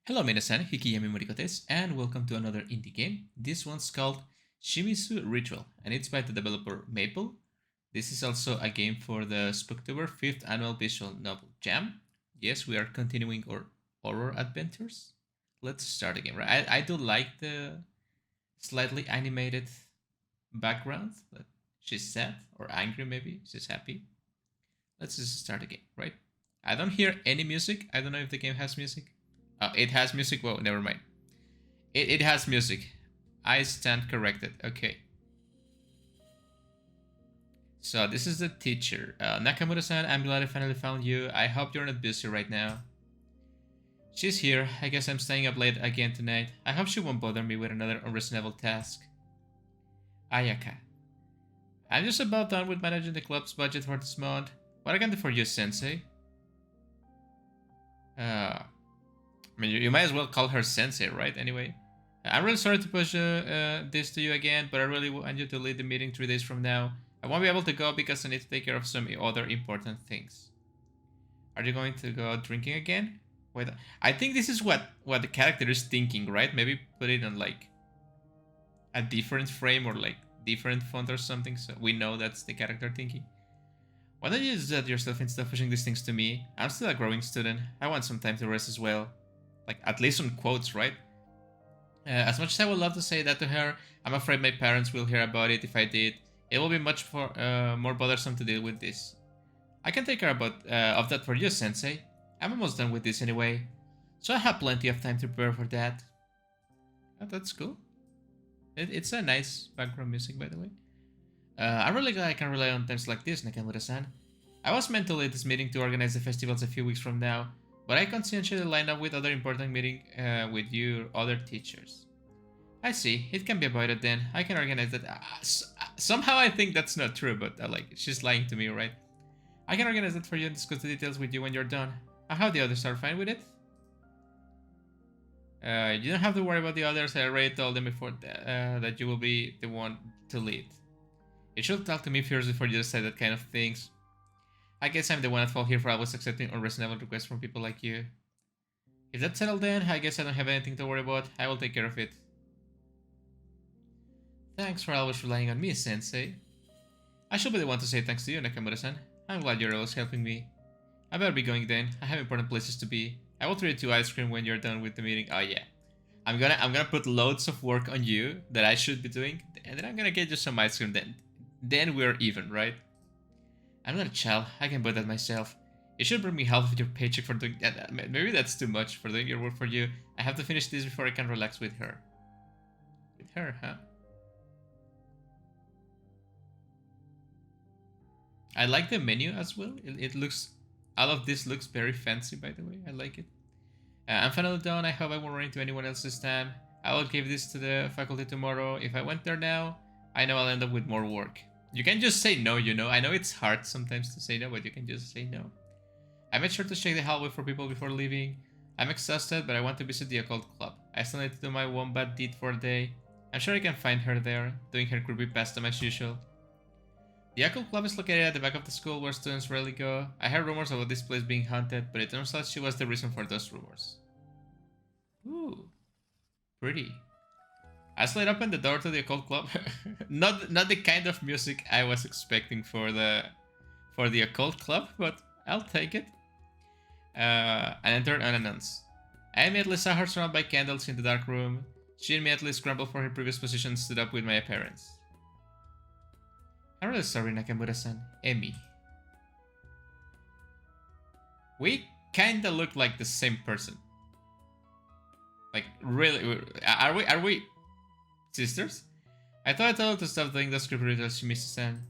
Hello minasan, Hikiyami Moriko desu, and welcome to another indie game. This one's called Shimizu Ritual, and it's by the developer Maple. This is also a game for the Spooktober 5th Annual Visual Novel Jam. Yes, we are continuing our horror adventures. Let's start again, right? I do like the slightly animated background. But she's sad or angry, maybe. She's happy. Let's just start again, right? I don't hear any music. I don't know if the game has music. It has music. Whoa, never mind. It has music. I stand corrected. Okay. So this is the teacher. Nakamura-san, I'm glad I finally found you. I hope you're not busy right now. She's here. I guess I'm staying up late again tonight. I hope she won't bother me with another unreasonable task. Ayaka. I'm just about done with managing the club's budget for this month. What I can do for you, Sensei? I mean, you might as well call her Sensei, right? Anyway. I'm really sorry to push this to you again, but I really want you to lead the meeting 3 days from now. I won't be able to go because I need to take care of some other important things. Are you going to go drinking again? Wait, I think this is what the character is thinking, right? Maybe put it on like a different frame or like different font or something, so we know that's the character thinking. Why don't you just do that yourself instead of pushing these things to me? I'm still a growing student. I want some time to rest as well. Like, at least on quotes, right? As much as I would love to say that to her, I'm afraid my parents will hear about it if I did. It will be much more bothersome to deal with this. I can take care of that for you, Sensei. I'm almost done with this anyway, so I have plenty of time to prepare for that. Oh, that's cool. It's a nice background music, by the way. I'm really glad I can rely on times like this, Nakamura-san. I was meant to lead this meeting to organize the festivals a few weeks from now, but I conscientiously line up with other important meeting with your other teachers. I see. It can be avoided then. I can organize that. Somehow I think that's not true, but like she's lying to me, right? I can organize that for you and discuss the details with you when you're done. I hope the others are fine with it. You don't have to worry about the others. I already told them before that you will be the one to lead. You should talk to me first before you decide that kind of things. I guess I'm the one at fault here for always accepting unreasonable requests from people like you. If that's settled then, I guess I don't have anything to worry about. I will take care of it. Thanks for always relying on me, Sensei. I should be the one to say thanks to you, Nakamura-san. I'm glad you're always helping me. I better be going then. I have important places to be. I will treat you to ice cream when you're done with the meeting. Oh yeah. I'm gonna put loads of work on you that I should be doing, and then I'm gonna get you some ice cream then we're even, right? I'm not a child. I can buy that myself. You should bring me half of your paycheck for doing that. Maybe that's too much for doing your work for you. I have to finish this before I can relax with her. With her, huh? I like the menu as well. It looks... All of this looks very fancy, by the way. I like it. I'm finally done. I hope I won't run into anyone else this time. I will give this to the faculty tomorrow. If I went there now, I know I'll end up with more work. You can just say no, you know. I know it's hard sometimes to say no, but you can just say no. I made sure to check the hallway for people before leaving. I'm exhausted, but I want to visit the occult club. I still need to do my one bad deed for a day. I'm sure I can find her there, doing her creepy pastime as usual. The occult club is located at the back of the school where students rarely go. I heard rumors about this place being haunted, but it turns out she was the reason for those rumors. Ooh, pretty. I slid open the door to the occult club. not the kind of music I was expecting for the occult club, but I'll take it. And entered unannounced. I immediately saw her surrounded by candles in the dark room. She immediately scrambled for her previous position and stood up with my appearance. I'm really sorry, Nakamura-san. Emi. We kinda look like the same person. Like, really? Are we sisters? I thought I told her to stop doing those creepy rituals, Shimizu-san.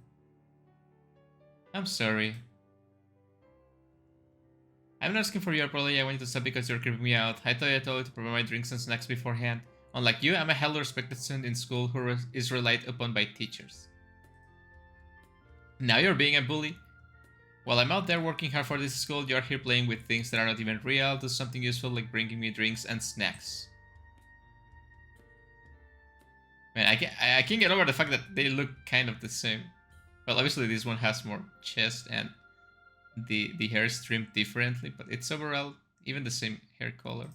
I'm sorry. I'm not asking for your apology. I want you to stop because you're creeping me out. I thought I told you to prepare my drinks and snacks beforehand. Unlike you, I'm a highly respected student in school who is relied upon by teachers. Now you're being a bully. While I'm out there working hard for this school, you're here playing with things that are not even real. Do something useful like bringing me drinks and snacks. Man, I can't get over the fact that they look kind of the same. Well, obviously this one has more chest and the hair is trimmed differently, but it's overall even the same hair color.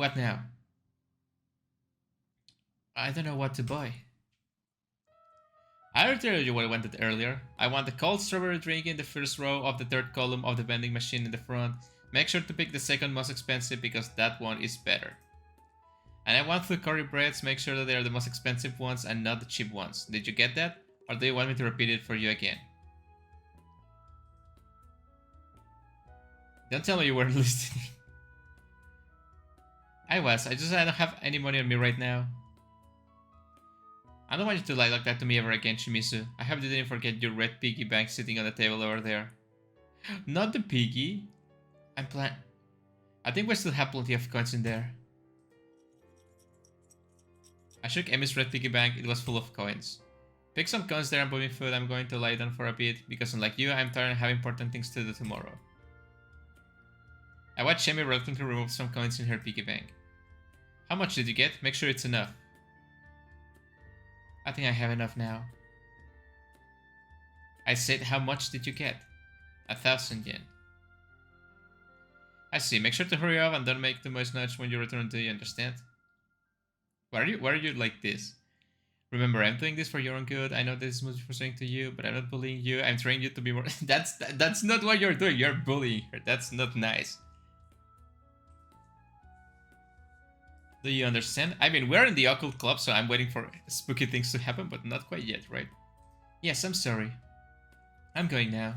What now? I don't know what to buy. I already told you what I wanted earlier. I want a cold strawberry drink in the first row of the third column of the vending machine in the front. Make sure to pick the second most expensive because that one is better. And I want the curry breads, make sure that they are the most expensive ones and not the cheap ones. Did you get that? Or do you want me to repeat it for you again? Don't tell me you weren't listening. I don't have any money on me right now. I don't want you to lie like that to me ever again, Shimizu. I hope you didn't forget your red piggy bank sitting on the table over there. Not the piggy. I think we still have plenty of coins in there. I shook Emmy's red piggy bank, it was full of coins. Pick some coins there and buy me food, I'm going to lie down for a bit, because unlike you, I'm tired and have important things to do tomorrow. I watched Emmy reluctantly remove some coins in her piggy bank. How much did you get? Make sure it's enough. I think I have enough now. I said, how much did you get? 1,000 yen. I see, make sure to hurry up and don't make too much noise when you return, do you understand? Why are you like this? Remember, I'm doing this for your own good. I know this is mostly frustrating to you, but I'm not bullying you. I'm trying you to be more... That's not what you're doing. You're bullying her. That's not nice. Do you understand? I mean, we're in the occult club, so I'm waiting for spooky things to happen, but not quite yet, right? Yes, I'm sorry. I'm going now.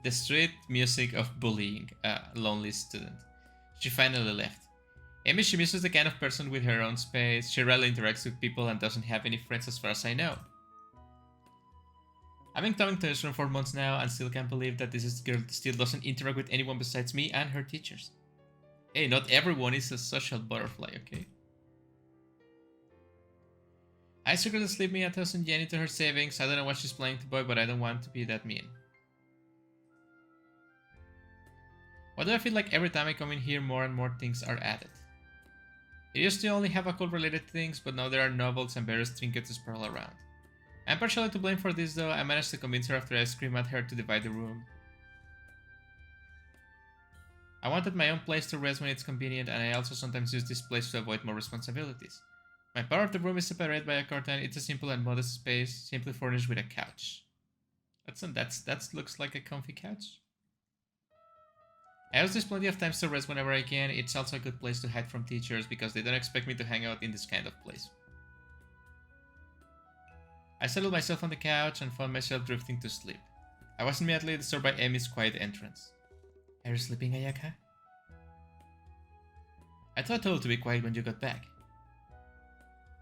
The street music of bullying a lonely student. She finally left. Amy Shimizu is the kind of person with her own space. She rarely interacts with people and doesn't have any friends as far as I know. I've been coming to this room for months now and still can't believe that this girl still doesn't interact with anyone besides me and her teachers. Hey, not everyone is a social butterfly, okay? I secretly slip me 1,000 yen into her savings. I don't know what she's planning to buy, but I don't want to be that mean. Why do I feel like every time I come in here more and more things are added? It used to only have occult related things, but now there are novels and various trinkets to sprawl around. I'm partially to blame for this though. I managed to convince her after I screamed at her to divide the room. I wanted my own place to rest when it's convenient, and I also sometimes use this place to avoid more responsibilities. My part of the room is separated by a curtain. It's a simple and modest space, simply furnished with a couch. That looks like a comfy couch. I use this plenty of times to rest whenever I can. It's also a good place to hide from teachers because they don't expect me to hang out in this kind of place. I settled myself on the couch and found myself drifting to sleep. I was immediately disturbed by Emmy's quiet entrance. Are you sleeping, Ayaka? I thought I told you to be quiet when you got back.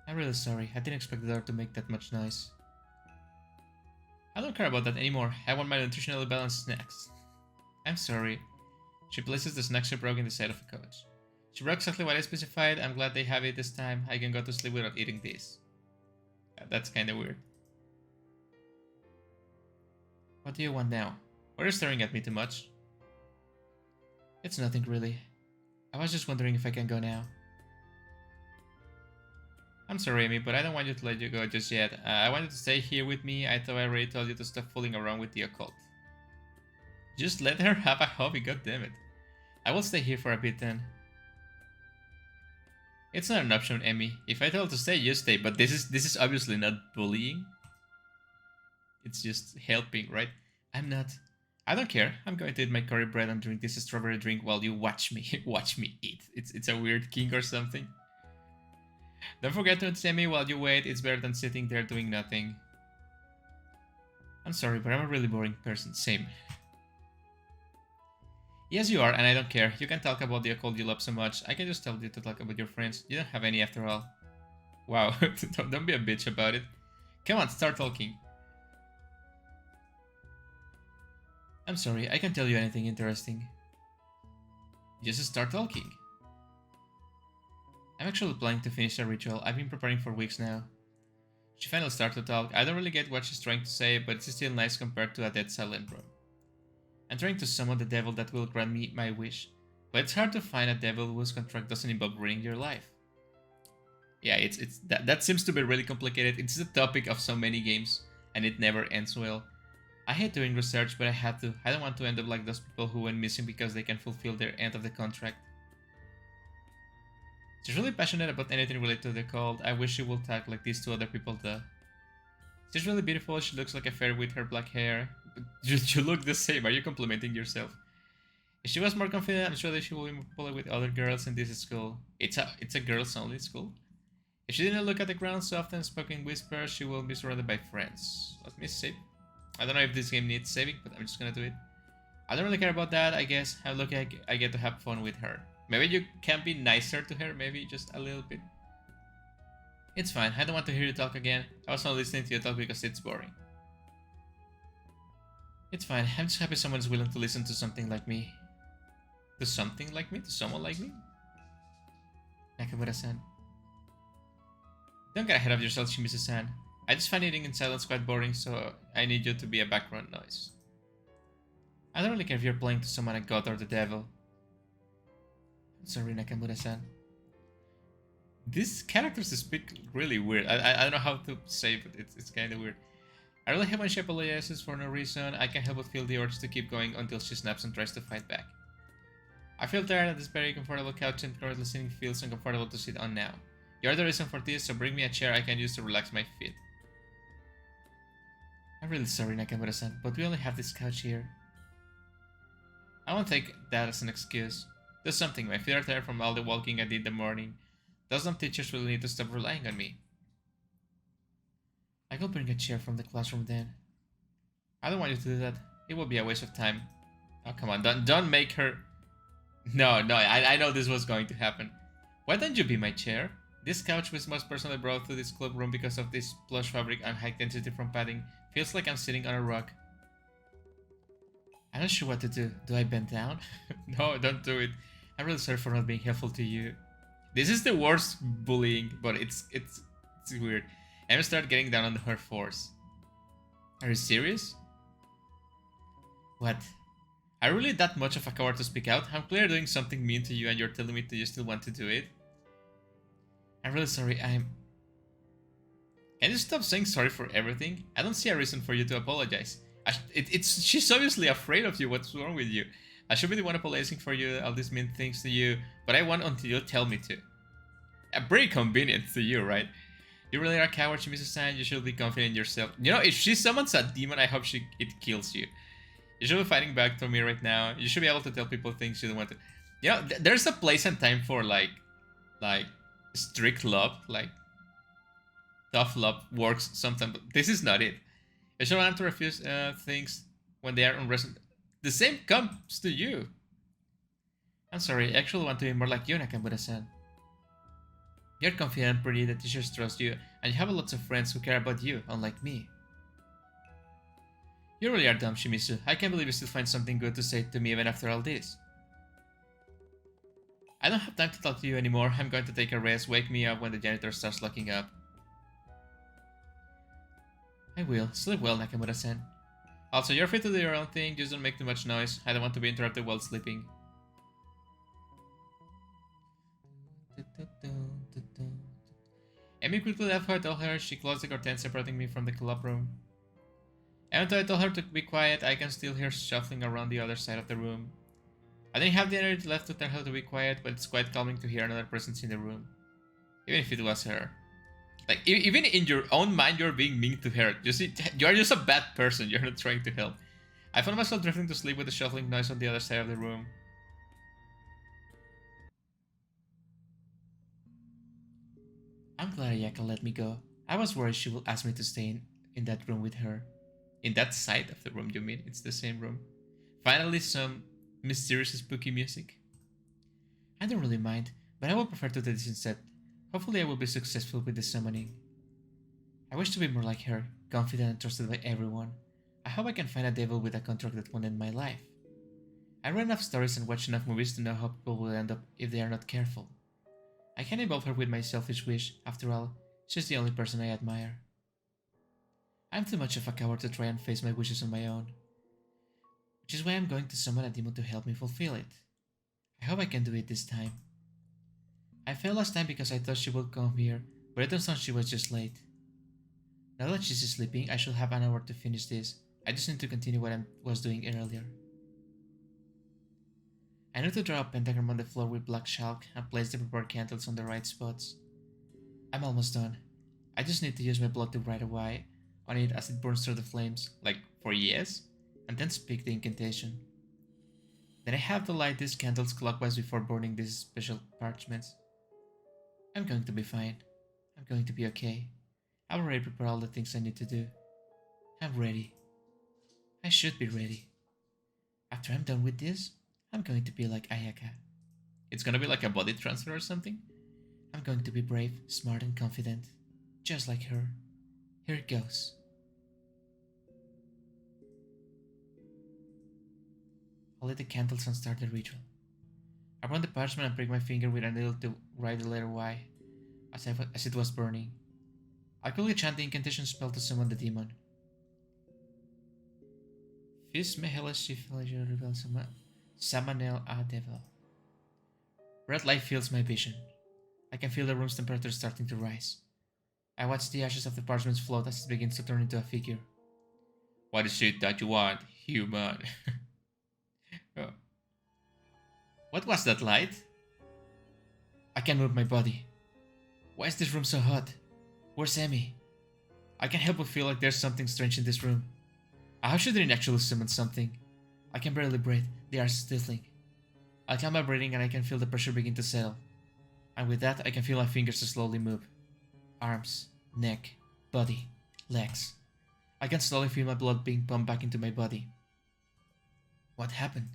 I'm really sorry. I didn't expect the door to make that much noise. I don't care about that anymore. I want my nutritionally balanced snacks. I'm sorry. She places the snack she broke in the side of the couch. She broke exactly what I specified. I'm glad they have it this time. I can go to sleep without eating this. That's kinda weird. What do you want now? Why are you staring at me too much? It's nothing really. I was just wondering if I can go now. I'm sorry, Amy, but I don't want you to let you go just yet. I wanted to stay here with me. I thought I already told you to stop fooling around with the occult. Just let her have a hobby, goddammit. I will stay here for a bit then. It's not an option, Emmy. If I tell her to stay, you stay, but this is obviously not bullying. It's just helping, right? I'm not. I don't care. I'm going to eat my curry bread and drink this strawberry drink while you watch me eat. It's a weird king or something. Don't forget to notice me while you wait. It's better than sitting there doing nothing. I'm sorry, but I'm a really boring person. Same. Yes, you are, and I don't care. You can talk about the occult you love so much. I can just tell you to talk about your friends. You don't have any after all. Wow, don't be a bitch about it. Come on, start talking. I'm sorry, I can't tell you anything interesting. Just start talking. I'm actually planning to finish a ritual. I've been preparing for weeks now. She finally started to talk. I don't really get what she's trying to say, but it's still nice compared to a dead silent room. I'm trying to summon the devil that will grant me my wish, but it's hard to find a devil whose contract doesn't involve ruining your life. Yeah, that seems to be really complicated. It's the topic of so many games, and it never ends well. I hate doing research, but I had to. I don't want to end up like those people who went missing because they can fulfill their end of the contract. She's really passionate about anything related to the cult. I wish she would talk like these two other people do. She's really beautiful. She looks like a fairy with her black hair. But you look the same. Are you complimenting yourself? If she was more confident, I'm sure that she will be more popular with other girls in this school. It's a girls only school. If she didn't look at the ground so often, spoken whispers, she will be surrounded by friends. Let me save. I don't know if this game needs saving, but I'm just gonna do it. I don't really care about that, I guess. I'm lucky I get to have fun with her. Maybe you can be nicer to her, maybe just a little bit. It's fine, I don't want to hear you talk again. I was not listening to you talk because it's boring. It's fine, I'm just happy someone is willing to listen to something like me. To something like me? To someone like me? Nakamura-san. Don't get ahead of yourself, Shimizu-san. I just find eating in silence quite boring, so I need you to be a background noise. I don't really care if you're playing to summon a god or the devil. I'm sorry, Nakamura-san. These characters speak really weird. I don't know how to say, but it's kind of weird. I really hate when she apologizes for no reason. I can't help but feel the urge to keep going until she snaps and tries to fight back. I feel tired on this very comfortable couch and currently sitting feels uncomfortable to sit on now. You're the reason for this, so bring me a chair I can use to relax my feet. I'm really sorry, Nakamura-san, but we only have this couch here. I won't take that as an excuse. Do something, my feet are tired from all the walking I did in the morning. Those dumb teachers really need to stop relying on me. I will bring a chair from the classroom then. I don't want you to do that. It will be a waste of time. Oh, come on, don't make her... No, I know this was going to happen. Why don't you be my chair? This couch was most personally brought to this club room because of this plush fabric and high density from padding. Feels like I'm sitting on a rock. I'm not sure what to do. Do I bend down? No, don't do it. I'm really sorry for not being helpful to you. This is the worst bullying, but it's weird. I'm gonna start getting down on her force. Are you serious? What? Are you really that much of a coward to speak out? I'm clearly doing something mean to you and you're telling me that you still want to do it? I'm really sorry, Can you stop saying sorry for everything? I don't see a reason for you to apologize. She's obviously afraid of you. What's wrong with you? I should be the one apologizing for you, all these mean things to you, but I want until you tell me to. Pretty convenient to you, right? You really are a coward, Shimizu-san. You should be confident in yourself. You know, if she summons a demon, I hope it kills you. You should be fighting back to me right now. You should be able to tell people things you don't want to. You know, there's a place and time for like strict love, like tough love works sometimes, but this is not it. You should want to refuse things when they are unreasonable. The same comes to you. I'm sorry, I actually want to be more like you, Nakamura-san. You're confident and pretty, the teachers trust you, and you have lots of friends who care about you, unlike me. You really are dumb, Shimizu. I can't believe you still find something good to say to me even after all this. I don't have time to talk to you anymore. I'm going to take a rest. Wake me up when the janitor starts locking up. I will. Sleep well, Nakamura-san. Also, you're free to do your own thing. Just don't make too much noise. I don't want to be interrupted while sleeping. Amy quickly left her. I told her she closed the curtain separating me from the club room. Even though I told her to be quiet, I can still hear shuffling around the other side of the room. I didn't have the energy left to tell her to be quiet, but it's quite calming to hear another presence in the room. Even if it was her. Like, even in your own mind, you're being mean to her. You see, you're just a bad person. You're not trying to help. I found myself drifting to sleep with the shuffling noise on the other side of the room. I'm glad Yaka let me go. I was worried she would ask me to stay in that room with her. In that side of the room, you mean? It's the same room. Finally, some mysterious spooky music. I don't really mind, but I would prefer to do this instead. Hopefully I will be successful with the summoning. I wish to be more like her, confident and trusted by everyone. I hope I can find a devil with a contract that won't end my life. I read enough stories and watched enough movies to know how people will end up if they are not careful. I can't involve her with my selfish wish. After all, she's the only person I admire. I'm too much of a coward to try and face my wishes on my own. Which is why I'm going to summon a demon to help me fulfill it. I hope I can do it this time. I failed last time because I thought she would come here, but it turns out she was just late. Now that she's sleeping, I should have an hour to finish this. I just need to continue what I was doing earlier. I need to draw a pentagram on the floor with black chalk and place the prepared candles on the right spots. I'm almost done. I just need to use my blood to write away on it as it burns through the flames, like for yes, and then speak the incantation. Then I have to light these candles clockwise before burning these special parchments. I'm going to be fine. I'm going to be okay. I've already prepared all the things I need to do. I'm ready. I should be ready. After I'm done with this, I'm going to be like Ayaka. It's gonna be like a body transfer or something? I'm going to be brave, smart, and confident. Just like her. Here it goes. I'll lit the candles and start the ritual. I burn the parchment and prick my finger with a needle to write the letter Y as it was burning. I quickly chant the incantation spell to summon the demon. Fis mehela shifel reveal Samanel a devil. Red light fills my vision. I can feel the room's temperature starting to rise. I watch the ashes of the parchments float as it begins to turn into a figure. What is it that you want, human? Oh. What was that light? I can't move my body. Why is this room so hot? Where's Emmy? I can't help but feel like there's something strange in this room. I hope she didn't actually summon something. I can barely breathe, the air is stifling. I calm my breathing and I can feel the pressure begin to settle. And with that, I can feel my fingers slowly move. Arms, neck, body, legs. I can slowly feel my blood being pumped back into my body. What happened?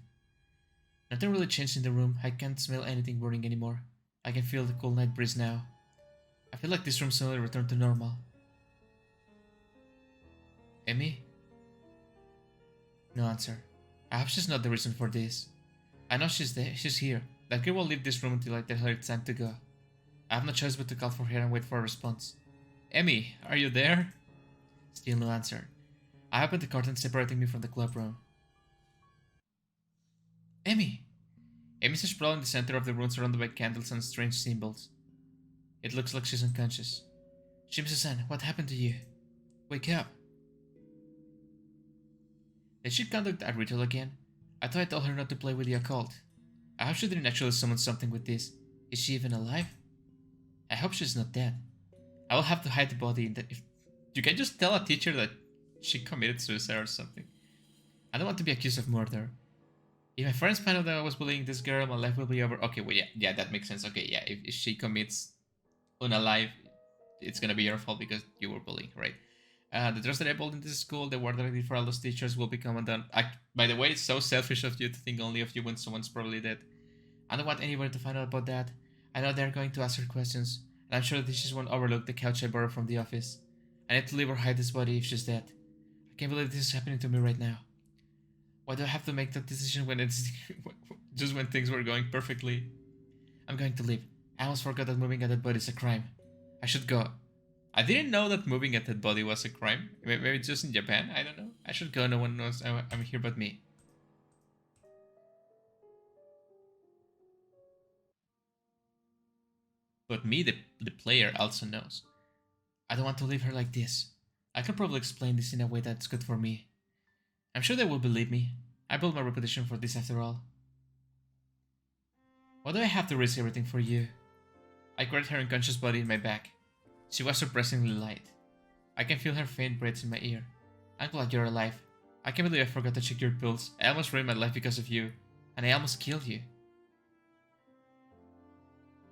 Nothing really changed in the room. I can't smell anything burning anymore. I can feel the cool night breeze now. I feel like this room suddenly returned to normal. Emmy? No answer. I hope she's not the reason for this. I know she's there. She's here. That girl will leave this room until I tell her it's time to go. I have no choice but to call for her and wait for a response. Emmy, are you there? Still no answer. I open the curtain separating me from the club room. Emmy! Emmy's sprawled in the center of the room surrounded by candles and strange symbols. It looks like she's unconscious. Shimizu-san, what happened to you? Wake up! Did she conduct a ritual again? I thought I told her not to play with the occult. I hope she didn't actually summon something with this. Is she even alive? I hope she's not dead. I will have to hide the body. If you can just tell a teacher that she committed suicide or something. I don't want to be accused of murder. If my friends find out that I was bullying this girl, my life will be over. Okay, well, yeah, that makes sense. Okay, yeah, if she commits unalive, it's gonna be your fault because you were bullying, right? The trust that I built in this school, the work that I did for all those teachers will become undone. By the way, it's so selfish of you to think only of you when someone's probably dead. I don't want anybody to find out about that. I know they're going to ask her questions, and I'm sure that she won't overlook the couch I borrowed from the office. I need to leave or hide this body if she's dead. I can't believe this is happening to me right now. Why do I have to make that decision when it's just when things were going perfectly? I'm going to leave. I almost forgot that moving a dead body is a crime. I should go. I didn't know that moving a dead body was a crime. Maybe it's just in Japan. I don't know. I should go. No one knows I'm here but me. But me, the player, also knows. I don't want to leave her like this. I can probably explain this in a way that's good for me. I'm sure they will believe me. I built my reputation for this after all. Why do I have to risk everything for you? I grabbed her unconscious body in my back. She was surprisingly light. I can feel her faint breaths in my ear. I'm glad you're alive. I can't believe I forgot to check your pulse. I almost ruined my life because of you. And I almost killed you.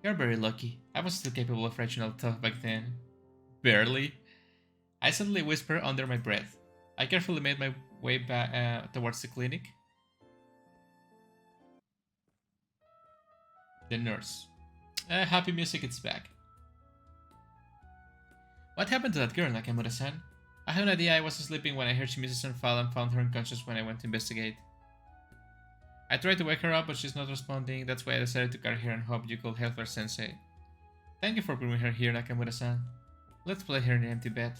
You're very lucky. I was still capable of rational thought back then. Barely. I suddenly whispered under my breath. I carefully made my way back towards the clinic. The nurse. Happy music, it's back. What happened to that girl, Nakamura-san? I have no idea. I was sleeping when I heard Shimizu-san fall and found her unconscious when I went to investigate. I tried to wake her up, but she's not responding. That's why I decided to carry her and hope you could help her, sensei. Thank you for bringing her here, Nakamura-san. Let's play her in an empty bed.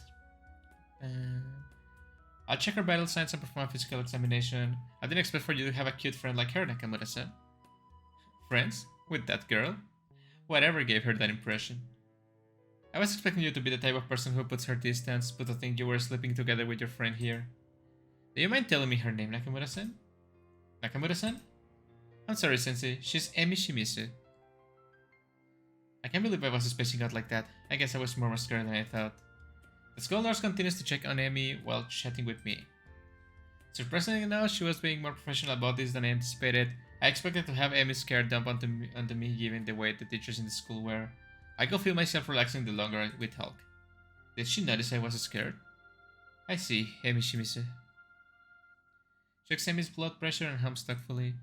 I'll check her vital signs and perform a physical examination. I didn't expect for you to have a cute friend like her, Nakamura-san. Friends? With that girl? Whatever gave her that impression. I was expecting you to be the type of person who puts her distance, but to think you were sleeping together with your friend here. Do you mind telling me her name, Nakamura-san? Nakamura-san? I'm sorry, Sensei. She's Emi Shimizu. I can't believe I was spacing out like that. I guess I was more scared than I thought. The school nurse continues to check on Emi while chatting with me. Surprisingly enough, she was being more professional about this than I anticipated. I expected to have Emi's care dumped onto me given the way the teachers in the school were. I could feel myself relaxing the longer we talked. Did she notice I was scared? I see, Emi Shimizu. Checks Emi's blood pressure and hums thoughtfully.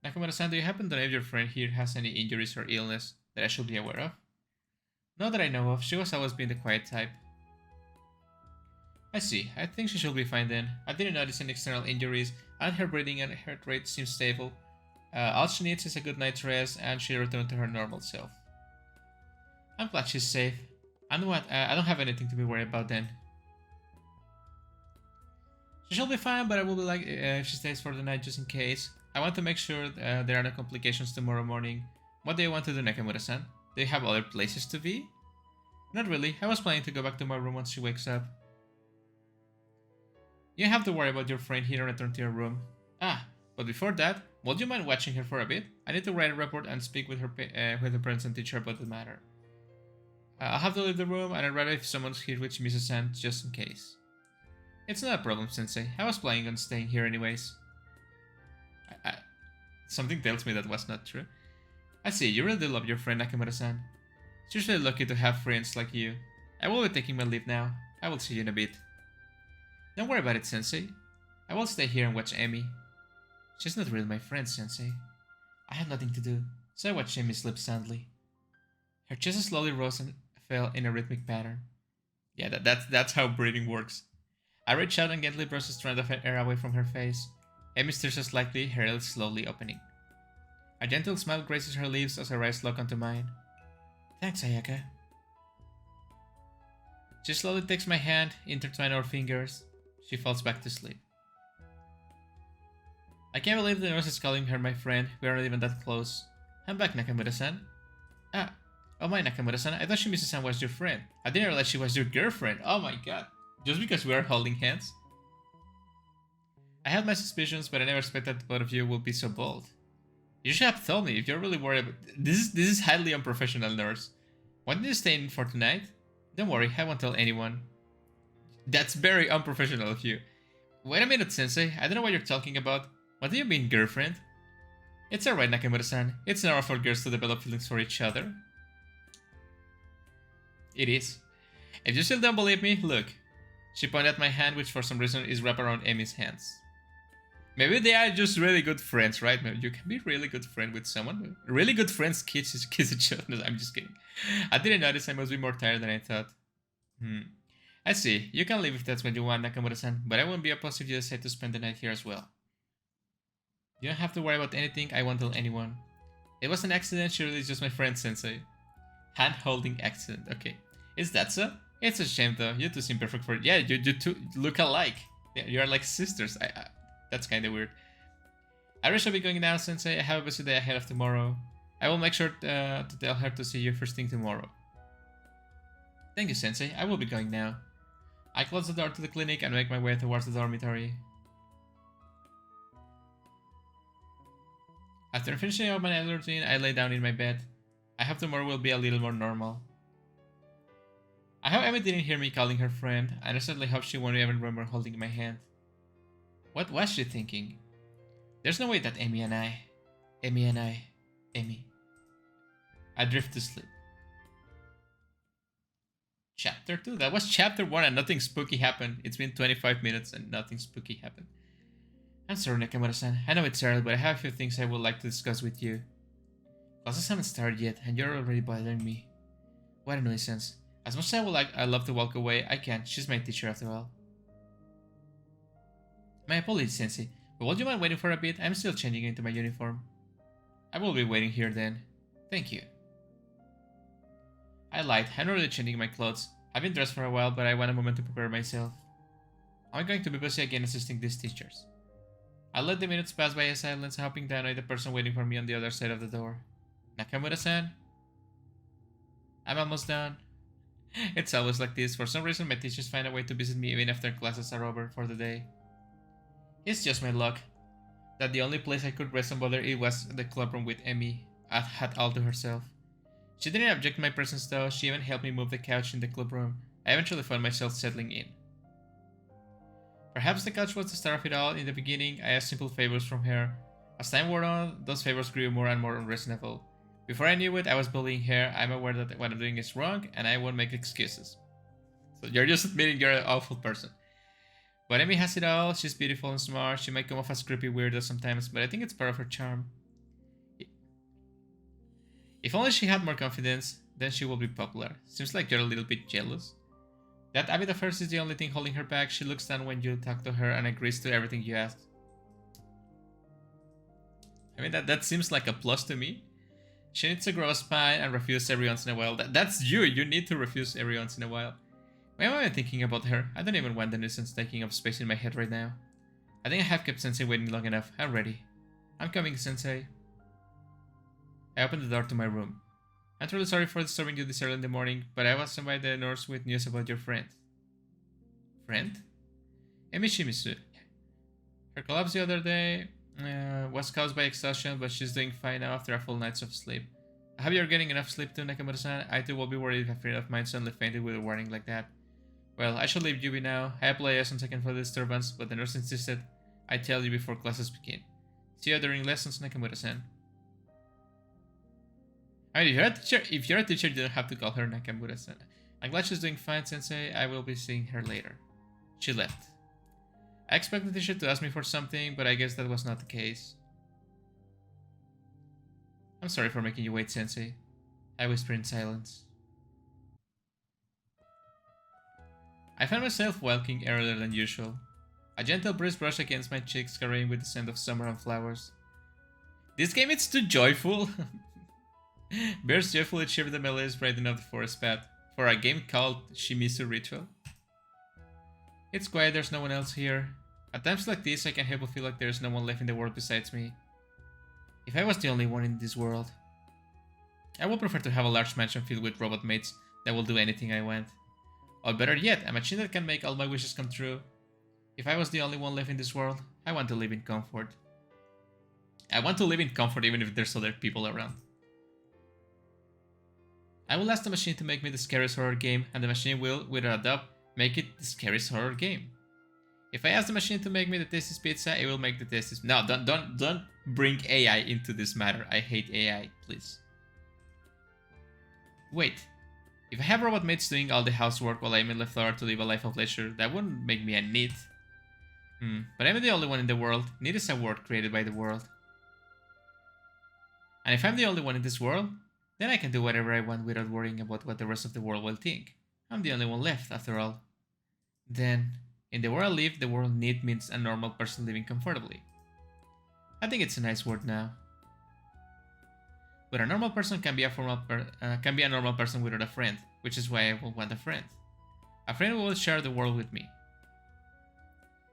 Nakamura-san, do you happen to know if your friend here has any injuries or illness that I should be aware of? Not that I know of, she was always been the quiet type. I see, I think she should be fine then. I didn't notice any external injuries, and her breathing and heart rate seems stable. All she needs is a good night's rest, and she'll return to her normal self. I'm glad she's safe. And what? I don't have anything to be worried about then. She shall be fine, but I will be like if she stays for the night just in case. I want to make sure there are no complications tomorrow morning. What do you want to do, Nakamura-san? Do you have other places to be? Not really. I was planning to go back to my room once she wakes up. You don't have to worry about your friend here and return to your room. Ah, but before that, would you mind watching her for a bit? I need to write a report and speak with her parents and teacher about the matter. I'll have to leave the room, and I'd rather if someone's here with Shimizu-san just in case. It's not a problem, Sensei. I was planning on staying here anyways. Something tells me that was not true. I see, you really do love your friend Nakamura-san. She's really lucky to have friends like you. I will be taking my leave now. I will see you in a bit. Don't worry about it, Sensei. I will stay here and watch Emi. She's not really my friend, Sensei. I had nothing to do, so I watched Emi sleep soundly. Her chest slowly rose and fell in a rhythmic pattern. Yeah, that's how breathing works. I reached out and gently brushed a strand of air away from her face. Emi stirs slightly, her eyelids slowly opening. A gentle smile graces her lips as her eyes lock onto mine. Thanks, Ayaka. She slowly takes my hand, intertwine our fingers. She falls back to sleep. I can't believe the nurse is calling her my friend. We are not even that close. I'm back, Nakamura-san. Oh my, Nakamura-san. I thought Shimizu-san was your friend. I didn't realize she was your girlfriend. Oh my god. Just because we are holding hands? I had my suspicions, but I never expected both of you would be so bold. You should have told me if you're really worried about... This is highly unprofessional, nurse. Why didn't you stay in for tonight? Don't worry, I won't tell anyone. That's very unprofessional of you. Wait a minute, Sensei. I don't know what you're talking about. What do you mean, girlfriend? It's alright, Nakamura-san. It's normal for girls to develop feelings for each other. It is. If you still don't believe me, look. She pointed at my hand, which for some reason is wrapped around Emi's hands. Maybe they are just really good friends, right? Maybe you can be really good friend with someone. Really good friends kiss each other. No, I'm just kidding. I didn't notice I must be more tired than I thought. I see. You can leave if that's what you want, Nakamura-san, but I won't be opposed if you decide to spend the night here as well. You don't have to worry about anything. I won't tell anyone. It was an accident. She really is just my friend, Sensei. Hand-holding accident. Okay. Is that so? It's a shame though. You two seem perfect for it. Yeah, you two look alike. Yeah, you are like sisters. That's kind of weird. I really should be going now, Sensei. I have a busy day ahead of tomorrow. I will make sure to tell her to see you first thing tomorrow. Thank you, Sensei. I will be going now. I close the door to the clinic and make my way towards the dormitory. After finishing up my daily routine, I lay down in my bed. I hope tomorrow will be a little more normal. I hope Emi didn't hear me calling her friend, and I certainly hope she won't even remember holding my hand. What was she thinking? There's no way that Emi. I drift to sleep. Chapter 2? That was chapter 1 and nothing spooky happened. It's been 25 minutes and nothing spooky happened. I'm sorry, Nakamura-san. I know it's early, but I have a few things I would like to discuss with you. Classes haven't started yet, and you're already bothering me. What a nuisance. As much as I love to walk away, I can't. She's my teacher after all. My apologies, Sensei, but would you mind waiting for a bit? I'm still changing into my uniform. I will be waiting here then. Thank you. I lied. I'm not really changing my clothes. I've been dressed for a while, but I want a moment to prepare myself. I'm going to be busy again assisting these teachers. I let the minutes pass by in silence, hoping to annoy the person waiting for me on the other side of the door. Nakamura-san? I'm almost done. It's always like this. For some reason, my teachers find a way to visit me even after classes are over for the day. It's just my luck that the only place I could rest and bother it was the clubroom with Emmy had all to herself. She didn't object to my presence though, she even helped me move the couch in the clubroom. I eventually found myself settling in. Perhaps the couch was the start of it all. In the beginning, I asked simple favors from her. As time wore on, those favors grew more and more unreasonable. Before I knew it, I was bullying her. I'm aware that what I'm doing is wrong, and I won't make excuses. So you're just admitting you're an awful person. But Emmy has it all. She's beautiful and smart. She might come off as creepy weirdo sometimes, but I think it's part of her charm. If only she had more confidence, then she will be popular. Seems like you're a little bit jealous. That habit of hers is the only thing holding her back. She looks down when you talk to her and agrees to everything you ask. I mean, that seems like a plus to me. She needs to grow a spine and refuse every once in a while. That's you. You need to refuse every once in a while. Why am I thinking about her? I don't even want the nuisance taking up space in my head right now. I think I have kept Sensei waiting long enough. I'm ready. I'm coming, Sensei. I opened the door to my room. I'm truly sorry for disturbing you this early in the morning, but I was sent by the nurse with news about your friend. Friend? Emi Shimizu. Her collapse the other day was caused by exhaustion, but she's doing fine now after a full night of sleep. I hope you're getting enough sleep too, Nakamura-san. I too will be worried if a friend of mine suddenly fainted with a warning like that. Well, I shall leave you be now. I apologize once again for the disturbance, but the nurse insisted I tell you before classes begin. See you during lessons, Nakamura-san. I mean, if you're a teacher, you don't have to call her Nakamura-san. I'm glad she's doing fine, Sensei. I will be seeing her later. She left. I expected the teacher to ask me for something, but I guess that was not the case. I'm sorry for making you wait, Sensei. I whispered in silence. I found myself walking earlier than usual. A gentle breeze brushed against my cheeks, carrying with the scent of summer and flowers. This game is too joyful. Birds joyfully chirp the melodies brightening up the forest path. For a game called Shimizu Ritual. It's quiet, there's no one else here. At times like this, I can't help but feel like there's no one left in the world besides me. If I was the only one in this world. I would prefer to have a large mansion filled with robot mates that will do anything I want. Or better yet, a machine that can make all my wishes come true. If I was the only one left in this world, I want to live in comfort. I want to live in comfort even if there's other people around. I will ask the machine to make me the scariest horror game, and the machine will, without a doubt, make it the scariest horror game. If I ask the machine to make me the tastiest pizza, it will make the tastiest. No, don't bring AI into this matter. I hate AI, please. Wait, if I have robot mates doing all the housework while I'm left over to live a life of leisure, that wouldn't make me a NEET. But I'm the only one in the world. NEET is a word created by the world. And if I'm the only one in this world, then I can do whatever I want without worrying about what the rest of the world will think. I'm the only one left, after all. Then, in the world I live, the word NEET means a normal person living comfortably. I think it's a nice word now. But a normal person can be a normal person without a friend, which is why I will want a friend. A friend who will share the world with me.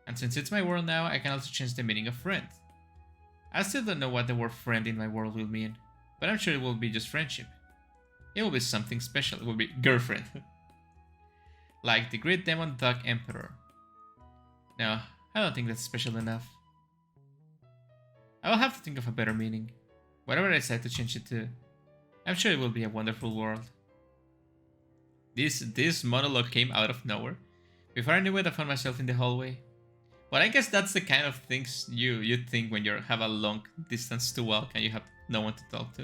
And since it's my world now, I can also change the meaning of friend. I still don't know what the word friend in my world will mean, but I'm sure it will be just friendship. It will be something special. It will be girlfriend. Like the Great Demon Dog Emperor. No, I don't think that's special enough. I will have to think of a better meaning. Whatever I decide to change it to, I'm sure it will be a wonderful world. This monologue came out of nowhere. Before I knew it, I found myself in the hallway. But I guess that's the kind of things you think when you have a long distance to walk and you have no one to talk to.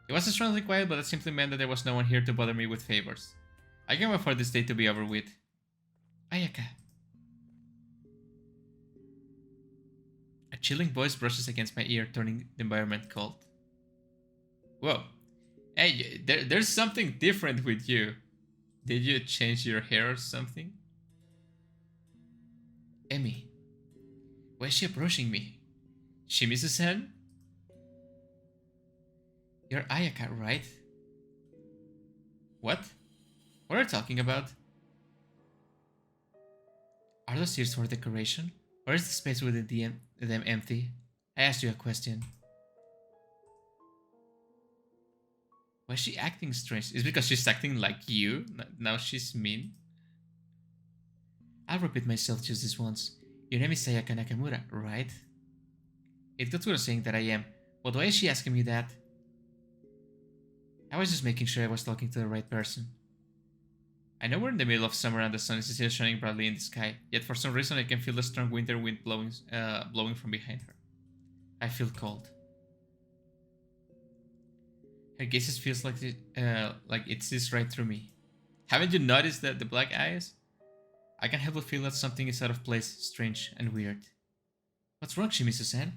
It was strangely quiet, but that simply meant that there was no one here to bother me with favors. I can't wait for this day to be over with. Ayaka. A chilling voice brushes against my ear, turning the environment cold. Whoa. Hey, there's something different with you. Did you change your hair or something? Emmy. Why is she approaching me? Shimizu-san? You're Ayaka, right? What? What are you talking about? Are those ears for decoration? Or is the space within them empty? I asked you a question. Why is she acting strange? Is it because she's acting like you? Now she's mean? I'll repeat myself just this once. Your name is Sayaka Nakamura, right? It goes without saying that I am. But why is she asking me that? I was just making sure I was talking to the right person. I know we're in the middle of summer and the sun is still shining brightly in the sky, yet for some reason I can feel the strong winter wind blowing from behind her. I feel cold. Her gaze feels like it sees right through me. Haven't you noticed that the black eyes? I can't help but feel that something is out of place, strange and weird. What's wrong, Shimizu-san?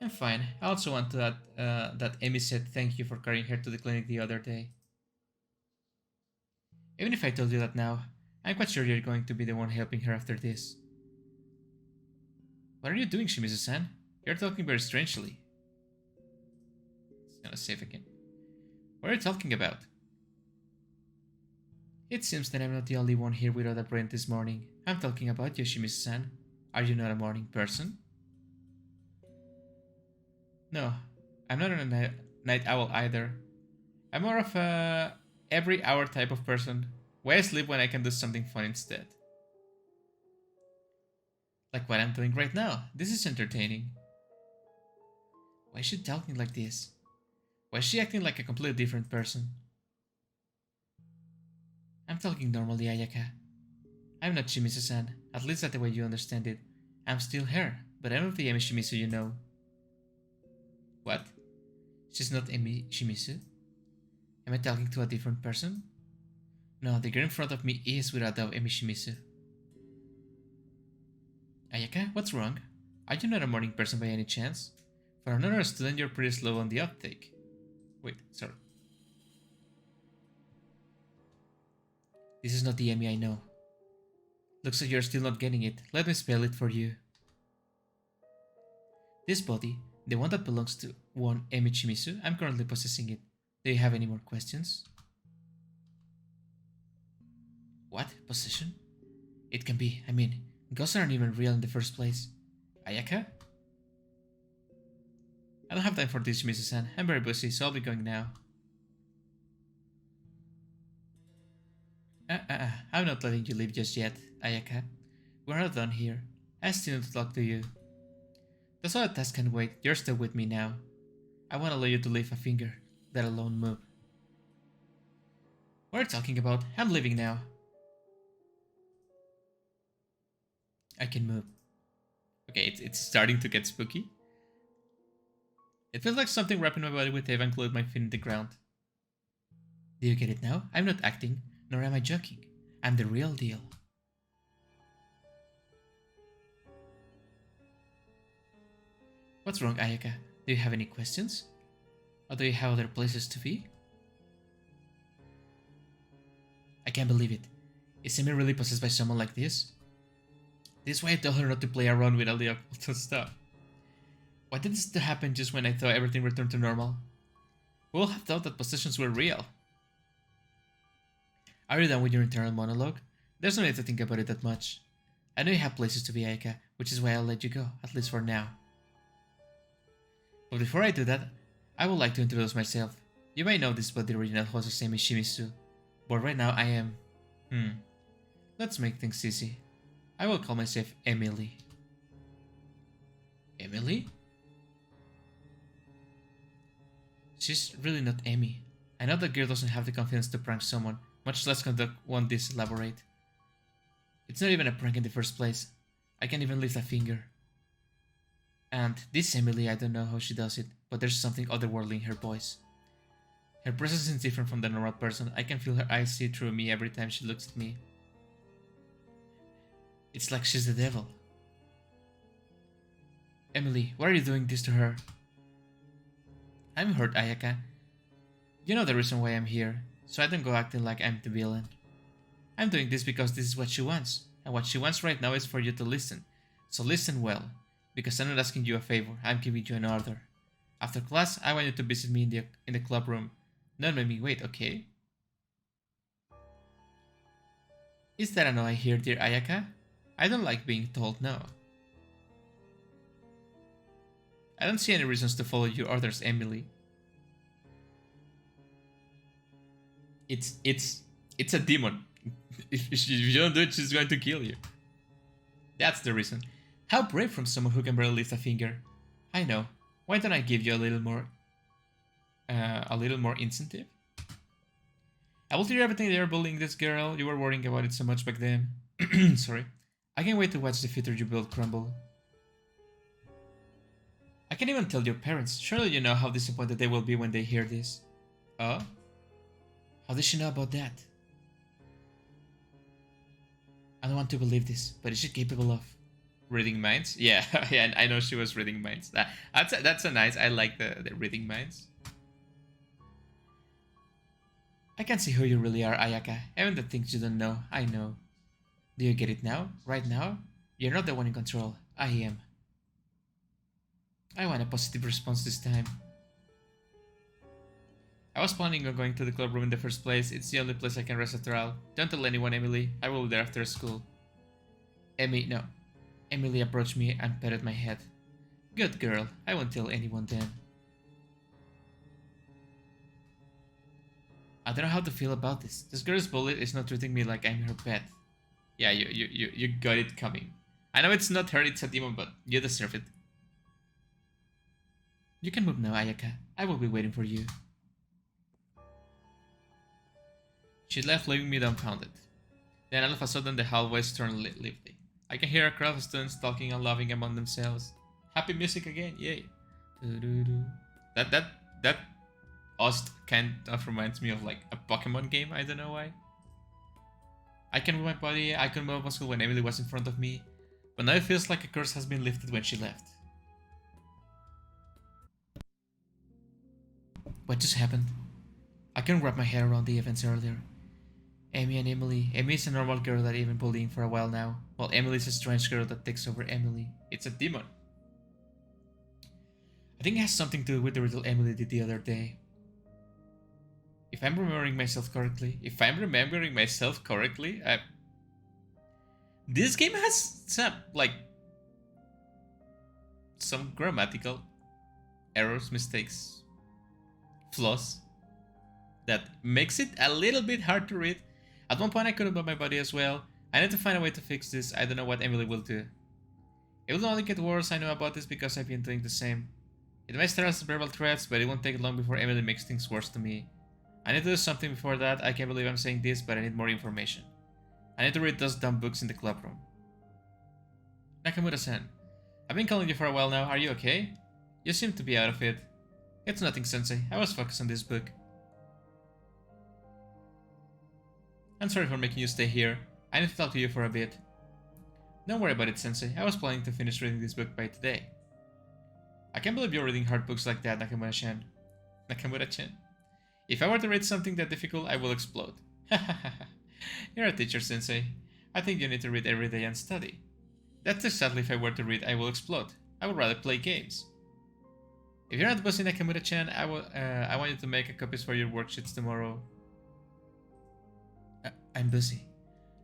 I'm fine. I also want to add that Emi said thank you for carrying her to the clinic the other day. Even if I told you that now, I'm quite sure you're going to be the one helping her after this. What are you doing, Shimizu-san? You're talking very strangely. It's gonna save again. What are you talking about? It seems that I'm not the only one here without a brain this morning. I'm talking about you, Shimizu-san. Are you not a morning person? No, I'm not a night owl either. I'm more of a every hour type of person. Why sleep when I can do something fun instead? Like what I'm doing right now. This is entertaining. Why is she talking like this? Why is she acting like a completely different person? I'm talking normally, Ayaka. I'm not Shimizu-san, at least that's the way you understand it. I'm still her, but I'm not the Emi Shimizu you know. What? She's not Emi Shimizu? Am I talking to a different person? No, the girl in front of me is without doubt Emi Shimizu. Ayaka, what's wrong? Are you not a morning person by any chance? For another student, you're pretty slow on the uptake. Wait, sorry. This is not the Emi I know. Looks like you're still not getting it. Let me spell it for you. This body, the one that belongs to one Emi Shimizu, I'm currently possessing it. Do you have any more questions? What? Possession? It can be. I mean, ghosts aren't even real in the first place. Ayaka? I don't have time for this, Shimizu-san. I'm very busy, so I'll be going now. I'm not letting you leave just yet, Ayaka. We're not done here. I still need to talk to you. That's all the task can wait. You're still with me now. I won't allow you to lift a finger, let alone move. What are you talking about? I'm leaving now. I can move. Okay, it's starting to get spooky. It feels like something wrapping my body with tape and glued my feet in the ground. Do you get it now? I'm not acting, nor am I joking. I'm the real deal. What's wrong, Ayaka? Do you have any questions? Or do you have other places to be? I can't believe it. Is Emi really possessed by someone like this? This is why I told her not to play around with all the occult stuff. Why did this happen just when I thought everything returned to normal? We all have thought that possessions were real. Are you done with your internal monologue? There's no need to think about it that much. I know you have places to be, Ayaka, which is why I'll let you go, at least for now. But before I do that, I would like to introduce myself. You may know this, but the original host is Emi Shimizu. But right now I am... Let's make things easy. I will call myself Emily. Emily? She's really not Emi. I know that girl doesn't have the confidence to prank someone, much less conduct one this elaborate. It's not even a prank in the first place. I can't even lift a finger. And this Emily, I don't know how she does it, but there's something otherworldly in her voice. Her presence is different from the normal person. I can feel her eyes see through me every time she looks at me. It's like she's the devil. Emily, why are you doing this to her? I'm hurt, Ayaka. You know the reason why I'm here, so I don't go acting like I'm the villain. I'm doing this because this is what she wants, and what she wants right now is for you to listen. So listen well, because I'm not asking you a favor, I'm giving you an order. After class, I want you to visit me in the club room. Don't make me wait, okay? Is that a no I hear, dear Ayaka? I don't like being told no. I don't see any reasons to follow your orders, Emily. It's a demon. If you don't do it, she's going to kill you. That's the reason. How brave from someone who can barely lift a finger. I know. Why don't I give you a little more incentive? I will tell you everything they are bullying this girl. You were worrying about it so much back then. Sorry. I can't wait to watch the future you build crumble. I can't even tell your parents. Surely you know how disappointed they will be when they hear this. Oh? How does she know about that? I don't want to believe this, but is she capable of reading minds? Yeah, yeah, I know she was reading minds. That's a nice. I like the reading minds. I can see who you really are, Ayaka. Even the things you don't know, I know. Do you get it now? Right now? You're not the one in control. I am. I want a positive response this time. I was planning on going to the club room in the first place. It's the only place I can rest after all. Don't tell anyone, Emily. I will be there after school. No. Emily approached me and patted my head. Good girl. I won't tell anyone then. I don't know how to feel about this. This girl's bully is not treating me like I'm her pet. Yeah, you got it coming. I know it's not her, it's a demon, but you deserve it. You can move now, Ayaka. I will be waiting for you. She left, leaving me dumbfounded. Then all of a sudden the hallways turned lively. I can hear a crowd of students talking and laughing among themselves. Happy music again, yay! That Ost kind of reminds me of like a Pokemon game. I don't know why. I can move my body. I could move a muscle when Emily was in front of me, but now it feels like a curse has been lifted when she left. What just happened? I couldn't wrap my head around the events earlier. Amy and Emily. Amy is a normal girl that I've been bullying for a while now, while Emily is a strange girl that takes over Emily. It's a demon. I think it has something to do with the ritual Emily did the other day. If I'm remembering myself correctly, this game has some grammatical errors, mistakes, flaws that makes it a little bit hard to read. At one point I couldn't move my body as well. I need to find a way to fix this. I don't know what Emily will do. It will only get worse. I know about this because I've been doing the same. It might start as verbal threats, but it won't take long before Emily makes things worse to me. I need to do something before that. I can't believe I'm saying this, but I need more information. I need to read those dumb books in the club room. Nakamura-san, I've been calling you for a while now. Are you okay? You seem to be out of it. It's nothing, Sensei. I was focused on this book. I'm sorry for making you stay here. I need to talk to you for a bit. Don't worry about it, Sensei. I was planning to finish reading this book by today. I can't believe you're reading hard books like that, Nakamura-chan. Nakamura-chan. If I were to read something that difficult, I will explode. You're a teacher, Sensei. I think you need to read every day and study. That's exactly if I were to read, I will explode. I would rather play games. If you're not busy, Nakamura-chan, I want you to make copies for your worksheets tomorrow. I'm busy.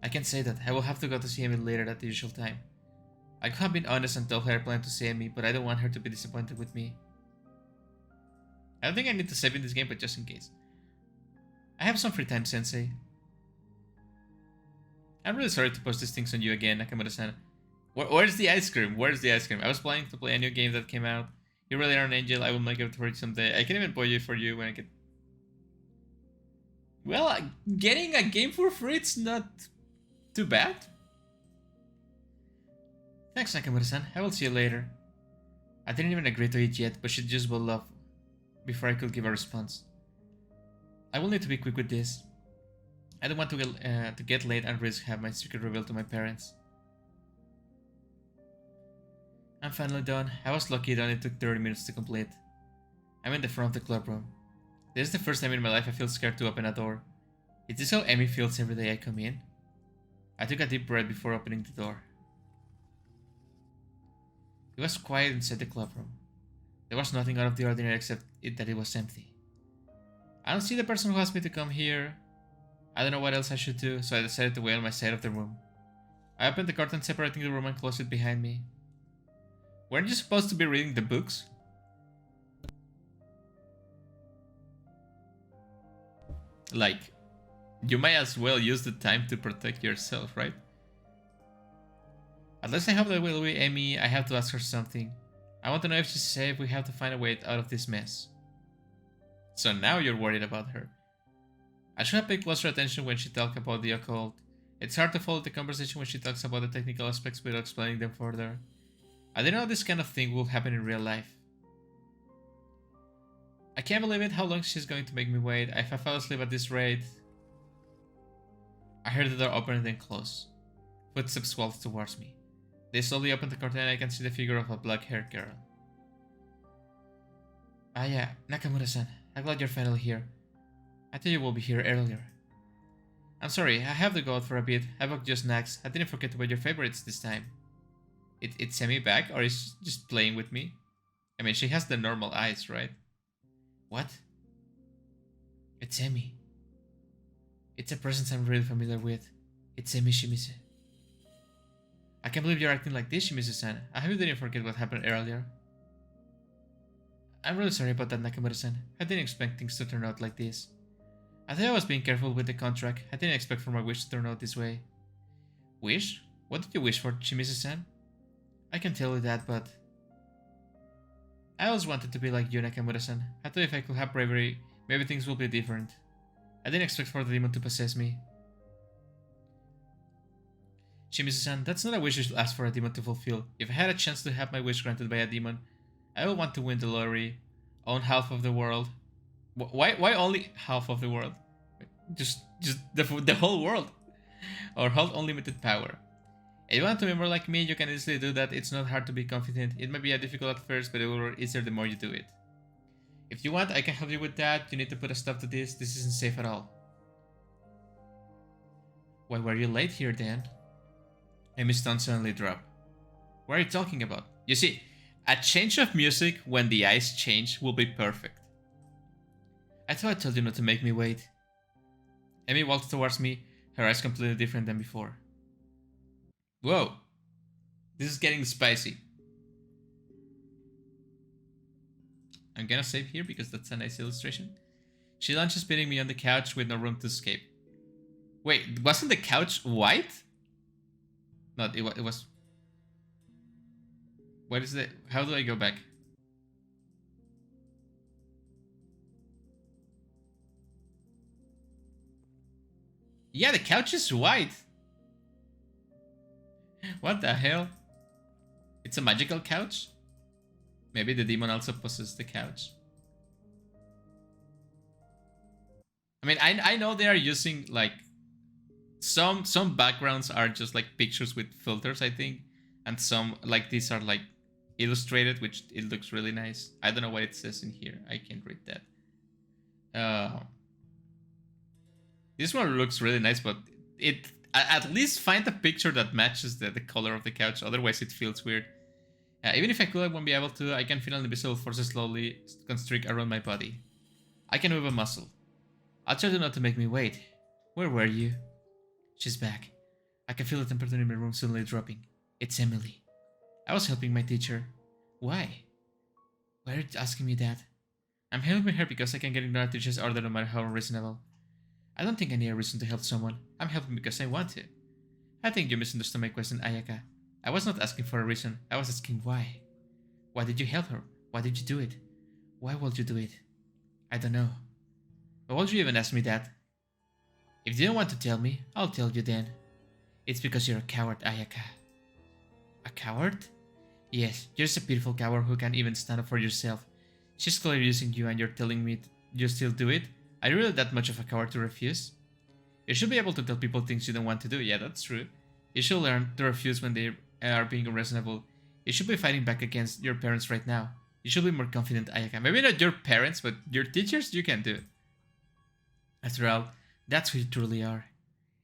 I can't say that. I will have to go to see Amy later at the usual time. I could have been honest and told her I plan to see Amy, but I don't want her to be disappointed with me. I don't think I need to save in this game, but just in case. I have some free time, Sensei. I'm really sorry to push these things on you again, Nakamura-san. Where's the ice cream? Where's the ice cream? I was planning to play a new game that came out. You really are an angel. I will make it for you someday. I can even buy you for you when I get... Well, getting a game for free, it's not too bad. Thanks, Nakamura-san. I will see you later. I didn't even agree to it yet, but she just will love before I could give a response. I will need to be quick with this. I don't want to get late and risk have my secret revealed to my parents. I'm finally done. I was lucky it only took 30 minutes to complete. I'm in the front of the club room. This is the first time in my life I feel scared to open a door. Is this how Amy feels every day I come in? I took a deep breath before opening the door. It was quiet inside the club room. There was nothing out of the ordinary except that it was empty. I don't see the person who asked me to come here. I don't know what else I should do, so I decided to wait on my side of the room. I opened the curtain separating the room and closed it behind me. Weren't you supposed to be reading the books? Like, you might as well use the time to protect yourself, right? At least I hope that will be Amy. I have to ask her something. I want to know if she's safe. We have to find a way out of this mess. So now you're worried about her. I should have paid closer attention when she talked about the occult. It's hard to follow the conversation when she talks about the technical aspects without explaining them further. I didn't know this kind of thing will happen in real life. I can't believe it how long she's going to make me wait. If I fall asleep at this rate... I heard the door open and then close. Footsteps walked towards me. They slowly opened the curtain and I can see the figure of a black-haired girl. Yaya, Nakamura-san, I'm glad you're finally here. I thought you would be here earlier. I'm sorry, I have to go out for a bit. I bought just snacks. I didn't forget to buy your favorites this time. It's Emi back, or is she just playing with me? I mean, she has the normal eyes, right? What? It's Emi. It's a presence I'm really familiar with. It's Emi Shimizu. I can't believe you're acting like this, Shimizu-san. I hope you didn't forget what happened earlier. I'm really sorry about that, Nakamura-san. I didn't expect things to turn out like this. I thought I was being careful with the contract. I didn't expect for my wish to turn out this way. Wish? What did you wish for, Shimizu-san? I can tell you that, but... I always wanted to be like you, Nakamura-san. I thought if I could have bravery, maybe things will be different. I didn't expect for the demon to possess me. Shimizu-san, that's not a wish you should ask for a demon to fulfill. If I had a chance to have my wish granted by a demon, I would want to win the lottery, own half of the world. Why only half of the world? Just the whole world, or hold unlimited power. If you want to be more like me, you can easily do that. It's not hard to be confident. It might be difficult at first, but it will be easier the more you do it. If you want, I can help you with that. You need to put a stop to this. This isn't safe at all. Why were you late here then? Amy's tone suddenly dropped. What are you talking about? You see, a change of music when the eyes change will be perfect. I thought I told you not to make me wait. Amy walked towards me, her eyes completely different than before. Whoa, this is getting spicy. I'm gonna save here because that's a nice illustration. She lunges beating me on the couch with no room to escape. Wait, wasn't the couch white? No, it was... What is it? How do I go back? Yeah, the couch is white. What the hell? It's a magical couch? Maybe the demon also possesses the couch. I mean, I know they are using like some backgrounds are just like pictures with filters, I think, and some like these are like illustrated, which it looks really nice. I don't know what it says in here. I can't read that. This one looks really nice, but it at least find a picture that matches the color of the couch. Otherwise, it feels weird. Even if I could, I won't be able to. I can feel an invisible forces slowly constrict around my body. I can move a muscle. I'll try not to make me wait. Where were you? She's back. I can feel the temperature in my room suddenly dropping. It's Emily. I was helping my teacher. Why? Why are you asking me that? I'm helping her because I can get ignored teacher's order no matter how unreasonable. I don't think I need a reason to help someone. I'm helping because I want to. I think you misunderstood my question, Ayaka. I was not asking for a reason. I was asking why. Why did you help her? Why did you do it? Why would you do it? I don't know. Why would you even ask me that? If you don't want to tell me, I'll tell you then. It's because you're a coward, Ayaka. A coward? Yes, you're just a beautiful coward who can't even stand up for yourself. She's clearly using you and you're telling me you still do it? Are you really that much of a coward to refuse? You should be able to tell people things you don't want to do. Yeah, that's true. You should learn to refuse when they are being unreasonable. You should be fighting back against your parents right now. You should be more confident, Ayaka. Maybe not your parents, but your teachers, you can do it. After all, that's who you truly are.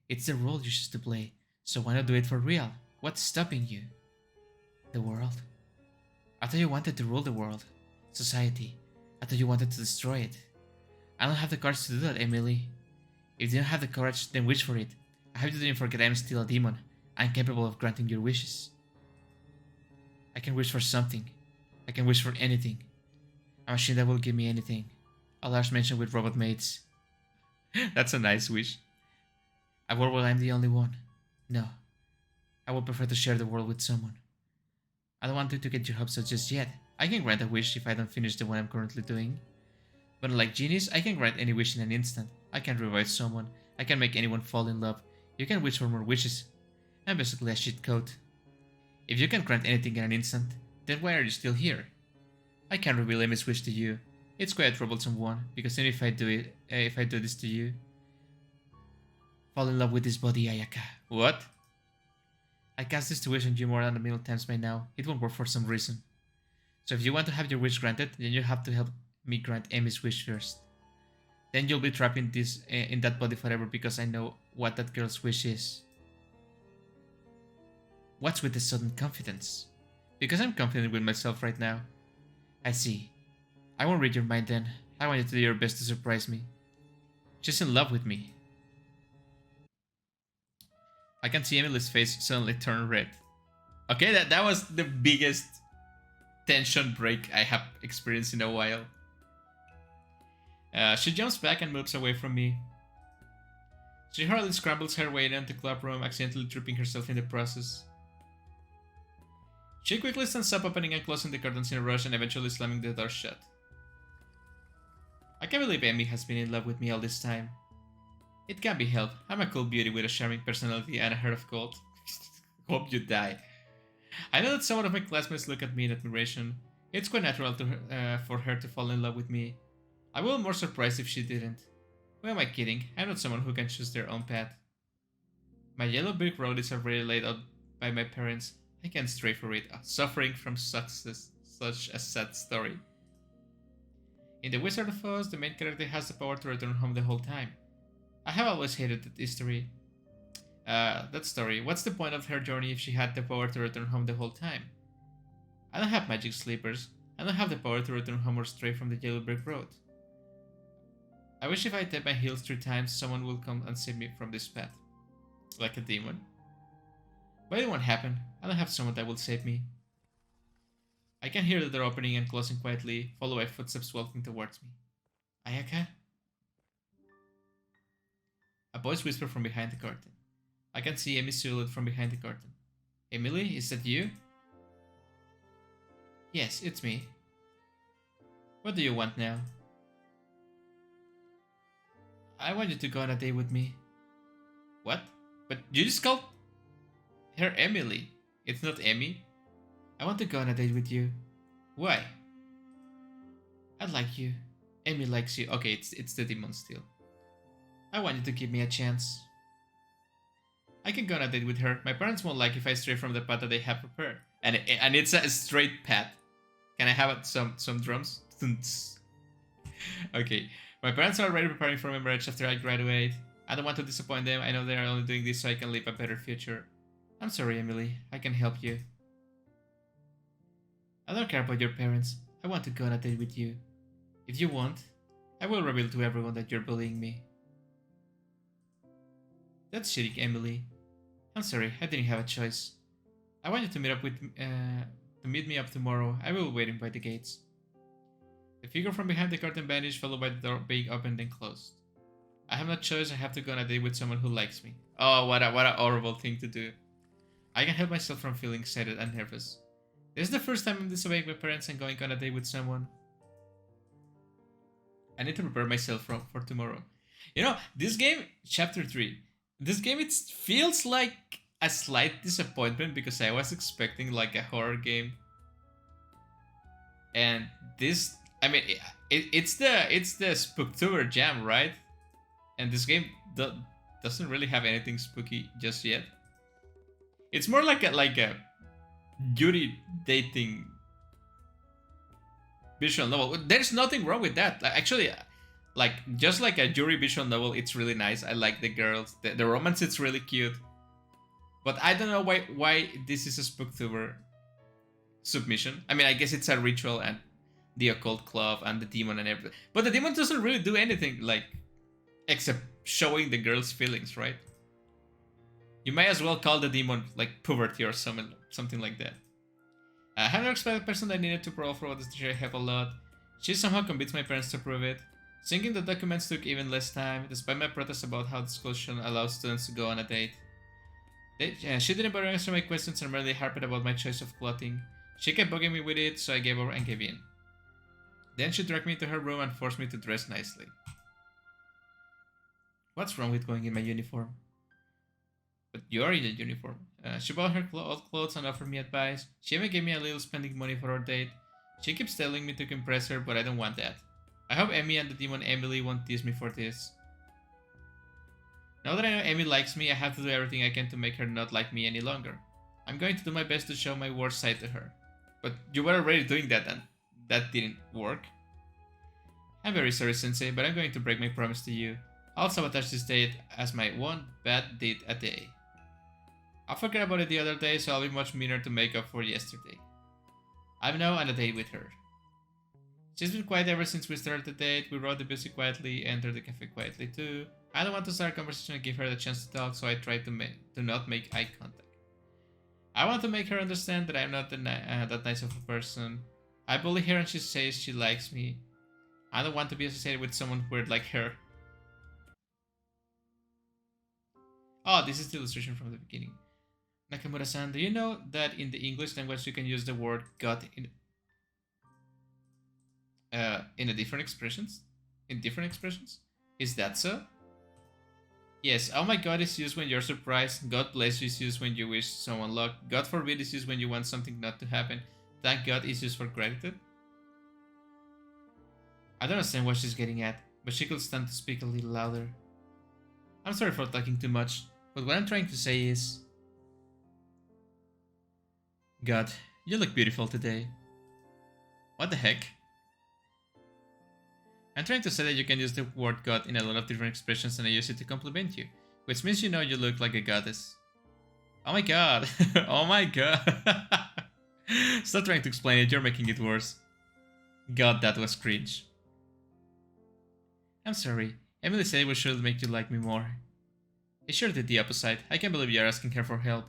It's the role you choose to play, so why not do it for real? What's stopping you? The world. I thought you wanted to rule the world. Society. I thought you wanted to destroy it. I don't have the courage to do that, Emily. If you don't have the courage, then wish for it. I hope you didn't forget I'm still a demon. I'm capable of granting your wishes. I can wish for something. I can wish for anything. A machine that will give me anything. A large mansion with robot maids. That's a nice wish. A world where I'm the only one. No. I would prefer to share the world with someone. I don't want you to get your hopes up just yet. I can grant a wish if I don't finish the one I'm currently doing. But unlike genies, I can grant any wish in an instant. I can revive someone. I can make anyone fall in love. You can wish for more wishes. I'm basically a shit code. If you can grant anything in an instant, then why are you still here? I can't reveal Amy's wish to you. It's quite a troublesome one, because even if I do this to you, fall in love with this body, Ayaka. What? I cast this wish on you more than a million times by now. It won't work for some reason. So if you want to have your wish granted, then you have to help me grant Amy's wish first. Then you'll be trapped in that body forever because I know what that girl's wish is. What's with the sudden confidence? Because I'm confident with myself right now. I see. I won't read your mind then. I want you to do your best to surprise me. She's in love with me. I can see Emily's face suddenly turn red. Okay, that was the biggest tension break I have experienced in a while. She jumps back and moves away from me. She hurriedly scrambles her way down to the clubroom, accidentally tripping herself in the process. She quickly stands up, opening and closing the curtains in a rush and eventually slamming the door shut. I can't believe Amy has been in love with me all this time. It can't be helped. I'm a cool beauty with a charming personality and a heart of gold. Hope you die. I know that some of my classmates look at me in admiration. It's quite natural for her to fall in love with me. I will be more surprised if she didn't. Who am I kidding? I'm not someone who can choose their own path. My yellow brick road is already laid out by my parents. I can't stray for it, suffering from success, such a sad story. In The Wizard of Oz, the main character has the power to return home the whole time. I have always hated that story. What's the point of her journey if she had the power to return home the whole time? I don't have magic slippers. I don't have the power to return home or stray from the yellow brick road. I wish if I tap my heels 3 times, someone will come and save me from this path. Like a demon. But it won't happen. I don't have someone that will save me. I can hear the door opening and closing quietly, followed by footsteps walking towards me. Ayaka? A voice whispers from behind the curtain. I can see Amy's silhouette from behind the curtain. Emily, is that you? Yes, it's me. What do you want now? I want you to go on a date with me. What? But you just called her Emily. It's not Emmy. I want to go on a date with you. Why? I like you. Emmy likes you. Okay, it's the demon still. I want you to give me a chance. I can go on a date with her. My parents won't like if I stray from the path that they have prepared. And it's a straight path. Can I have some drums? Okay. My parents are already preparing for my marriage after I graduate. I don't want to disappoint them. I know they are only doing this so I can live a better future. I'm sorry, Emily. I can help you. I don't care about your parents. I want to go on a date with you. If you want, I will reveal to everyone that you're bullying me. That's shitty, Emily. I'm sorry, I didn't have a choice. I want you to meet me up tomorrow. I will be waiting by the gates. The figure from behind the curtain vanished, followed by the door being opened and closed. I have no choice. I have to go on a date with someone who likes me. Oh, what a horrible thing to do. I can help myself from feeling excited and nervous. This is the first time I'm disobeying my parents and going on a date with someone. I need to prepare myself for tomorrow. You know, this game, Chapter 3, this game, it feels like a slight disappointment because I was expecting like a horror game. And this, I mean, it's the Spooktober jam, right? And this game doesn't really have anything spooky just yet. It's more like a Yuri dating visual novel. There's nothing wrong with that. Actually, like just like a Yuri visual novel, it's really nice. I like the girls. The romance, it's really cute. But I don't know why this is a Spooktober submission. I mean, I guess it's a ritual and the occult club and the demon and everything. But the demon doesn't really do anything like except showing the girl's feelings, right? You might as well call the demon like puberty or something like that. I had an unexpected person that I needed to parole for this teacher helped a lot. She somehow convinced my parents to approve it. Syncing the documents took even less time, despite my protest about how the school shouldn't allow students to go on a date. She didn't bother answering my questions and merely harped about my choice of clothing. She kept bugging me with it, so I gave over and gave in. Then she dragged me to her room and forced me to dress nicely. What's wrong with going in my uniform? But you're in a uniform. She bought her old clothes and offered me advice. She even gave me a little spending money for our date. She keeps telling me to impress her, but I don't want that. I hope Emmy and the demon Emily won't tease me for this. Now that I know Emmy likes me, I have to do everything I can to make her not like me any longer. I'm going to do my best to show my worst side to her. But you were already doing that and that didn't work. I'm very sorry, Sensei, but I'm going to break my promise to you. I'll sabotage this date as my one bad deed a day. I forgot about it the other day, so I'll be much meaner to make up for yesterday. I'm now on a date with her. She's been quiet ever since we started the date. We wrote the music quietly, entered the cafe quietly too. I don't want to start a conversation and give her the chance to talk, so I try to not make eye contact. I want to make her understand that I'm not that nice of a person. I bully her and she says she likes me. I don't want to be associated with someone weird like her. Oh, this is the illustration from the beginning. Nakamura-san, do you know that in the English language you can use the word God in different expressions? In different expressions? Is that so? Yes, oh my god is used when you're surprised. God bless you is used when you wish someone luck. God forbid is used when you want something not to happen. Thank God is used for gratitude. I don't understand what she's getting at, but she could stand to speak a little louder. I'm sorry for talking too much, but what I'm trying to say is... God, you look beautiful today. What the heck? I'm trying to say that you can use the word God in a lot of different expressions and I use it to compliment you, which means you know you look like a goddess. Oh my god. Oh my god. Stop trying to explain it, you're making it worse. God, that was cringe. I'm sorry. Emily said it would surely make you like me more. It sure did the opposite. I can't believe you're asking her for help.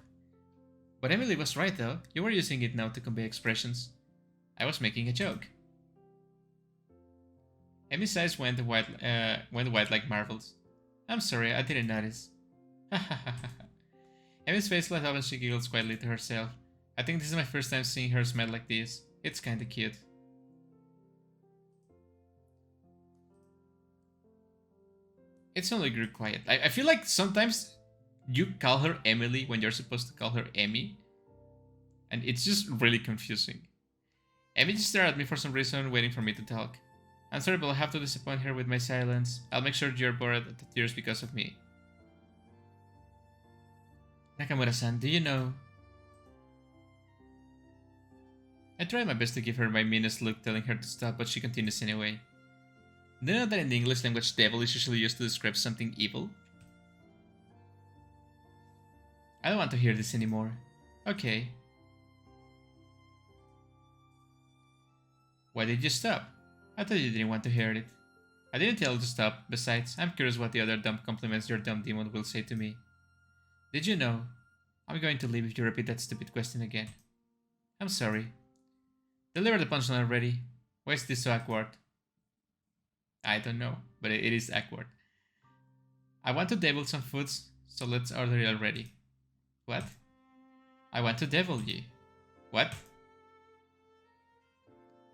But Emily was right though. You were using it now to convey expressions. I was making a joke. Emmy's eyes went white like marbles. I'm sorry, I didn't notice. Emmy's face lights up and she giggles quietly to herself. I think this is my first time seeing her smile like this. It's kinda cute. It suddenly grew quiet. I feel like sometimes you call her Emily when you're supposed to call her Emmy. And it's just really confusing. Emmy just stared at me for some reason, waiting for me to talk. I'm sorry, but I'll have to disappoint her with my silence. I'll make sure you're bored at the tears because of me. Nakamura-san, do you know? I tried my best to give her my meanest look, telling her to stop, but she continues anyway. Do you know that in the English language, devil is usually used to describe something evil? I don't want to hear this anymore. Okay. Why did you stop? I thought you didn't want to hear it. I didn't tell you to stop. Besides, I'm curious what the other dumb compliments your dumb demon will say to me. Did you know? I'm going to leave if you repeat that stupid question again. I'm sorry. Deliver the punchline already. Why is this so awkward? I don't know, but it is awkward. I want to devil some foods, so let's order it already. What? I want to devil you. What?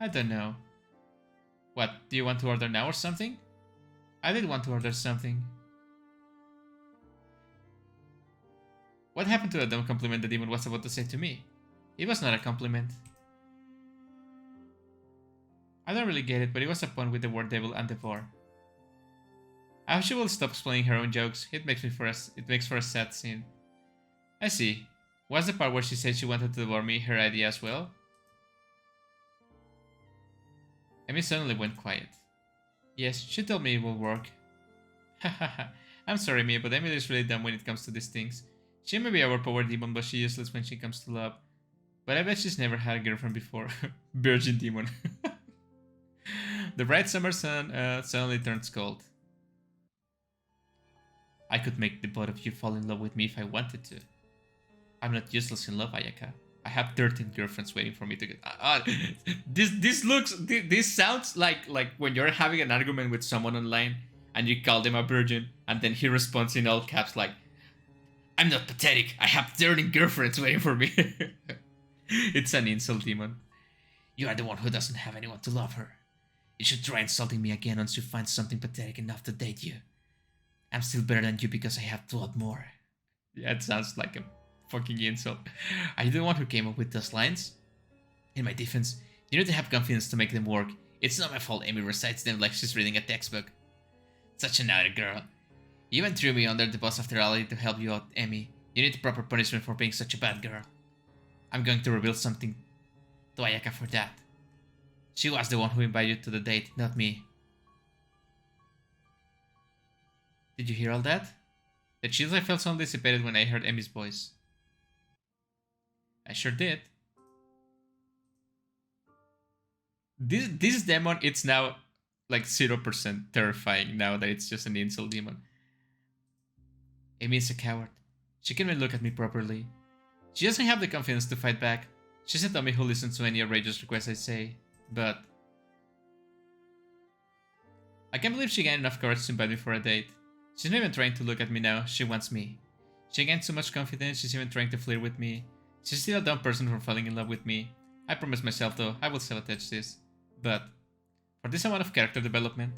I don't know. What, do you want to order now or something? I did want to order something. What happened to the dumb compliment the demon was about to say to me? It was not a compliment. I don't really get it, but it was a pun with the word devil and devour. I hope she will stop explaining her own jokes. It makes for a sad scene. I see. Was the part where she said she wanted to devour me her idea as well? Emmy suddenly went quiet. Yes, she told me it will work. Hahaha. I'm sorry, Mia, but Emily is really dumb when it comes to these things. She may be our power demon, but she's useless when she comes to love. But I bet she's never had a girlfriend before. Virgin demon. The bright summer sun suddenly turns cold. I could make the both of you fall in love with me if I wanted to. I'm not useless in love, Ayaka. I have 13 girlfriends waiting for me to get... This sounds like when you're having an argument with someone online and you call them a virgin and then he responds in all caps like, I'm not pathetic. I have 13 girlfriends waiting for me. It's an insult demon. You are the one who doesn't have anyone to love her. You should try insulting me again once you find something pathetic enough to date you. I'm still better than you because I have 12 more. Yeah, it sounds like a fucking insult. Are you the one who came up with those lines? In my defense, you need to have confidence to make them work. It's not my fault Amy recites them like she's reading a textbook. Such a naughty girl. You even threw me under the bus after Ali to help you out, Amy. You need proper punishment for being such a bad girl. I'm going to reveal something to Ayaka for that. She was the one who invited you to the date, not me. Did you hear all that? The chills I felt suddenly dissipated when I heard Amy's voice. I sure did. This demon, it's now like 0% terrifying now that it's just an insult demon. Amy is a coward. She can't even look at me properly. She doesn't have the confidence to fight back. She's a dummy who listens to any outrageous request I say, but... I can't believe she gained enough courage to invite me for a date. She's not even trying to look at me now, she wants me. She gained so much confidence, she's even trying to flirt with me. She's still a dumb person for falling in love with me. I promised myself though, I will sabotage this. But, for this amount of character development...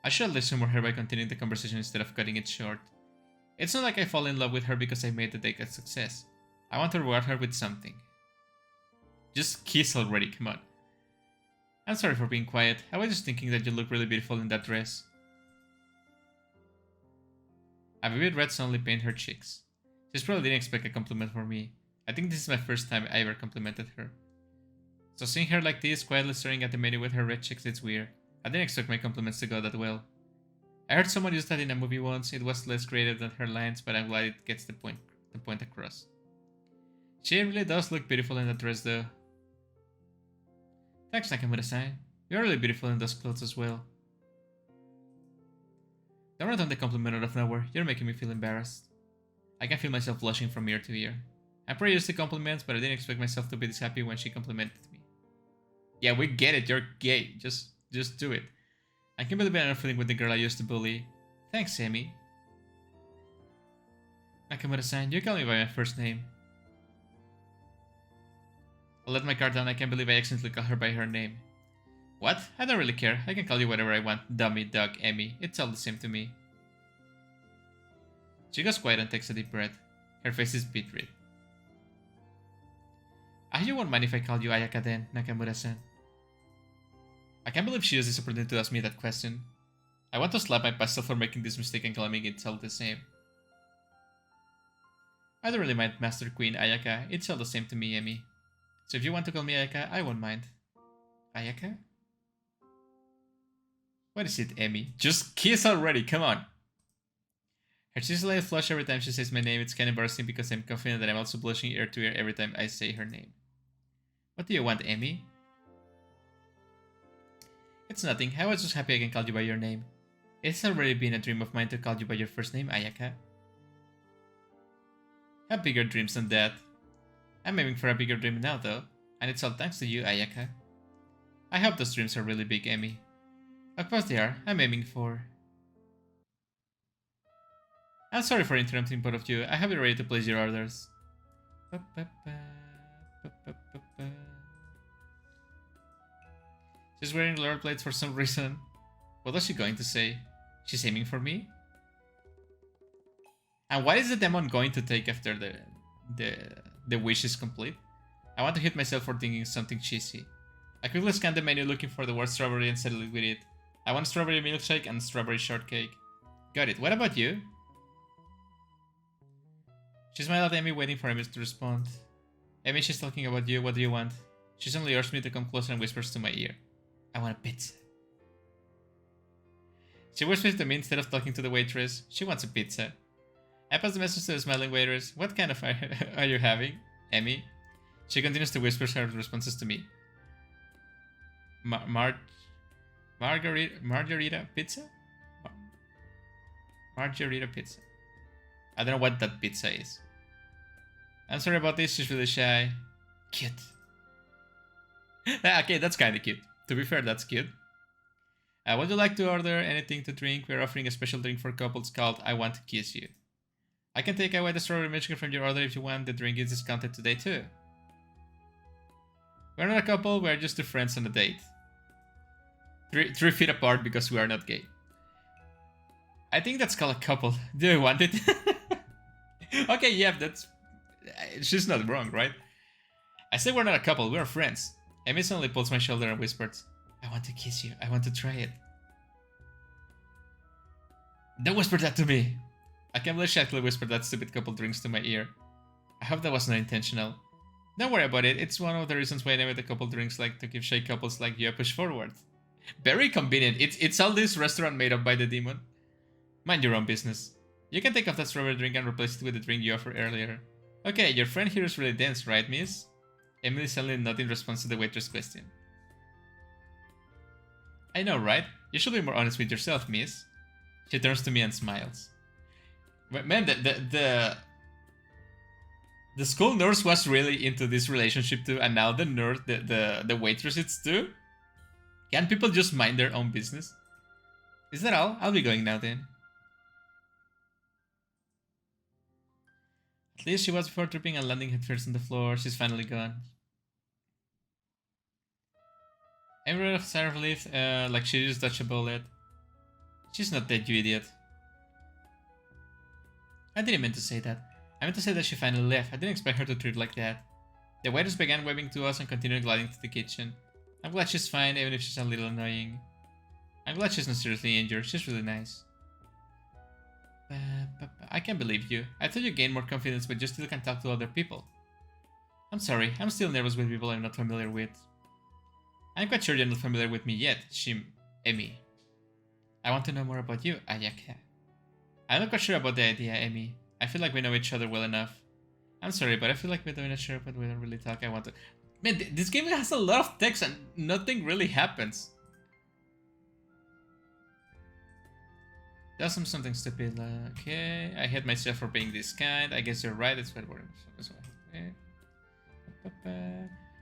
I should have listened more her by continuing the conversation instead of cutting it short. It's not like I fall in love with her because I made the date a success. I want to reward her with something. Just kiss already, come on. I'm sorry for being quiet. I was just thinking that you look really beautiful in that dress. A vivid red suddenly painted her cheeks. She probably didn't expect a compliment from me. I think this is my first time I ever complimented her. So seeing her like this, quietly staring at the menu with her red cheeks, it's weird. I didn't expect my compliments to go that well. I heard someone use that in a movie once. It was less creative than her lines, but I'm glad it gets the point across. She really does look beautiful in that dress though. Thanks, Nakamura-san. You're really beautiful in those clothes as well. Don't run on the compliment out of nowhere. You're making me feel embarrassed. I can feel myself blushing from ear to ear. I'm pretty used to compliments, but I didn't expect myself to be this happy when she complimented me. Yeah, we get it. You're gay. Just do it. I can't believe I'm feeling with the girl I used to bully. Thanks, Amy. Nakamura-san, you call me by my first name. I let my guard down. I can't believe I accidentally called her by her name. What? I don't really care. I can call you whatever I want. Dummy, dog, Amy. It's all the same to me. She goes quiet and takes a deep breath. Her face is beet red. You won't mind if I call you Ayaka then, Nakamura-san. I can't believe she used this opportunity to ask me that question. I want to slap my past self for making this mistake and claiming it's all the same. I don't really mind Master Queen Ayaka. It's all the same to me, Amy. So if you want to call me Ayaka, I won't mind. Ayaka? What is it, Amy? Just kiss already, come on! Her cheeks light flush every time she says my name. It's kind of embarrassing because I'm confident that I'm also blushing ear to ear every time I say her name. What do you want, Amy? It's nothing. I was just happy I can call you by your name. It's already been a dream of mine to call you by your first name, Ayaka. Have bigger dreams than that. I'm aiming for a bigger dream now, though, and it's all thanks to you, Ayaka. I hope those dreams are really big, Amy. Of course they are. I'm aiming for... I'm sorry for interrupting both of you. I have it ready to place your orders. She's wearing rollerblades for some reason. What was she going to say? She's aiming for me? And what is the demon going to take after the wish is complete? I want to hit myself for thinking something cheesy. I quickly scanned the menu looking for the word strawberry and settled with it. I want strawberry milkshake and strawberry shortcake. Got it. What about you? She smiled at Amy, waiting for Amy to respond. Amy, she's talking about you. What do you want? She suddenly urged me to come closer and whispers to my ear. I want a pizza. She whispers to me instead of talking to the waitress. She wants a pizza. I pass the message to the smiling waitress. What kind of are you having, Amy? She continues to whisper her responses to me. Margarita pizza? Margarita pizza. I don't know what that pizza is. I'm sorry about this, she's really shy. Cute. Okay, that's kinda cute. To be fair, that's cute. Would you like to order anything to drink? We're offering a special drink for couples called I Want to Kiss You. I can take away the strawberry milkshake from your order if you want. The drink is discounted today too. We're not a couple, we're just two friends on a date. 3 feet apart because we are not gay. I think that's called a couple. Do you want it? Okay, yeah, that's... She's not wrong, right? I said we're not a couple, we're friends. Amy suddenly pulls my shoulder and whispers, I want to kiss you, I want to try it. Don't whisper that to me! I can't believe she actually whispered that stupid couple drinks to my ear. I hope that was not intentional. Don't worry about it, it's one of the reasons why I named the couple drinks like to give shy couples like you a push forward. Very convenient, it's all this restaurant made up by the demon. Mind your own business. You can take off that strawberry drink and replace it with the drink you offered earlier. Okay, your friend here is really dense, right, miss? Emily suddenly nodded in response to the waitress' question. I know, right? You should be more honest with yourself, miss. She turns to me and smiles. But man, the school nurse was really into this relationship too, and now the nurse, the waitress is too? Can people just mind their own business? Is that all? I'll be going now then. At least she was before tripping and landing headfirst on the floor. She's finally gone. I'm rid of sigh of relief, like she just dodged a bullet. She's not dead, you idiot. I didn't mean to say that. I meant to say that she finally left. I didn't expect her to treat like that. The waitress began waving to us and continued gliding to the kitchen. I'm glad she's fine, even if she's a little annoying. I'm glad she's not seriously injured. She's really nice. I can't believe you. I thought you gained more confidence, but you still can talk to other people. I'm sorry, I'm still nervous with people I'm not familiar with. I'm quite sure you're not familiar with me yet, Emmy. I want to know more about you, Ayaka. I'm not quite sure about the idea, Emmy. I feel like we know each other well enough. I'm sorry, but I feel like we're not sure, but we don't really talk. I want to... Man, this game has a lot of text and nothing really happens. That's something stupid. Okay, I hate myself for being this kind. I guess you're right. That's what we're...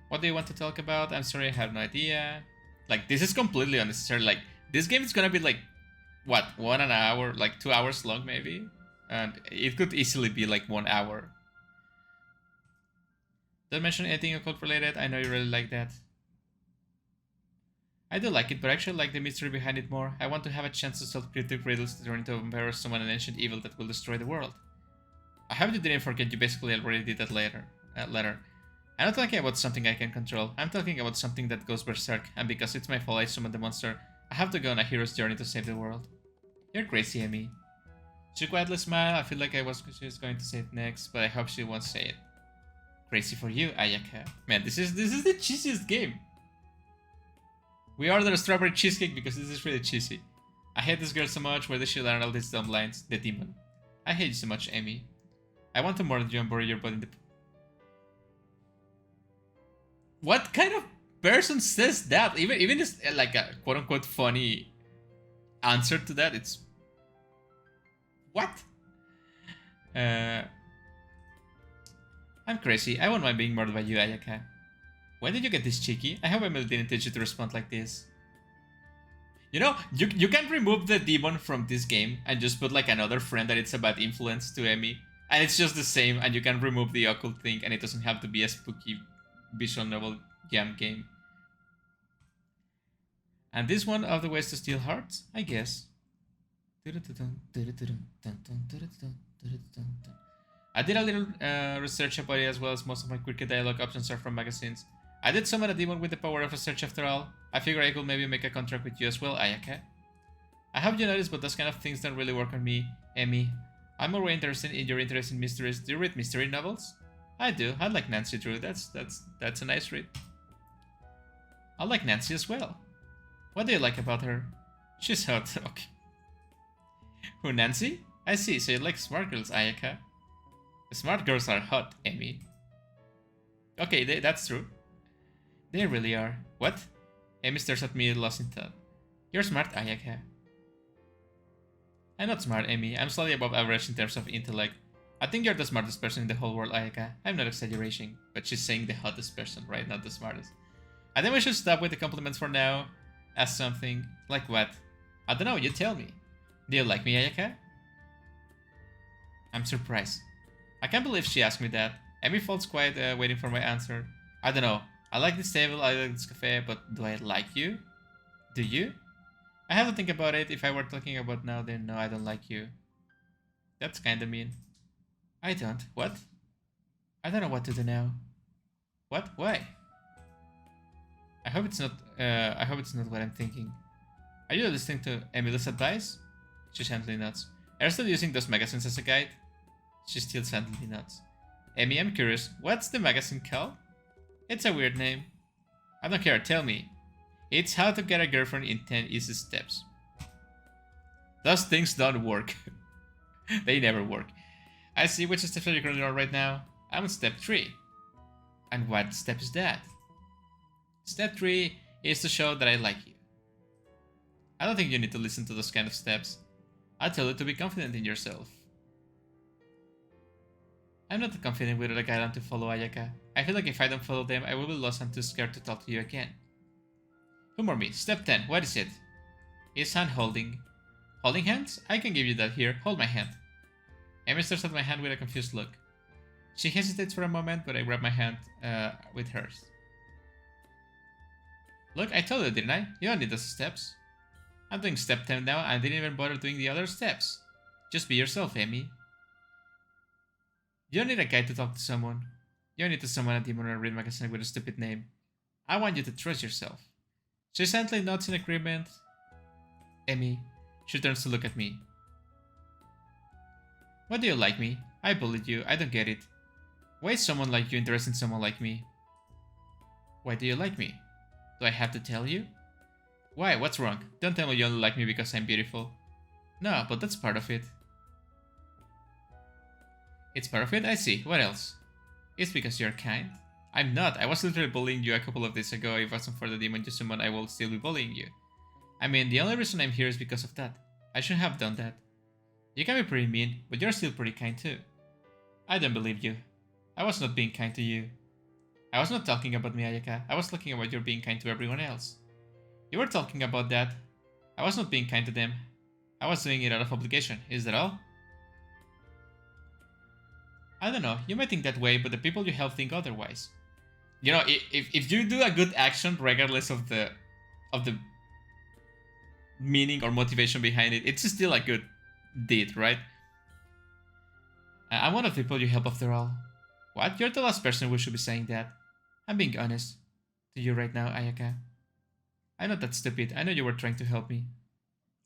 What do you want to talk about? I'm sorry, I have no idea. Like, this is completely unnecessary. Like, this game is gonna be like, what, 1 hour, like 2 hours long maybe? And it could easily be like 1 hour. Don't mention anything occult related. I know you really like that. I do like it, but I actually like the mystery behind it more. I want to have a chance to solve cryptic riddles to turn into a vampire or summon an ancient evil that will destroy the world. I hope you didn't forget you basically already did that later. I'm not talking about something I can control. I'm talking about something that goes berserk, and because it's my fault I summoned the monster, I have to go on a hero's journey to save the world. You're crazy, Emmy. She quietly smiled. I feel like she was going to say it next, but I hope she won't say it. Crazy for you, Ayaka. Man, this is the cheesiest game. We ordered a strawberry cheesecake because this is really cheesy. I hate this girl so much. Where did she learn all these dumb lines? The demon. I hate you so much, Emmy. I want to murder you and bury your body in the... What kind of person says that? Even this like a quote-unquote funny answer to that, it's... What? I'm crazy. I won't mind being murdered by you, Ayaka. When did you get this cheeky? I hope Emily didn't teach you to respond like this. You know, you can remove the demon from this game and just put like another friend that it's a bad influence to Emmy. And it's just the same, and you can remove the occult thing, and it doesn't have to be a spooky visual novel jam game. And this one of the ways to steal hearts? I guess. I did a little research about it, as well as most of my quirky dialogue options are from magazines. I did summon a demon with the power of a search after all. I figure I could maybe make a contract with you as well, Ayaka. I hope you noticed, but those kind of things don't really work on me, Emmy. I'm more interested in your interest in mysteries. Do you read mystery novels? I do. I like Nancy Drew. That's a nice read. I like Nancy as well. What do you like about her? She's hot. Okay. Who, Nancy? I see. So you like smart girls, Ayaka. Smart girls are hot, Emmy. Okay, that's true. They really are. What? Emmy stares at me, lost in thought. You're smart, Ayaka. I'm not smart, Emmy. I'm slightly above average in terms of intellect. I think you're the smartest person in the whole world, Ayaka. I'm not exaggerating, but she's saying the hottest person, right? Not the smartest. I think we should stop with the compliments for now. Ask something. Like what? I don't know, you tell me. Do you like me, Ayaka? I'm surprised. I can't believe she asked me that. Amy falls quiet, waiting for my answer. I don't know. I like this table, I like this cafe, but do I like you? Do you? I have to think about it. If I were talking about now, then no, I don't like you. That's kinda mean. I don't. What? I don't know what to do now. What? Why? I hope it's not. I hope it's not what I'm thinking. Are you listening to Emily's advice? She gently nods. Are you still using those magazines as a guide? She still gently nods. Amy, I'm curious. What's the magazine called? It's a weird name. I don't care. Tell me. It's How to Get a Girlfriend in 10 Easy Steps. Those things don't work. They never work. I see. Which steps are you currently on right now? I'm on step 3. And what step is that? Step 3 is to show that I like you. I don't think you need to listen to those kind of steps. I tell you to be confident in yourself. I'm not confident without a guideline to follow, Ayaka. I feel like if I don't follow them, I will be lost and too scared to talk to you again. Humor me. Step 10. What is it? Is hand holding. Holding hands? I can give you that here. Hold my hand. Amy stares at my hand with a confused look. She hesitates for a moment, but I grab my hand with hers. Look, I told you, didn't I? You don't need those steps. I'm doing step 10 now, and I didn't even bother doing the other steps. Just be yourself, Amy. You don't need a guide to talk to someone. You don't need to summon a demon or read a magazine with a stupid name. I want you to trust yourself. She silently nods in agreement. Amy, she turns to look at me. Why do you like me? I bullied you. I don't get it. Why is someone like you interested in someone like me? Why do you like me? Do I have to tell you? Why? What's wrong? Don't tell me you only like me because I'm beautiful. No, but that's part of it. It's part of it? I see. What else? It's because you're kind. I'm not. I was literally bullying you a couple of days ago. If it wasn't for the demon you summoned, I will still be bullying you. I mean, the only reason I'm here is because of that. I shouldn't have done that. You can be pretty mean, but you're still pretty kind too. I don't believe you. I was not being kind to you. I was not talking about me, Ayaka. I was talking about your being kind to everyone else. You were talking about that. I was not being kind to them. I was doing it out of obligation. Is that all? I don't know. You might think that way, but the people you help think otherwise. You know, if you do a good action, regardless of the meaning or motivation behind it, it's still a good deed, right? I'm one of the people you help after all. What? You're the last person who should be saying that. I'm being honest to you right now, Ayaka. I'm not that stupid. I know you were trying to help me.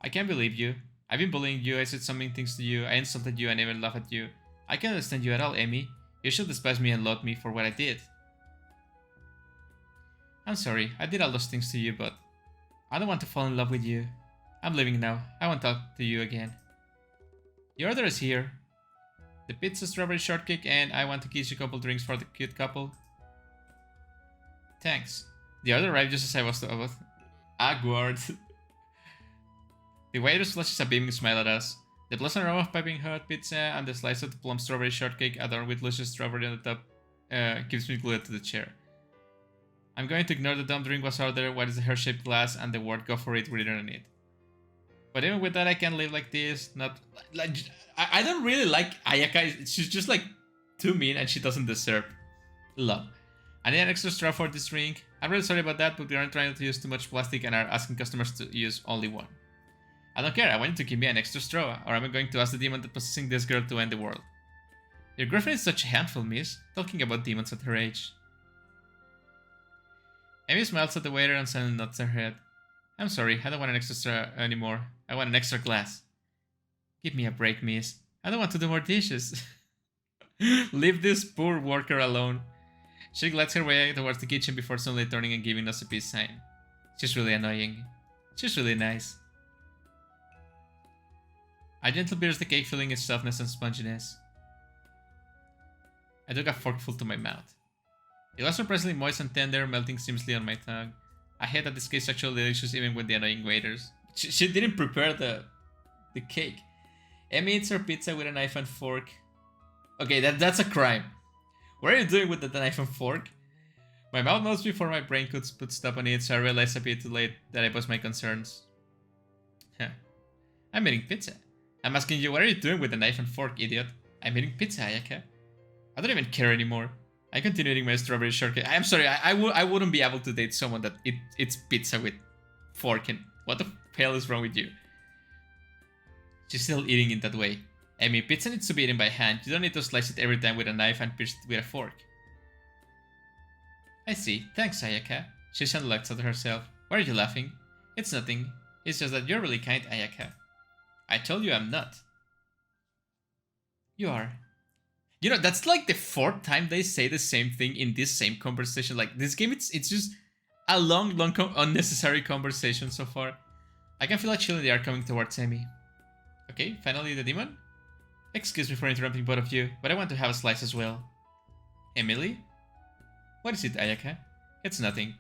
I can't believe you. I've been bullying you. I said so many things to you. I insulted you and even laughed at you. I can't understand you at all, Amy. You should despise me and love me for what I did. I'm sorry. I did all those things to you, but I don't want to fall in love with you. I'm leaving now. I won't talk to you again. Your order is here. The pizza, strawberry shortcake, and I want to kiss you a couple drinks for the cute couple. Thanks. The order arrived just as I was about. Awkward. The waiter flashes a beaming smile at us. The pleasant aroma of piping hot pizza and the slice of the plum strawberry shortcake adorned with luscious strawberry on the top keeps me glued to the chair. I'm going to ignore the dumb drink was ordered, what is the heart-shaped glass, and the word go for it written on it. But even with that, I can't live like this. Not like I don't really like Ayaka. She's just like too mean, and she doesn't deserve love. I need an extra straw for this drink. I'm really sorry about that, but we aren't trying to use too much plastic and are asking customers to use only one. I don't care. I want you to give me an extra straw, or I'm going to ask the demon that's possessing this girl to end the world. Your girlfriend is such a handful, miss. Talking about demons at her age. Amy smiles at the waiter and suddenly nods her head. I'm sorry, I don't want an extra straw anymore. I want an extra glass. Give me a break, miss. I don't want to do more dishes. Leave this poor worker alone. She glides her way towards the kitchen before suddenly turning and giving us a peace sign. She's really annoying. She's really nice. I gently bears the cake, feeling its softness and sponginess. I took a forkful to my mouth. It was surprisingly moist and tender, melting seamlessly on my tongue. I hate that this cake is actually delicious even with the annoying waiters. She didn't prepare the cake. Amy eats her pizza with a knife and fork. Okay, that's a crime. What are you doing with the knife and fork? My mouth moves before my brain could put stop on it, so I realized a bit too late that I posed my concerns. I'm eating pizza. I'm asking you, what are you doing with the knife and fork, idiot? I'm eating pizza, Ayaka. I don't even care anymore. I continue eating my strawberry shortcake. I'm sorry, I wouldn't be able to date someone that eats pizza with fork and... What the hell is wrong with you? She's still eating it that way. Amy, pizza needs to be eaten by hand. You don't need to slice it every time with a knife and pierce it with a fork. I see. Thanks, Ayaka. She looks at herself. Why are you laughing? It's nothing. It's just that you're really kind, Ayaka. I told you I'm not. You are. You know, that's like the 4th time they say the same thing in this same conversation. Like, this game, it's just a long, unnecessary conversation so far. I can feel a chill in the air coming towards Amy. Okay, finally the demon? Excuse me for interrupting both of you, but I want to have a slice as well. Emily? What is it, Ayaka? It's nothing.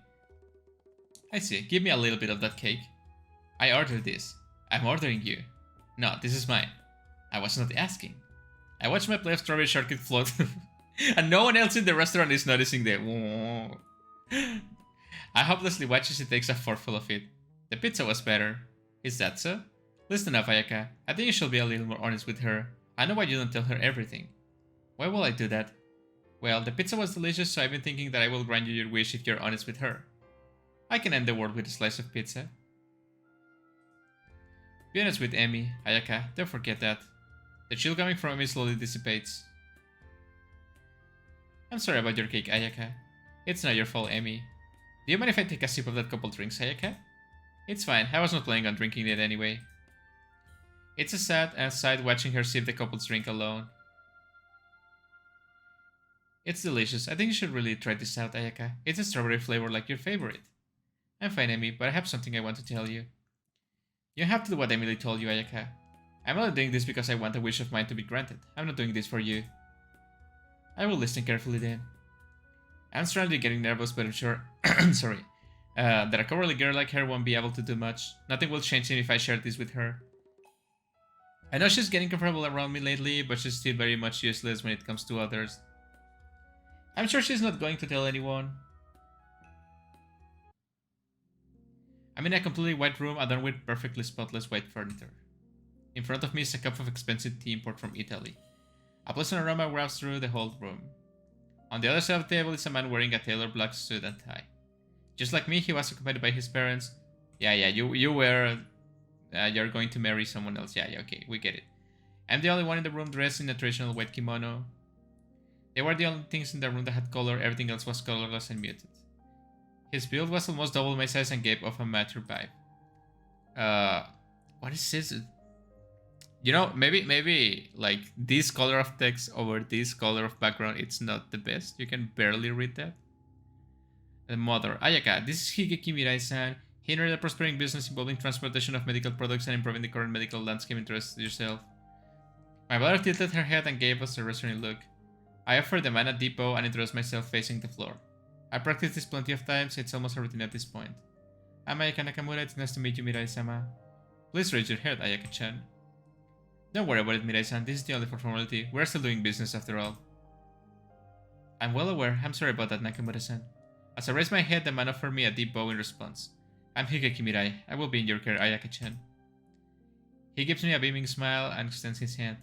I see. Give me a little bit of that cake. I ordered this. I'm ordering you. No, this is mine. I was not asking. I watched my plate of strawberry shortcake float, and no one else in the restaurant is noticing the... I hopelessly watch as she takes a forkful of it. The pizza was better. Is that so? Listen up, Ayaka. I think you should be a little more honest with her. I know why you don't tell her everything. Why will I do that? Well, the pizza was delicious, so I've been thinking that I will grant you your wish if you're honest with her. I can end the world with a slice of pizza. Be honest with Amy, Ayaka. Don't forget that. The chill coming from me slowly dissipates. I'm sorry about your cake, Ayaka. It's not your fault, Amy. Do you mind if I take a sip of that couple drinks, Ayaka? It's fine, I was not planning on drinking it anyway. It's a sad sight watching her sip the couple's drink alone. It's delicious. I think you should really try this out, Ayaka. It's a strawberry flavor like your favorite. I'm fine, Amy, but I have something I want to tell you. You have to do what Emily told you, Ayaka. I'm not doing this because I want a wish of mine to be granted. I'm not doing this for you. I will listen carefully then. I'm strangely getting nervous, but I'm sure sorry, that a cowardly girl like her won't be able to do much. Nothing will change if I share this with her. I know she's getting comfortable around me lately, but she's still very much useless when it comes to others. I'm sure she's not going to tell anyone. I'm in a completely white room adorned with perfectly spotless white furniture. In front of me is a cup of expensive tea import from Italy. A pleasant aroma wafts through the whole room. On the other side of the table is a man wearing a tailored black suit and tie. Just like me, he was accompanied by his parents. Yeah, you're going to marry someone else. Yeah, okay, we get it. I'm the only one in the room dressed in a traditional white kimono. They were the only things in the room that had color, everything else was colorless and muted. His build was almost double my size and gave off a mature vibe. What is this? You know, maybe like this color of text over this color of background, it's not the best. You can barely read that. The mother, Ayaka, this is Higeki Mirai-san. He inherited a prospering business involving transportation of medical products and improving the current medical landscape. Interested yourself. My mother tilted her head and gave us a reassuring look. I offered the man a depot and introduced myself facing the floor. I practiced this plenty of times, it's almost a routine at this point. I'm Ayaka Nakamura, it's nice to meet you, Mirai-sama. Please raise your head, Ayaka-chan. Don't worry about it, Mirai-san, this is the only formality. We're still doing business after all. I'm well aware, I'm sorry about that, Nakamura-san. As I raised my head, the man offered me a deep bow in response. I'm Higeki Mirai, I will be in your care, Ayaka-chan. He gives me a beaming smile and extends his hand.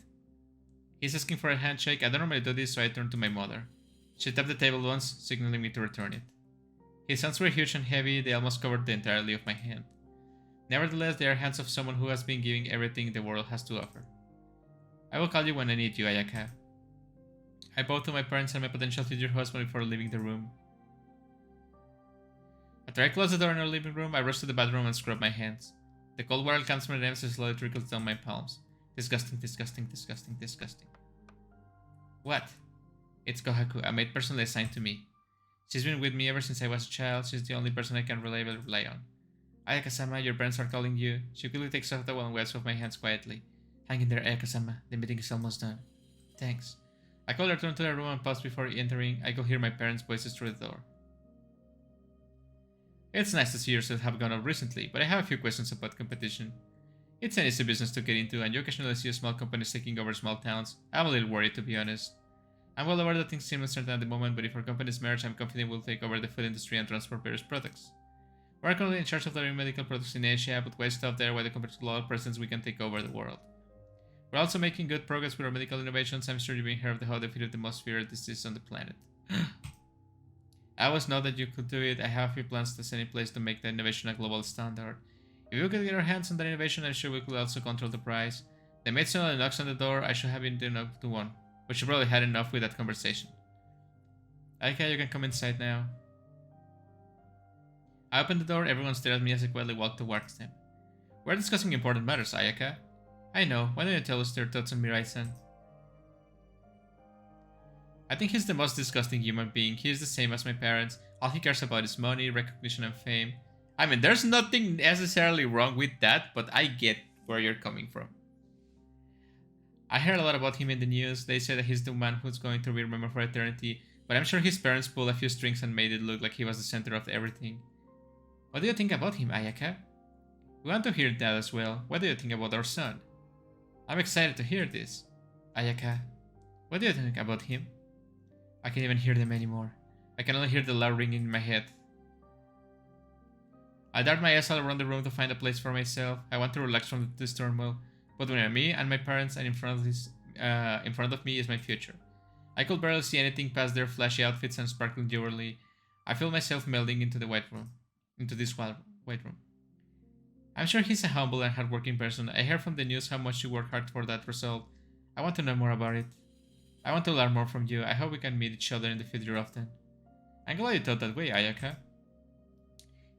He's asking for a handshake. I don't normally do this, so I turn to my mother. She tapped the table once, signaling me to return it. His hands were huge and heavy, they almost covered the entirety of my hand. Nevertheless, they are hands of someone who has been giving everything the world has to offer. I will call you when I need you, Ayaka. I bowed to my parents and my potential future husband before leaving the room. After I closed the door in our living room, I rushed to the bathroom and scrubbed my hands. The cold water comes from my nails and slowly trickles down my palms. Disgusting, disgusting, disgusting, disgusting. What? It's Kohaku, a maid personally assigned to me. She's been with me ever since I was a child. She's the only person I can reliably rely on. Ayaka-sama, your parents are calling you. She quickly takes off the towel and wipes off my hands quietly. Hang in there, Ayaka-sama. The meeting is almost done. Thanks. I called her to the room and paused before entering. I could hear my parents' voices through the door. It's nice to see yourself have gone up recently, but I have a few questions about competition. It's an easy business to get into, and you occasionally see small companies taking over small towns. I'm a little worried, to be honest. I'm well aware that things seem uncertain at the moment, but if our companies merge, I'm confident we'll take over the food industry and transport various products. We're currently in charge of delivering medical products in Asia, but why stop there? Why the compared to global presence we can take over the world? We're also making good progress with our medical innovations. I'm sure you've been heard of how defeated the most feared disease on the planet. I always know that you could do it. I have a few plans to set in place to make the innovation a global standard. If we could get our hands on that innovation, I'm sure we could also control the price. The maid suddenly knocks on the door. I should have been enough to one, but she probably had enough with that conversation. Okay, you can come inside now. I opened the door. Everyone stared at me as I quietly walked towards them. We're discussing important matters, Ayaka. I know. Why don't you tell us their thoughts on Mirai-san? I think he's the most disgusting human being. He is the same as my parents. All he cares about is money, recognition, and fame. I mean, there's nothing necessarily wrong with that, but I get where you're coming from. I heard a lot about him in the news. They say that he's the man who's going to be remembered for eternity, but I'm sure his parents pulled a few strings and made it look like he was the center of everything. What do you think about him, Ayaka? We want to hear that as well. What do you think about our son? I'm excited to hear this. Ayaka, what do you think about him? I can't even hear them anymore. I can only hear the loud ringing in my head. I dart my eyes all around the room to find a place for myself. I want to relax from this turmoil, but when me and my parents and in front of me is my future. I could barely see anything past their flashy outfits and sparkling jewelry. I feel myself melding into this white room. I'm sure he's a humble and hardworking person. I heard from the news how much you work hard for that result. I want to know more about it. I want to learn more from you. I hope we can meet each other in the future often. I'm glad you thought that way, Ayaka.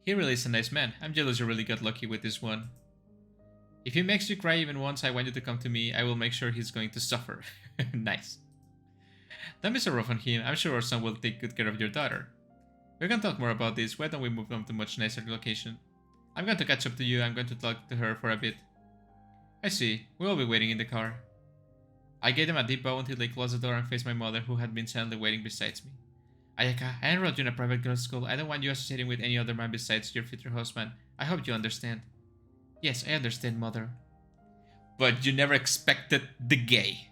He really is a nice man. I'm jealous you really got lucky with this one. If he makes you cry even once, I want you to come to me. I will make sure he's going to suffer. Nice. Don't be so rough on him. I'm sure our son will take good care of your daughter. We can talk more about this. Why don't we move on to a much nicer location? I'm going to catch up to you. I'm going to talk to her for a bit. I see. We'll be waiting in the car. I gave them a deep bow until they closed the door and faced my mother, who had been silently waiting beside me. Ayaka, I enrolled you in a private girls' school. I don't want you associating with any other man besides your future husband. I hope you understand. Yes, I understand, mother. But you never expected the gay.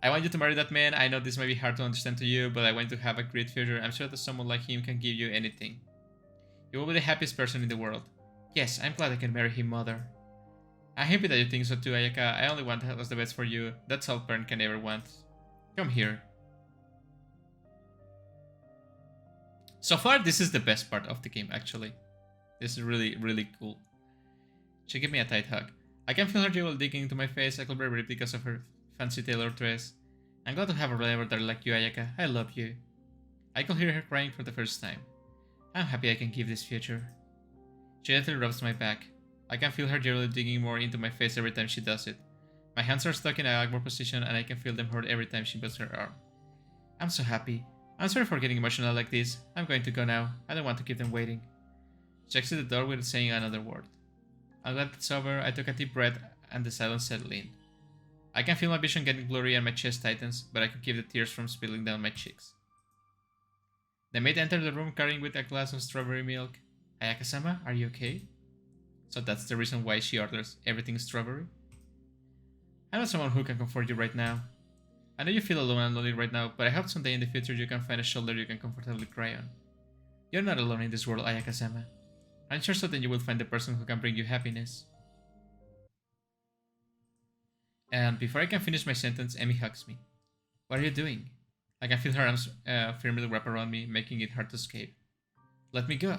I want you to marry that man. I know this might be hard to understand to you, but I want you to have a great future. I'm sure that someone like him can give you anything. You will be the happiest person in the world. Yes, I'm glad I can marry him, mother. I'm happy that you think so too, Ayaka. I only want what's the best for you. That's all parent can ever want. Come here. So far, this is the best part of the game, actually. This is really, really cool. She gave me a tight hug. I can feel her jewel digging into my face. I could be ripped because of her fancy tailored dress. I'm glad to have a rival daughter like you, Ayaka. I love you. I could hear her crying for the first time. I'm happy I can give this future. She gently rubs my back. I can feel her gently digging more into my face every time she does it. My hands are stuck in a awkward position and I can feel them hurt every time she moves her arm. I'm so happy. I'm sorry for getting emotional like this. I'm going to go now. I don't want to keep them waiting. She exited the door without saying another word. I'm glad it's over. I took a deep breath and the silence settled in. I can feel my vision getting blurry and my chest tightens, but I can keep the tears from spilling down my cheeks. The maid entered the room carrying with a glass of strawberry milk. Ayaka-sama, are you okay? So that's the reason why she orders everything strawberry? I'm not someone who can comfort you right now. I know you feel alone and lonely right now, but I hope someday in the future you can find a shoulder you can comfortably cry on. You're not alone in this world, Ayaka-sama. I'm sure someday you will find the person who can bring you happiness. And before I can finish my sentence, Emi hugs me. What are you doing? I can feel her arms firmly wrap around me, making it hard to escape. Let me go.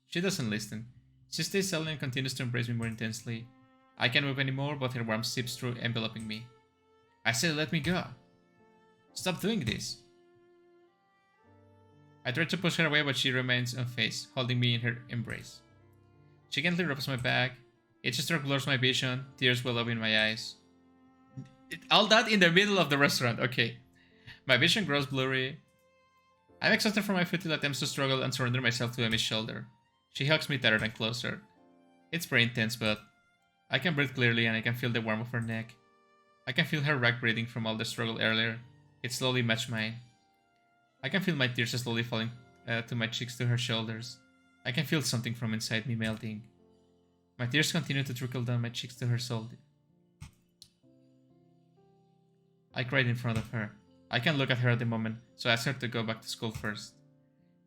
She doesn't listen. She stays silent and continues to embrace me more intensely. I can't move anymore, but her warmth seeps through, enveloping me. I said let me go. Stop doing this. I try to push her away, but she remains unfazed, holding me in her embrace. She gently rubs my back. Each stroke blurs my vision, tears well up in my eyes. All that in the middle of the restaurant, okay. My vision grows blurry. I'm exhausted from my futile attempts to struggle and surrender myself to Emi's shoulder. She hugs me tighter and closer. It's very intense, but I can breathe clearly and I can feel the warmth of her neck. I can feel her ragged breathing from all the struggle earlier. It slowly matched mine. I can feel my tears slowly falling to my cheeks to her shoulders. I can feel something from inside me melting. My tears continue to trickle down my cheeks to her shoulder. I cried in front of her. I can't look at her at the moment, so I asked her to go back to school first.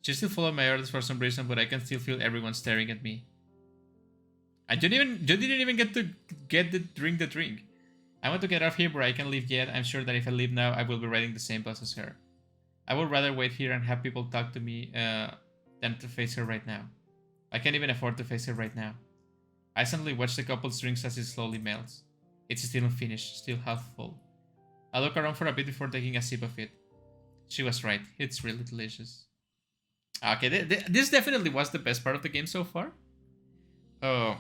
She still followed my orders for some reason, but I can still feel everyone staring at me. And you didn't even get to drink the drink. I want to get off here, but I can't leave yet. I'm sure that if I leave now, I will be riding the same bus as her. I would rather wait here and have people talk to me than to face her right now. I can't even afford to face her right now. I suddenly watch the couple's drinks as it slowly melts. It's still unfinished, still half full. I look around for a bit before taking a sip of it. She was right. It's really delicious. Okay, this definitely was the best part of the game so far. Oh,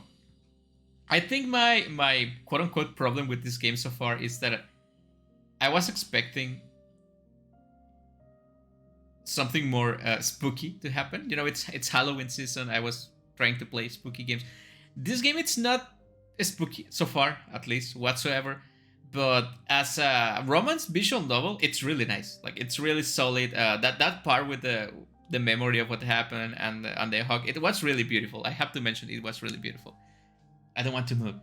I think my quote unquote problem with this game so far is that I was expecting something more spooky to happen. You know, it's Halloween season. I was trying to play spooky games. This game, it's not spooky so far, at least whatsoever. But as a romance visual novel, it's really nice. Like, it's really solid. That part with the memory of what happened and the hug, it was really beautiful. I have to mention it was really beautiful. I don't want to move.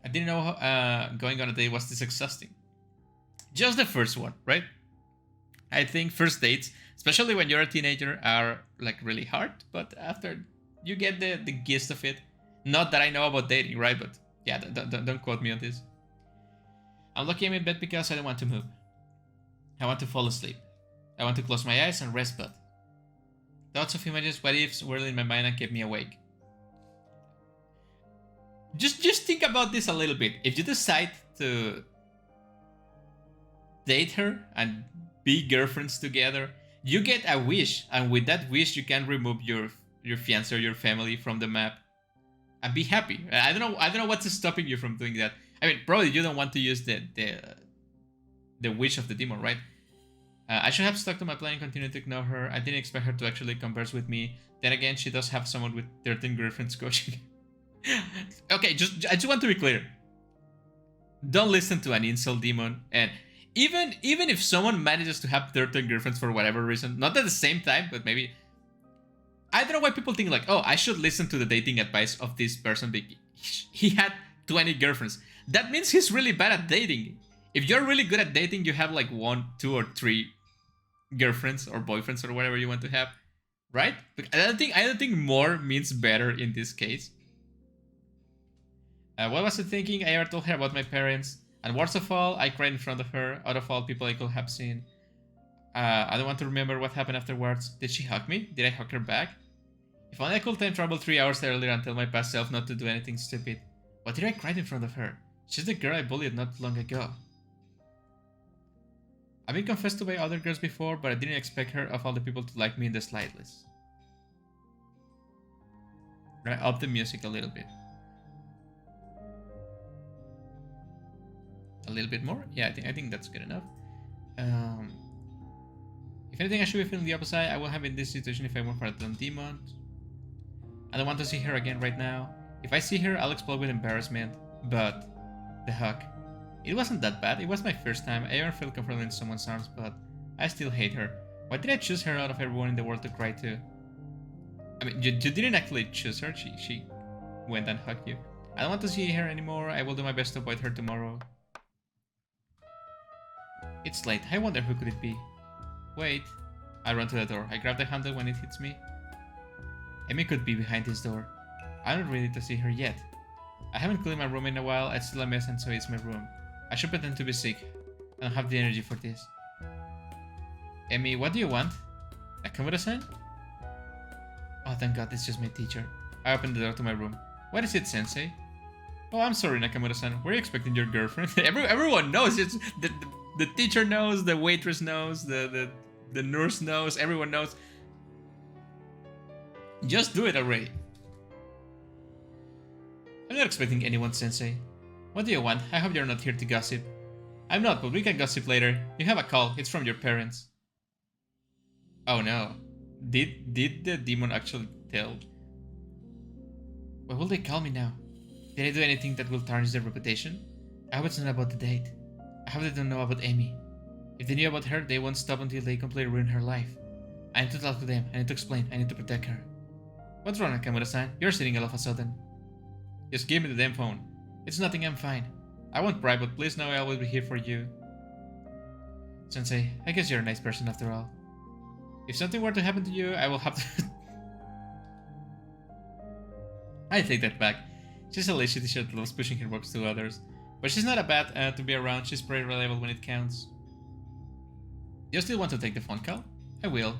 I didn't know going on a date was this exhausting. Just the first one, right? I think first dates, especially when you're a teenager, are like really hard. But after you get the gist of it, not that I know about dating, right? But yeah, don't quote me on this. I'm lucky I'm in bed because I don't want to move. I want to fall asleep. I want to close my eyes and rest, but thoughts of images, what ifs whirled in my mind and kept me awake. Just think about this a little bit. If you decide to date her and be girlfriends together, you get a wish, and with that wish you can remove your fiancé or your family from the map and be happy. I don't know what's stopping you from doing that. I mean, probably you don't want to use the wish of the demon, right? I should have stuck to my plan and continued to ignore her. I didn't expect her to actually converse with me. Then again, she does have someone with 13 girlfriends coaching. Okay, I just want to be clear. Don't listen to an incel demon. And even if someone manages to have 13 girlfriends for whatever reason, not at the same time, but maybe, I don't know why people think like, oh, I should listen to the dating advice of this person because he had 20 girlfriends. That means he's really bad at dating. If you're really good at dating, you have like 1, 2, or 3 girlfriends or boyfriends or whatever you want to have, right? But I don't think more means better in this case. What was I thinking? I ever told her about my parents, and worst of all, I cried in front of her. Out of all people I could have seen, I don't want to remember what happened afterwards. Did she hug me? Did I hug her back? If only I could time travel 3 hours earlier and tell my past self not to do anything stupid. Why did I cry in front of her? She's the girl I bullied not long ago. I've been confessed to by other girls before, but I didn't expect her of all the people to like me in the slightest. Right, up the music a little bit. A little bit more? Yeah, I think that's good enough. If anything, I should be feeling the opposite. I will have in this situation if I went for a dumb demon. I don't want to see her again right now. If I see her, I'll explode with embarrassment. But the hug. It wasn't that bad. It was my first time. I ever felt comfortable in someone's arms, but I still hate her. Why did I choose her out of everyone in the world to cry to? I mean, you didn't actually choose her. She went and hugged you. I don't want to see her anymore. I will do my best to avoid her tomorrow. It's late. I wonder who could it be. Wait. I run to the door. I grab the handle when it hits me. Amy could be behind this door. I'm not ready to see her yet. I haven't cleaned my room in a while. It's still a mess and so is my room. I should pretend to be sick. I don't have the energy for this. Amy, what do you want? Nakamura-san? Oh, thank God, it's just my teacher. I opened the door to my room. What is it, sensei? Oh, I'm sorry, Nakamura-san. Were you expecting your girlfriend? Everyone knows. It's the teacher knows, the waitress knows, the nurse knows, everyone knows. Just do it already. I'm not expecting anyone, sensei. What do you want? I hope you're not here to gossip. I'm not, but we can gossip later. You have a call. It's from your parents. Oh no. Did the demon actually tell? Why will they call me now? Did I do anything that will tarnish their reputation? I hope it's not about the date. I hope they don't know about Amy. If they knew about her, they won't stop until they completely ruin her life. I need to talk to them. I need to explain. I need to protect her. What's wrong, Nakamura-san? You're sitting all of a sudden. Just give me the damn phone. It's nothing, I'm fine. I won't cry, but please know I will be here for you. Sensei, I guess you're a nice person after all. If something were to happen to you, I will have to... I take that back. She's a lazy teacher that loves pushing her works to others. But she's not a bad to be around, she's pretty reliable when it counts. You still want to take the phone call? I will.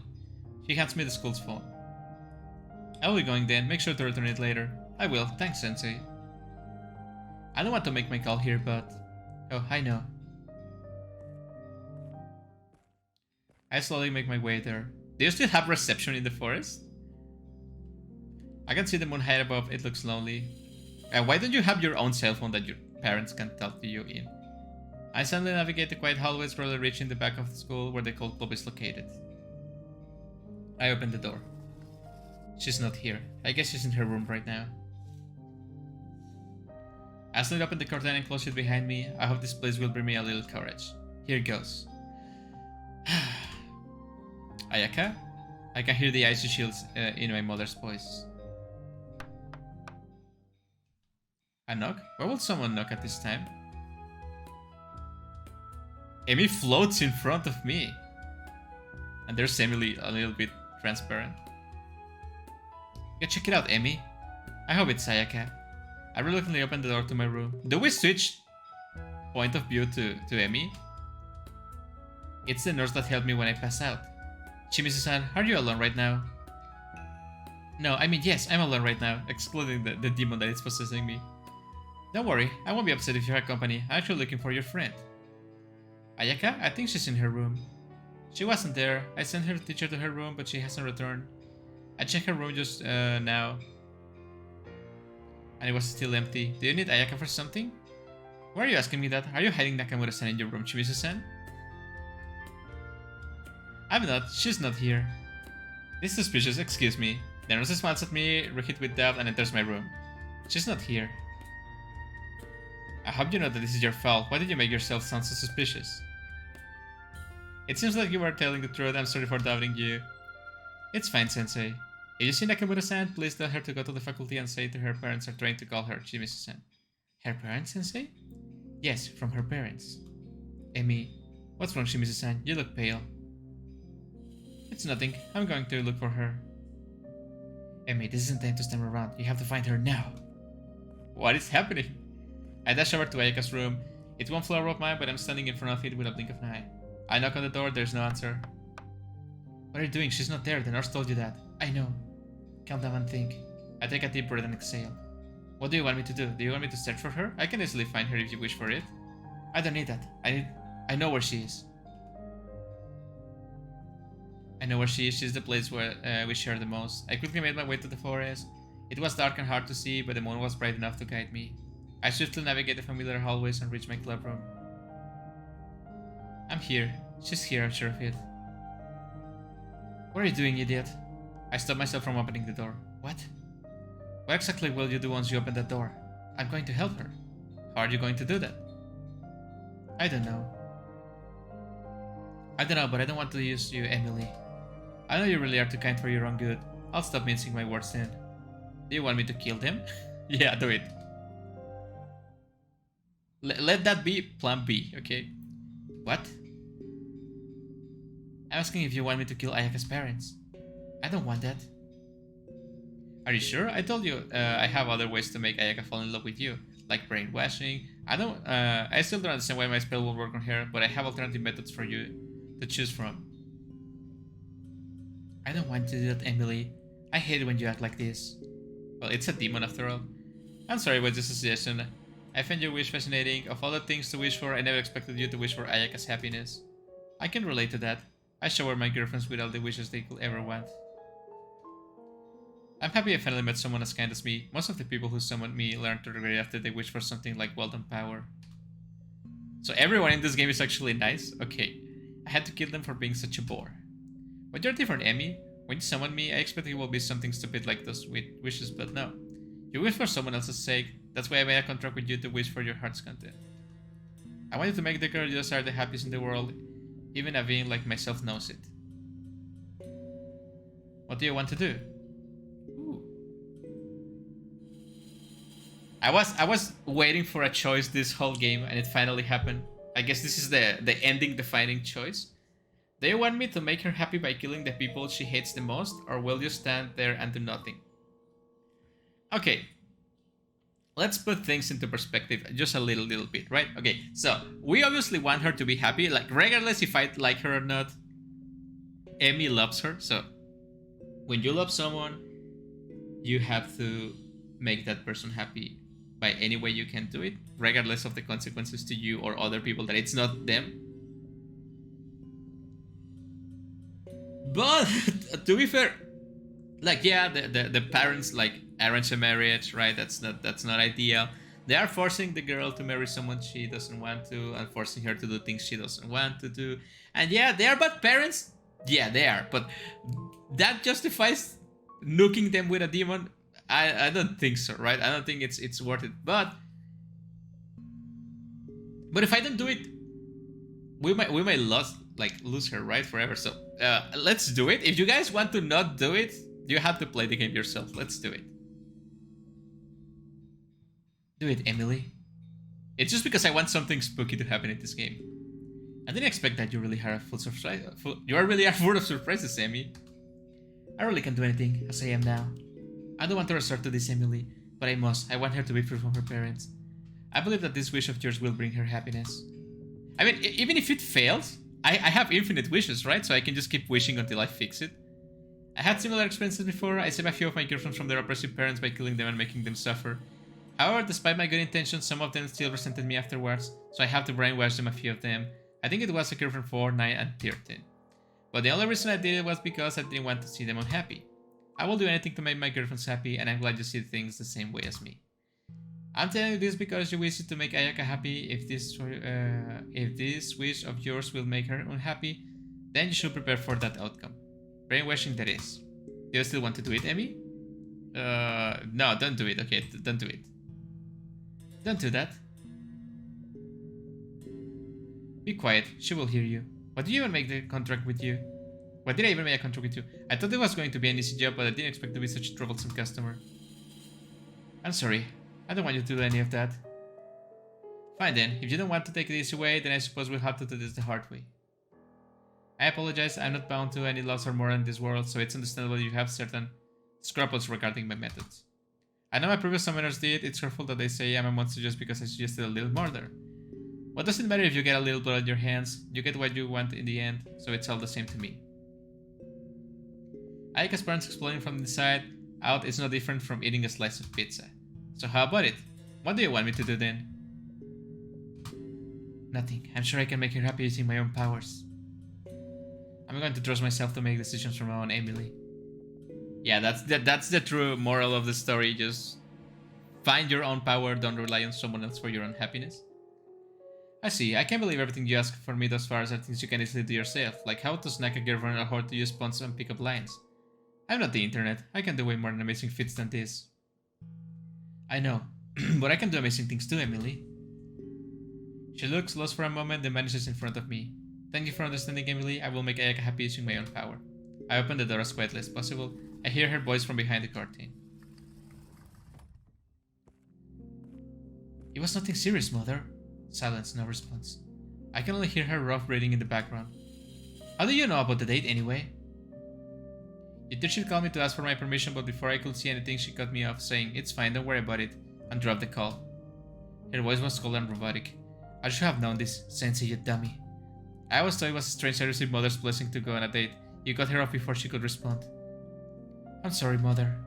She hands me the school's phone. I will be going then, make sure to return it later. I will, thanks Sensei. I don't want to make my call here, but... Oh, I know. I slowly make my way there. Do you still have reception in the forest? I can see the moon high above, it looks lonely. Why don't you have your own cell phone that your parents can talk to you in? I suddenly navigate the quiet hallways, slowly reaching the back of the school where the cult club is located. I open the door. She's not here. I guess she's in her room right now. I slid open the curtain and close it behind me. I hope this place will bring me a little courage. Here goes. Ayaka? I can hear the icy shields in my mother's voice. A knock? Why would someone knock at this time? Amy floats in front of me. And they're seemingly a little bit transparent. Yeah, check it out, Amy. I hope it's Sayaka. I reluctantly open the door to my room. Do we switch point of view to Amy? It's the nurse that helped me when I pass out. Shimizu-san, are you alone right now? No, I mean yes, I'm alone right now, excluding the demon that is possessing me. Don't worry, I won't be upset if you have company. I'm actually looking for your friend. Ayaka? I think she's in her room. She wasn't there. I sent her teacher to her room, but she hasn't returned. I checked her room just now, and it was still empty. Do you need Ayaka for something? Why are you asking me that? Are you hiding Nakamura-san in your room, Shimizu-san? I'm not. She's not here. This is suspicious, excuse me. The nurse smiles at me, hit with doubt, and enters my room. She's not here. I hope you know that this is your fault. Why did you make yourself sound so suspicious? It seems like you were telling the truth. I'm sorry for doubting you. It's fine, Sensei. If you see Nakamura-san, please tell her to go to the faculty and say to her parents are trying to call her, Shimizu-san. Her parents, Sensei? Yes, from her parents. Emi, what's wrong, Shimizu-san? You look pale. It's nothing. I'm going to look for her. Emi, this isn't time to stand around. You have to find her now. What is happening? I dash over to Ayaka's room. It's one floor above mine, but I'm standing in front of it with a blink of an eye. I knock on the door, there's no answer. What are you doing? She's not there. The nurse told you that. I know. Calm down and think. I take a deep breath and exhale. What do you want me to do? Do you want me to search for her? I can easily find her if you wish for it. I don't need that. I know where she is. I know where she is. She's the place where we share the most. I quickly made my way to the forest. It was dark and hard to see, but the moon was bright enough to guide me. I swiftly navigate the familiar hallways and reach my club room. I'm here. She's here, I'm sure of it. What are you doing, idiot? I stop myself from opening the door. What? What exactly will you do once you open that door? I'm going to help her. How are you going to do that? I don't know. But I don't want to use you, Emily. I know you really are too kind for your own good. I'll stop mincing my words then. Do you want me to kill them? Yeah, do it. Let that be plan B, okay? What? I'm asking if you want me to kill Ayaka's parents. I don't want that. Are you sure? I told you I have other ways to make Ayaka fall in love with you, like brainwashing. I still don't understand why my spell will work on her, but I have alternative methods for you to choose from. I don't want to do that, Emily. I hate it when you act like this. Well, it's a demon after all. I'm sorry, it was just a suggestion. I find your wish fascinating. Of all the things to wish for, I never expected you to wish for Ayaka's happiness. I can relate to that. I shower my girlfriends with all the wishes they could ever want. I'm happy I finally met someone as kind as me. Most of the people who summoned me learned to regret after they wish for something like wealth and power. So everyone in this game is actually nice? Okay. I had to kill them for being such a bore. But you're different, Emmy. When you summon me, I expect it will be something stupid like those wishes, but no. You wish for someone else's sake. That's why I made a contract with you to wish for your heart's content. I wanted to make the girl you desire the happiest in the world, even a being like myself knows it. What do you want to do? Ooh. I was waiting for a choice this whole game, and it finally happened. I guess this is the ending defining choice. Do you want me to make her happy by killing the people she hates the most, or will you stand there and do nothing? Okay, let's put things into perspective just a little bit, right? Okay, so we obviously want her to be happy, like regardless if I like her or not. Emmy loves her, so when you love someone, you have to make that person happy by any way you can do it, regardless of the consequences to you or other people that it's not them. But to be fair, like yeah, the parents like arrange a marriage, right? That's not ideal. They are forcing the girl to marry someone she doesn't want to and forcing her to do things she doesn't want to do. And yeah, they are bad parents. Yeah, they are. But that justifies nuking them with a demon. I don't think so, right? I don't think it's worth it. But if I don't do it, we might lose her, right, forever. So let's do it. If you guys want to not do it, you have to play the game yourself. Let's do it. Do it, Emily. It's just because I want something spooky to happen in this game. I didn't expect that you really are full surprise. You are really full of surprises, Emmy. I really can't do anything as I am now. I don't want to resort to this, Emily, but I must. I want her to be free from her parents. I believe that this wish of yours will bring her happiness. I mean, even if it fails, I have infinite wishes, right? So I can just keep wishing until I fix it. I had similar experiences before. I saved a few of my girlfriends from their oppressive parents by killing them and making them suffer. However, despite my good intentions, some of them still resented me afterwards, so I have to brainwash them, a few of them. I think it was a girlfriend 4, 9, and 13. But the only reason I did it was because I didn't want to see them unhappy. I will do anything to make my girlfriends happy, and I'm glad you see things the same way as me. I'm telling you this because you wish to make Ayaka happy. If this wish of yours will make her unhappy, then you should prepare for that outcome. Brainwashing that is. Do you still want to do it, Emmy? No, don't do it. Okay, don't do it. Don't do that. Be quiet, she will hear you. Why did you even make the contract with you? Why did I even make a contract with you? I thought it was going to be an easy job, but I didn't expect to be such a troublesome customer. I'm sorry. I don't want you to do any of that. Fine then, if you don't want to take it easy way, then I suppose we'll have to do this the hard way. I apologize, I'm not bound to any laws or moral in this world, so it's understandable you have certain scruples regarding my methods. I know my previous summoners did. It's hurtful that they say I'm a monster just because I suggested a little murder. What does it matter if you get a little blood on your hands? You get what you want in the end, so it's all the same to me. Ayaka's parents exploding from the inside out is no different from eating a slice of pizza. So how about it? What do you want me to do then? Nothing. I'm sure I can make her happy using my own powers. I'm going to trust myself to make decisions from my own, Emily. Yeah, that's the true moral of the story. Just find your own power, don't rely on someone else for your own happiness. I see, I can't believe everything you ask for me thus far are things you can easily do yourself, like how to snack a girlfriend or how to use puns and pick up lines. I'm not the internet, I can do way more amazing feats than this. I know, but I can do amazing things too, Emily. She looks lost for a moment, then vanishes in front of me. Thank you for understanding, Emily. I will make Ayaka happy using my own power. I open the door as quietly as possible. I hear her voice from behind the curtain. It was nothing serious, Mother. Silence, no response. I can only hear her rough breathing in the background. How do you know about the date, anyway? You did she called me to ask for my permission, but before I could see anything, she cut me off, saying, "It's fine, don't worry about it," and dropped the call. Her voice was cold and robotic. I should have known this, Sensei, you dummy. I always thought it was strange I received Mother's blessing to go on a date. You cut her off before she could respond. I'm sorry, Mother.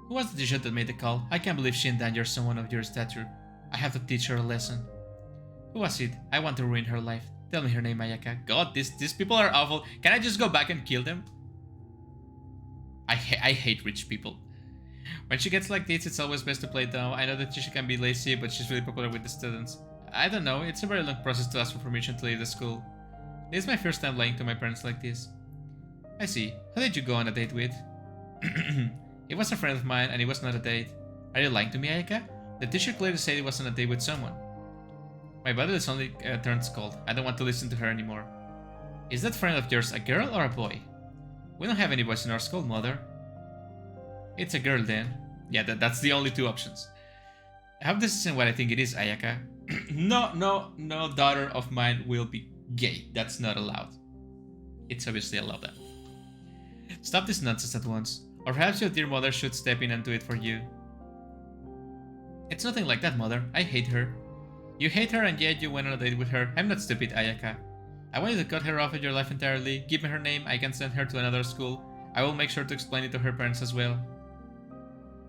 Who was the teacher that made the call? I can't believe she endangered someone of your stature. I have to teach her a lesson. Who was it? I want to ruin her life. Tell me her name, Ayaka. God, these people are awful. Can I just go back and kill them? I hate rich people. When she gets like this, it's always best to play dumb. I know that she can be lazy, but she's really popular with the students. I don't know, it's a very long process to ask for permission to leave the school. This is my first time lying to my parents like this. I see. Who did you go on a date with? It was a friend of mine, and it was not a date. Are you lying to me, Ayaka? The teacher clearly said it was on a date with someone. My body suddenly turns cold. I don't want to listen to her anymore. Is that friend of yours a girl or a boy? We don't have any boys in our school, Mother. It's a girl then. Yeah, that's the only two options. I hope this isn't what I think it is, Ayaka. No daughter of mine will be gay. That's not allowed. It's obviously allowed then. Stop this nonsense at once. Or perhaps your dear mother should step in and do it for you. It's nothing like that, mother. I hate her. You hate her and yet you went on a date with her. I'm not stupid, Ayaka. I want you to cut her off of your life entirely. Give me her name, I can send her to another school. I will make sure to explain it to her parents as well.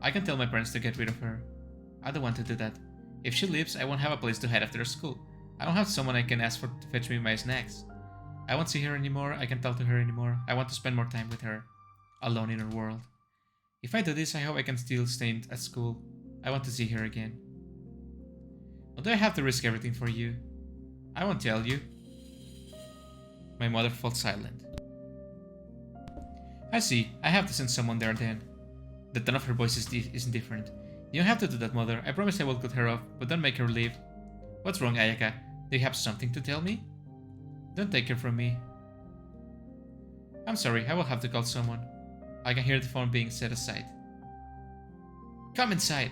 I can tell my parents to get rid of her. I don't want to do that. If she leaves, I won't have a place to hide after school. I don't have someone I can ask for to fetch me my snacks. I won't see her anymore, I can't talk to her anymore. I want to spend more time with her. Alone in her world. If I do this, I hope I can still stay at school. I want to see her again. Or do I have to risk everything for you? I won't tell you. My mother falls silent. I see. I have to send someone there then. The tone of her voice isn't different. You don't have to do that, mother. I promise I will cut her off, but don't make her leave. What's wrong, Ayaka? Do you have something to tell me? Don't take her from me. I'm sorry, I will have to call someone. I can hear the phone being set aside. Come inside!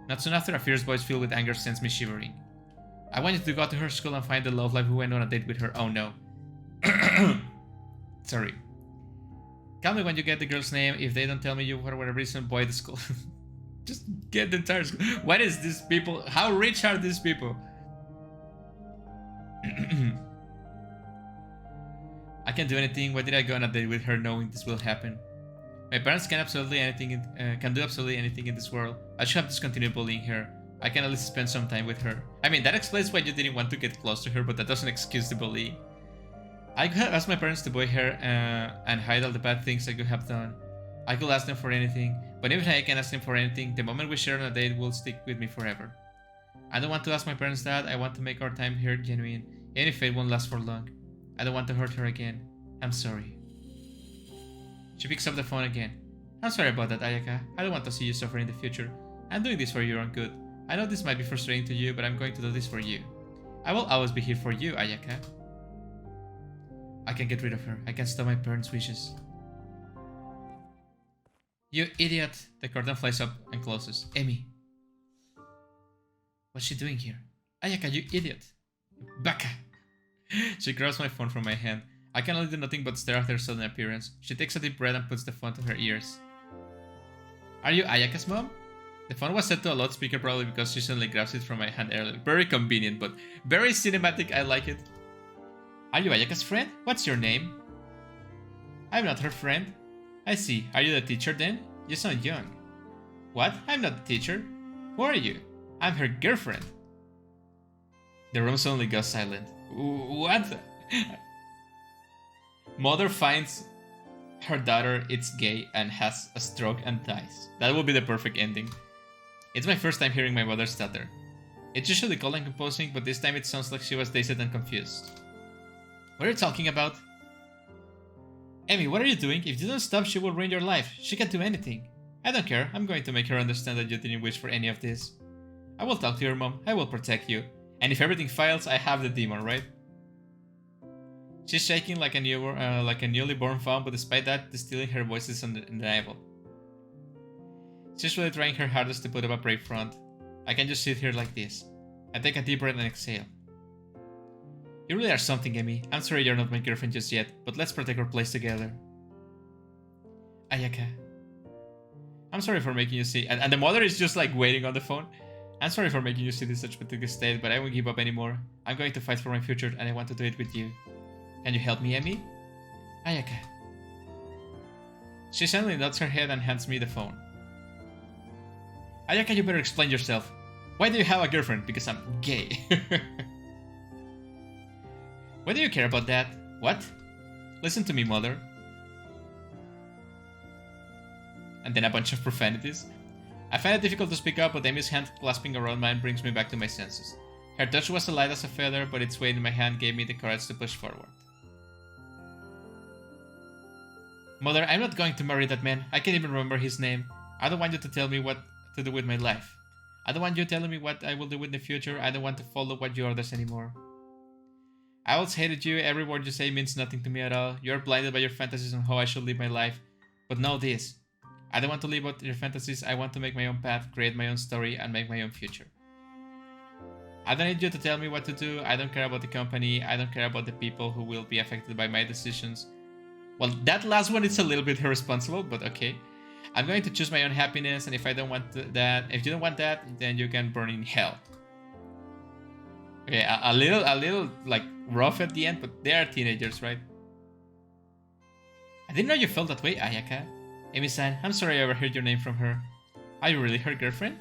Not soon after, a fierce voice filled with anger sends me shivering. I want you to go to her school and find the love life who went on a date with her. Oh no. Sorry. Tell me when you get the girl's name. If they don't tell me you for whatever reason, boy, the school. Just get the entire school. What is this people? How rich are these people? I can't do anything. Why did I go on a date with her knowing this will happen? My parents can do absolutely anything in this world. I should have discontinued bullying her. I can at least spend some time with her. I mean, that explains why you didn't want to get close to her, but that doesn't excuse the bullying. I could have asked my parents to bully her and hide all the bad things I could have done. I could ask them for anything, but even if I can ask them for anything, the moment we share on a date will stick with me forever. I don't want to ask my parents that. I want to make our time here genuine, even if it won't last for long. I don't want to hurt her again. I'm sorry. She picks up the phone again. I'm sorry about that, Ayaka. I don't want to see you suffer in the future. I'm doing this for your own good. I know this might be frustrating to you, but I'm going to do this for you. I will always be here for you, Ayaka. I can get rid of her. I can stop my parents' wishes. You idiot! The curtain flies up and closes. Emi. What's she doing here? Ayaka, you idiot! Baka! She grabs my phone from my hand. I can only do nothing but stare at her sudden appearance. She takes a deep breath and puts the phone to her ears. Are you Ayaka's mom? The phone was set to a loudspeaker probably because she suddenly grabs it from my hand earlier. Very convenient, but very cinematic. I like it. Are you Ayaka's friend? What's your name? I'm not her friend. I see. Are you the teacher then? You sound young. What? I'm not the teacher. Who are you? I'm her girlfriend. The room suddenly goes silent. What? Mother finds her daughter is gay and has a stroke and dies. That would be the perfect ending. It's my first time hearing my mother stutter. It's usually cold and composing, but this time it sounds like she was dazed and confused. What are you talking about? Emi, what are you doing? If you don't stop, she will ruin your life. She can do anything. I don't care. I'm going to make her understand that you didn't wish for any of this. I will talk to your mom. I will protect you. And if everything fails, I have the demon, right? She's shaking like a newly born fawn, but despite that, distilling her voice is undeniable. She's really trying her hardest to put up a brave front. I can just sit here like this. I take a deep breath and exhale. You really are something, Emi. I'm sorry you're not my girlfriend just yet, but let's protect our place together. Ayaka. I'm sorry for making you see... And the mother is just like waiting on the phone. I'm sorry for making you see this such pathetic state, but I won't give up anymore. I'm going to fight for my future and I want to do it with you. Can you help me, Emi? Ayaka. She suddenly nods her head and hands me the phone. Ayaka, you better explain yourself. Why do you have a girlfriend? Because I'm gay. Why do you care about that? What? Listen to me, mother. And then a bunch of profanities. I find it difficult to speak up, but Emi's hand clasping around mine brings me back to my senses. Her touch was light as a feather, but its weight in my hand gave me the courage to push forward. Mother, I'm not going to marry that man. I can't even remember his name. I don't want you to tell me what to do with my life. I don't want you telling me what I will do in the future. I don't want to follow what you orders anymore. I always hated you. Every word you say means nothing to me at all. You are blinded by your fantasies on how I should live my life. But know this. I don't want to live out your fantasies. I want to make my own path, create my own story, and make my own future. I don't need you to tell me what to do. I don't care about the company. I don't care about the people who will be affected by my decisions. Well, that last one is a little bit irresponsible, but okay. I'm going to choose my own happiness, and if I don't want that, if you don't want that, then you can burn in hell. Okay, a little like rough at the end, but they are teenagers, right? I didn't know you felt that way, Ayaka. Emi-san, I'm sorry I overheard your name from her. Are you really her girlfriend?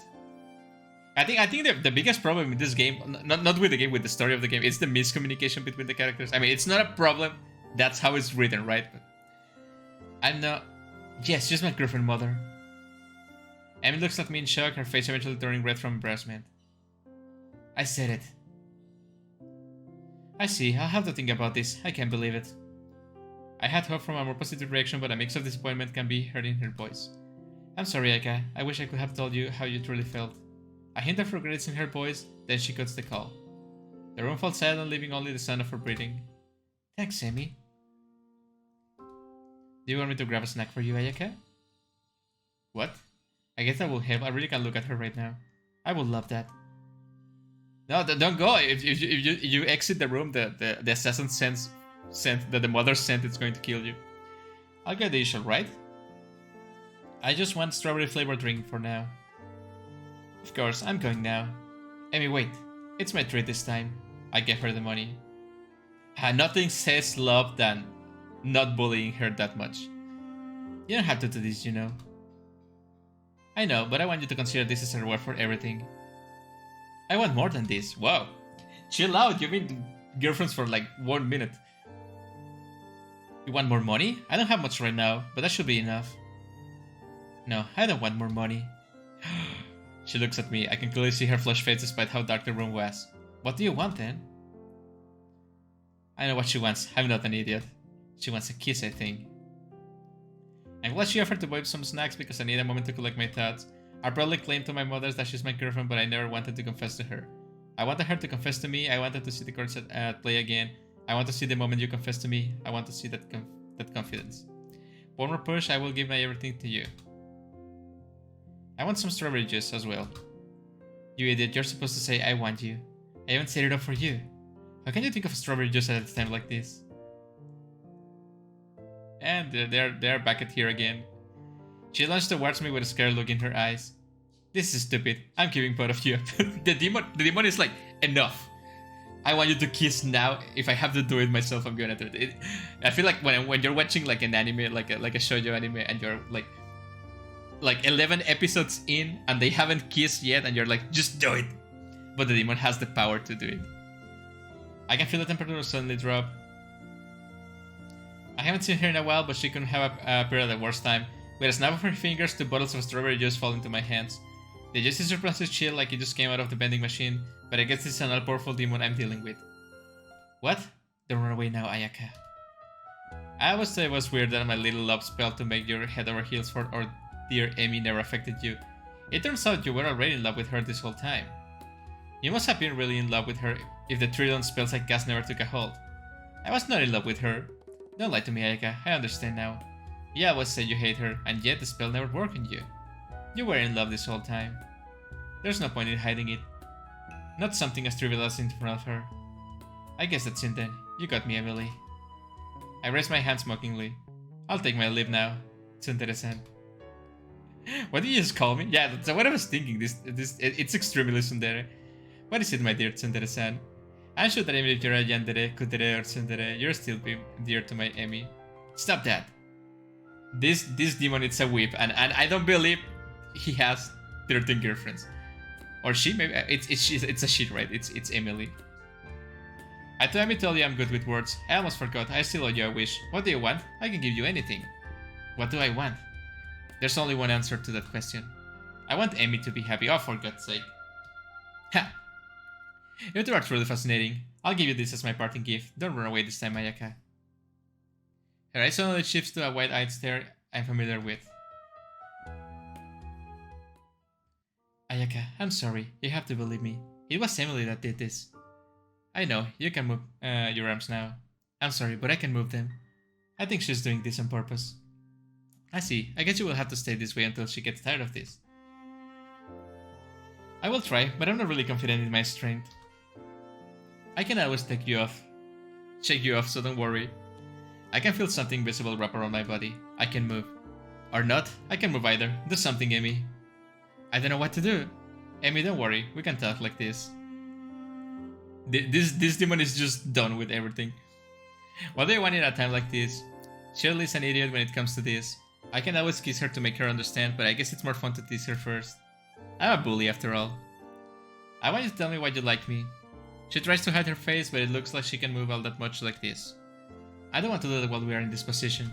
I think the biggest problem with this game, not with the game, with the story of the game, it's the miscommunication between the characters. I mean, it's not a problem. That's how it's written, right? But I'm not. Yes, she's my girlfriend, mother. Emi looks at me in shock, her face eventually turning red from embarrassment. I said it. I see. I'll have to think about this. I can't believe it. I had hoped for a more positive reaction, but a mix of disappointment can be heard in her voice. I'm sorry, Eka. I wish I could have told you how you truly felt. A hint of regret is in her voice, then she cuts the call. The room falls silent, leaving only the sound of her breathing. Thanks, Emi. Do you want me to grab a snack for you, Ayaka? What? I guess that will help. I really can't look at her right now. I would love that. No, don't go. If you exit the room, the assassin sense that the mother sent, it's going to kill you. I'll get the usual, right? I just want strawberry flavored drink for now. Of course, I'm going now. Emi, wait. It's my treat this time. I gave her the money. Nothing says love than not bullying her that much. You don't have to do this, you know. I know, but I want you to consider this as a reward for everything. I want more than this. Wow. Chill out, you've been girlfriends for like 1 minute. You want more money? I don't have much right now, but that should be enough. No, I don't want more money. She looks at me. I can clearly see her flushed face despite how dark the room was. What do you want then? I know what she wants. I'm not an idiot. She wants a kiss, I think. I'm glad she offered to buy some snacks because I need a moment to collect my thoughts. I probably claimed to my mother that she's my girlfriend, but I never wanted to confess to her. I wanted her to confess to me. I wanted to see the cards at play again. I want to see the moment you confess to me. I want to see that confidence. One more push, I will give my everything to you. I want some strawberry juice as well. You idiot, you're supposed to say I want you. I haven't set it up for you. How can you think of strawberry juice at a time like this? And they're back at here again. She launched towards me with a scared look in her eyes. This is stupid. I'm giving both of you. The demon is like, enough. I want you to kiss now. If I have to do it myself, I'm gonna do it. I feel like when you're watching like an anime, like a shoujo anime, and you're like 11 episodes in and they haven't kissed yet, and you're like, just do it. But the demon has the power to do it. I can feel the temperature suddenly drop. I haven't seen her in a while, but she couldn't have appeared at the worst time. With a snap of her fingers, 2 bottles of strawberry juice fall into my hands. The juice is surprisingly chill, like it just came out of the vending machine, but I guess it's an all-powerful demon I'm dealing with. What? Don't run away now, Ayaka. I always thought it was weird that my little love spell to make your head over heels for our dear Emi never affected you. It turns out you were already in love with her this whole time. You must have been really in love with her if the trillion spells I cast never took a hold. I was not in love with her. Don't lie to me, Ayaka. I understand now. You always said you hate her, and yet the spell never worked on you. You were in love this whole time. There's no point in hiding it. Not something as trivial as in front of her. I guess that's it then. You got me, Emily. I raised my hands mockingly. I'll take my leave now, tsundere-san. What did you just call me? Yeah, that's what I was thinking. It's extremely tsundere. What is it, my dear tsundere-san? I'm sure that even if you're a yandere, kutere, or tsundere, you're still dear to my Emi. Stop that. This demon is a whip, and I don't believe he has 13 girlfriends. Or she, maybe. It's a she, right? It's Emily. I thought I may tell you I'm good with words. I almost forgot. I still owe you a wish. What do you want? I can give you anything. What do I want? There's only one answer to that question. I want Emi to be happy. Oh, for God's sake. Ha! You two are truly fascinating. I'll give you this as my parting gift. Don't run away this time, Ayaka. Her eyes suddenly shifts to a wide-eyed stare I'm familiar with. Ayaka, I'm sorry. You have to believe me. It was Emily that did this. I know. You can move your arms now. I'm sorry, but I can move them. I think she's doing this on purpose. I see. I guess you will have to stay this way until she gets tired of this. I will try, but I'm not really confident in my strength. I can always shake you off, so don't worry. I can feel something visible wrap around my body. I can move. Or not, I can move either. Do something, Amy. I don't know what to do. Amy, don't worry, we can talk like this. This demon is just done with everything. What do you want in a time like this? Shirley's an idiot when it comes to this. I can always kiss her to make her understand, but I guess it's more fun to tease her first. I'm a bully after all. I want you to tell me why you like me. She tries to hide her face, but it looks like she can move all that much like this. I don't want to do that while we are in this position.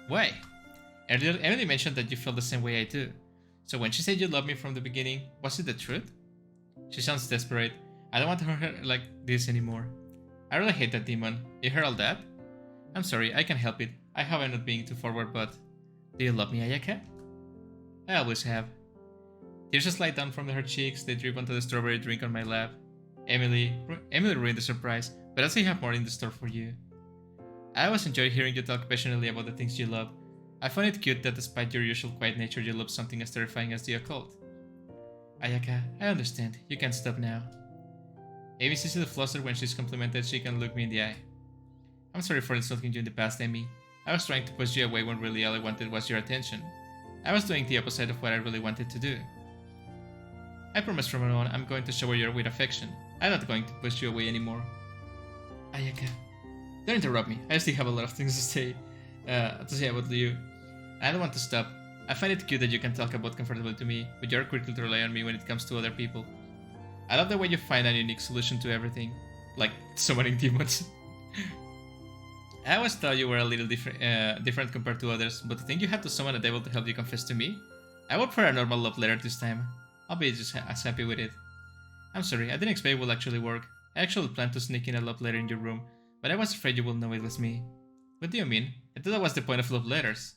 Why? Earlier, Emily mentioned that you feel the same way I do. So when she said you loved me from the beginning, was it the truth? She sounds desperate. I don't want to hurt her like this anymore. I really hate that demon. You heard all that? I'm sorry, I can't help it. I hope I'm not being too forward, but... Do you love me, Ayaka? I always have. Tears slide down from her cheeks, they drip onto the strawberry drink on my lap. Emily ruined the surprise, but I still have more in the store for you. I always enjoy hearing you talk passionately about the things you love. I find it cute that despite your usual quiet nature, you love something as terrifying as the occult. Ayaka, I understand. You can't stop now. Amy sees the fluster when she's complimented. She can look me in the eye. I'm sorry for insulting you in the past, Amy. I was trying to push you away when really all I wanted was your attention. I was doing the opposite of what I really wanted to do. I promise from now on I'm going to shower you with affection. I'm not going to push you away anymore. Ayaka, don't interrupt me. I still have a lot of things to say about you. I don't want to stop. I find it cute that you can talk about comfortably to me, but you're quick to rely on me when it comes to other people. I love the way you find a unique solution to everything, like summoning demons. I always thought you were a little different compared to others, but to think you had to summon a devil to help you confess to me? I would prefer a normal love letter this time. I'll be just as happy with it. I'm sorry, I didn't expect it would actually work. I actually planned to sneak in a love letter in your room, but I was afraid you would know it was me. What do you mean? I thought that was the point of love letters.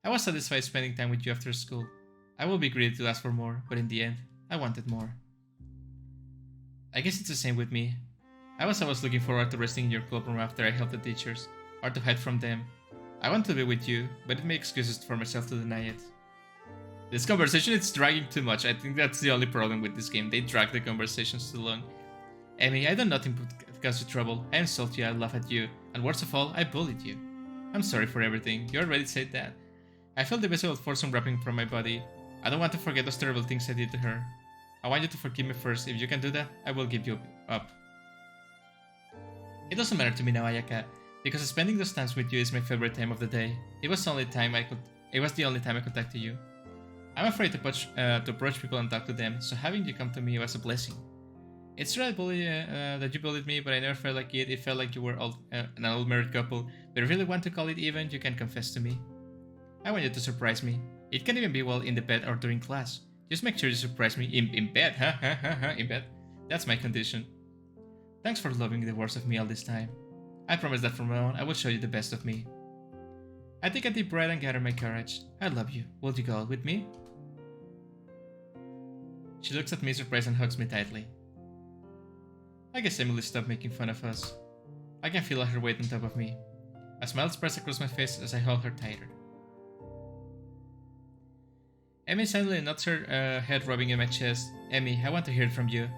I was satisfied spending time with you after school. I will be greedy to ask for more, but in the end, I wanted more. I guess it's the same with me. I was always looking forward to resting in your cloakroom after I helped the teachers, or to hide from them. I want to be with you, but it makes excuses for myself to deny it. This conversation is dragging too much. I think that's the only problem with this game. They drag the conversations too long. Amy, I done nothing but cause you trouble. I insult you, I laugh at you, and worst of all, I bullied you. I'm sorry for everything. You already said that. I felt the visible force unwrapping from my body. I don't want to forget those terrible things I did to her. I want you to forgive me first. If you can do that, I will give you up. It doesn't matter to me now, Ayaka, because spending those times with you is my favorite time of the day. It was the only time I could talk to you. I'm afraid to approach people and talk to them, so having you come to me was a blessing. It's true that you bullied me, but I never felt like it. It felt like you were an old married couple. But if you really want to call it even, you can confess to me. I want you to surprise me. It can even be while in the bed or during class. Just make sure you surprise me in bed, in bed. That's my condition. Thanks for loving the worst of me all this time. I promise that from now on I will show you the best of me. I take a deep breath and gather my courage. I love you. Will you go out with me? She looks at me surprised and hugs me tightly. I guess Emily stopped making fun of us. I can feel her weight on top of me. A smile spreads across my face as I hold her tighter. Emmy suddenly nods her head rubbing in my chest. Emmy, I want to hear it from you.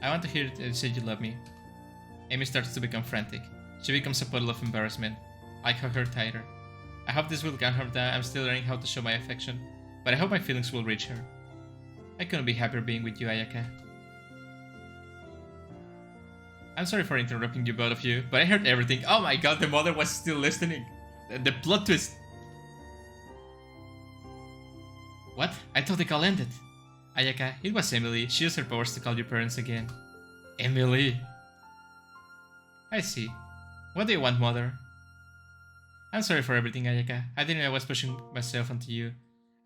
I want to hear it say you love me. Emmy starts to become frantic. She becomes a puddle of embarrassment. I hug her tighter. I hope this will calm her down. I'm still learning how to show my affection, but I hope my feelings will reach her. I couldn't be happier being with you, Ayaka. I'm sorry for interrupting you, both of you, but I heard everything. Oh my god, the mother was still listening. The plot twist. What? I thought the call ended. Ayaka, it was Emily. She used her powers to call your parents again. Emily. I see. What do you want, mother? I'm sorry for everything, Ayaka. I didn't know I was pushing myself onto you.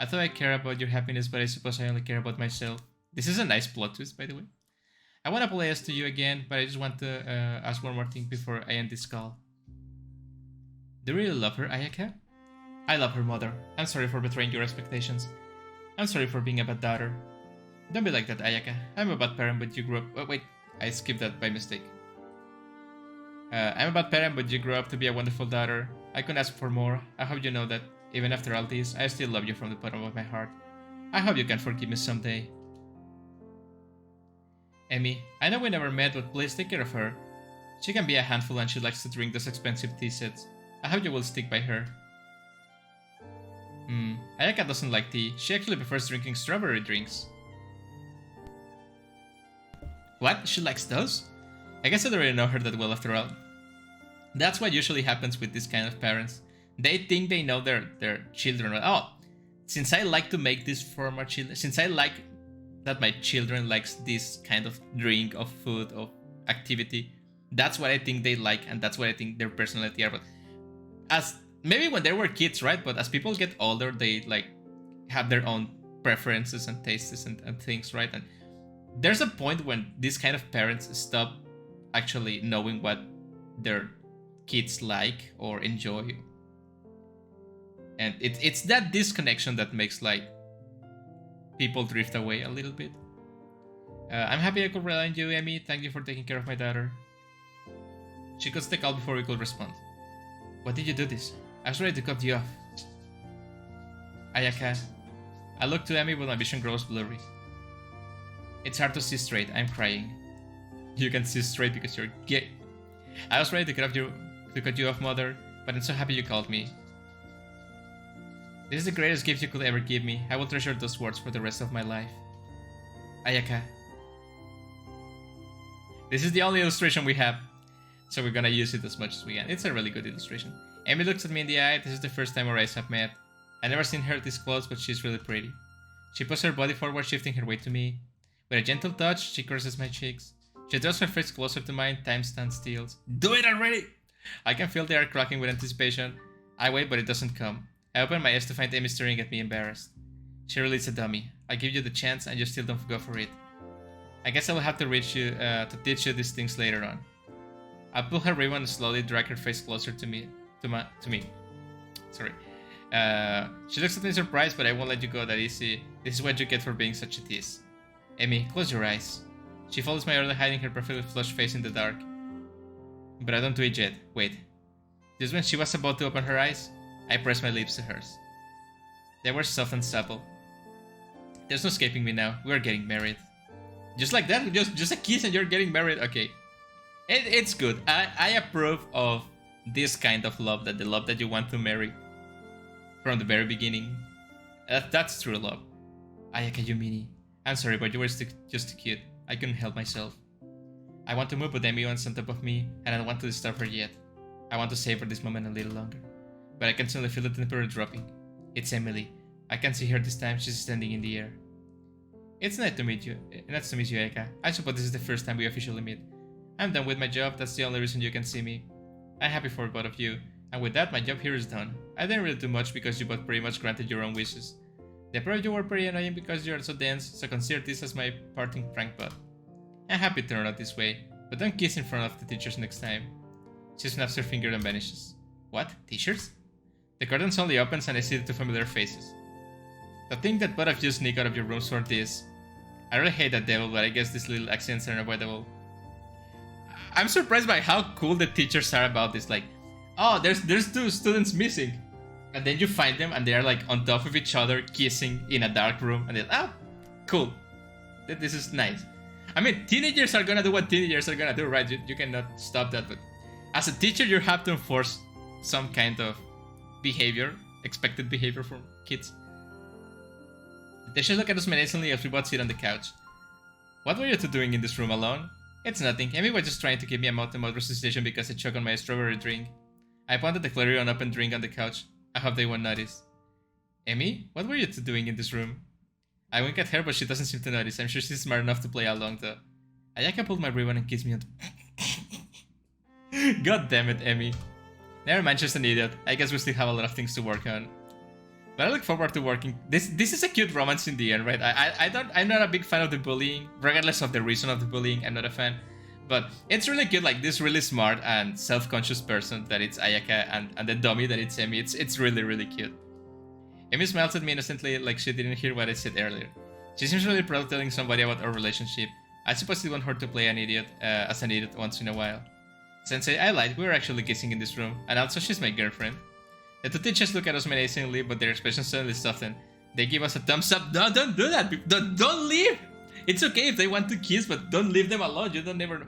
I thought I cared about your happiness, but I suppose I only care about myself. This is a nice plot twist, by the way. I want to apologize to you again, but I just want to ask one more thing before I end this call. Do you really love her, Ayaka? I love her, mother. I'm sorry for betraying your expectations. I'm sorry for being a bad daughter. Don't be like that, Ayaka. I'm a bad parent, but you grew up... Oh, wait, I skipped that by mistake. I'm a bad parent, but you grew up to be a wonderful daughter. I couldn't ask for more. I hope you know that, even after all this, I still love you from the bottom of my heart. I hope you can forgive me someday. Emmy, I know we never met, but please take care of her. She can be a handful and she likes to drink those expensive tea sets. I hope you will stick by her. Ayaka doesn't like tea. She actually prefers drinking strawberry drinks. What? She likes those? I guess I don't really know her that well after all. That's what usually happens with this kind of parents. They think they know their children. Oh, since I like to make this for my children, since I like that my children likes this kind of drink, of food, of activity, that's what I think they like, and that's what I think their personality are. But as maybe when they were kids, right? But as people get older, they like have their own preferences and tastes and things, right? And there's a point when these kind of parents stop actually knowing what their kids like or enjoy, and it's that disconnection that makes like people drift away a little bit. I'm happy I could rely on you, Emmy. Thank you for taking care of my daughter. She cuts the call before we could respond. What did you do this? I was ready to cut you off. Ayaka. I look to Emmy, but my vision grows blurry. It's hard to see straight. I'm crying. You can see straight because you're gay. I was ready to cut you off, mother, but I'm so happy you called me. This is the greatest gift you could ever give me. I will treasure those words for the rest of my life. Ayaka. This is the only illustration we have, so we're gonna use it as much as we can. It's a really good illustration. Amy looks at me in the eye. This is the first time our eyes have met. I've never seen her this close, but she's really pretty. She puts her body forward, shifting her weight to me. With a gentle touch, she caresses my cheeks. She draws her face closer to mine. Time stands still. Do it already! I can feel the air cracking with anticipation. I wait, but it doesn't come. I open my eyes to find Amy staring at me, embarrassed. She released a dummy. I give you the chance, and you still don't go for it. I guess I will have to teach you these things later on. I pull her ribbon and slowly drag her face closer to me. Sorry. She looks at me surprised, but I won't let you go that easy. This is what you get for being such a tease. Amy, close your eyes. She follows my order, hiding her perfectly flushed face in the dark. But I don't do it yet. Wait. Just when she was about to open her eyes, I pressed my lips to hers. They were soft and supple. There's no escaping me now. We are getting married. Just like that? Just a kiss and you're getting married? Okay. It's good. I approve of this kind of love, the love that you want to marry from the very beginning. That's true love. Ayaka Yumini. I'm sorry, but you were just too cute. I couldn't help myself. I want to move, but Emi wants on top of me, and I don't want to disturb her yet. I want to savor this moment a little longer. But I can suddenly feel the temperature dropping. It's Emily. I can see her this time. She's standing in the air. It's nice to meet you. Nice to meet you, Ayaka. I suppose this is the first time we officially meet. I'm done with my job. That's the only reason you can see me. I'm happy for both of you. And with that, my job here is done. I didn't really do much because you both pretty much granted your own wishes. The pair of you were pretty annoying because you are so dense, so consider this as my parting prank bud. I'm happy it turned out this way, but don't kiss in front of the teachers next time. She snaps her finger and vanishes. What? Teachers? The curtain suddenly opens and I see the two familiar faces. To think that both of you sneak out of your rooms for this. I really hate that devil, but I guess these little accidents are unavoidable. I'm surprised by how cool the teachers are about this. Like, oh, there's two students missing. And then you find them and they are like on top of each other, kissing in a dark room. And they're, cool. This is nice. I mean, teenagers are gonna do what teenagers are gonna do, right? You cannot stop that. But as a teacher, you have to enforce some kind of behavior, expected behavior from kids. The teachers look at us menacingly as we both sit on the couch. What were you two doing in this room alone? It's nothing. Amy was just trying to keep me out of resuscitation because I choked on my strawberry drink. I pointed the Clarion open drink on the couch. I hope they won't notice. Amy, what were you two doing in this room? I wink at her, but she doesn't seem to notice. I'm sure she's smart enough to play along, though. Ayaka pulled my ribbon and kissed me on the... God damn it, Amy. Never mind, she's an idiot. I guess we still have a lot of things to work on. But I look forward to working... This is a cute romance in the end, right? I'm not a big fan of the bullying. Regardless of the reason of the bullying, I'm not a fan. But it's really cute, like this really smart and self-conscious person that it's Ayaka and the dummy that it's Emi. It's really, really cute. Emi smiles at me innocently like she didn't hear what I said earlier. She seems really proud of telling somebody about our relationship. I suppose I want her to play an idiot as an idiot once in a while. Sensei, I lied, we were actually kissing in this room, and also she's my girlfriend. The two teachers look at us menacingly, but their expressions suddenly soften. They give us a thumbs up. No, don't do that! Don't leave! It's okay if they want to kiss, but don't leave them alone. You don't never...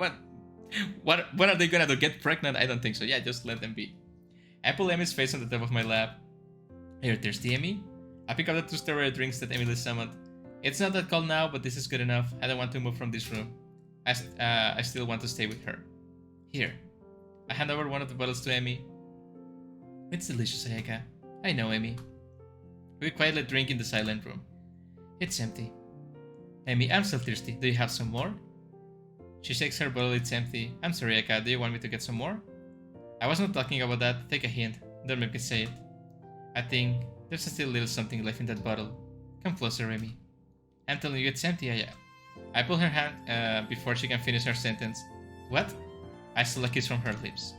What are they gonna do? Get pregnant? I don't think so. Yeah, just let them be. I pull Emmy's face on the top of my lap. Are you thirsty, Amy? I pick up the 2 strawberry drinks that Emily summoned. It's not that cold now, but this is good enough. I don't want to move from this room. I still want to stay with her. Here. I hand over one of the bottles to Amy. It's delicious, Ayaka. I know, Amy. We quietly drink in the silent room. It's empty. Amy, I'm still thirsty. Do you have some more? She shakes her bottle, it's empty. I'm sorry, Ayaka. Do you want me to get some more? I was not talking about that. Take a hint. Don't make me say it. I think there's still a little something left in that bottle. Come closer, Amy. I'm telling you it's empty, Yaya. I pull her hand before she can finish her sentence. What? I stole a kiss from her lips.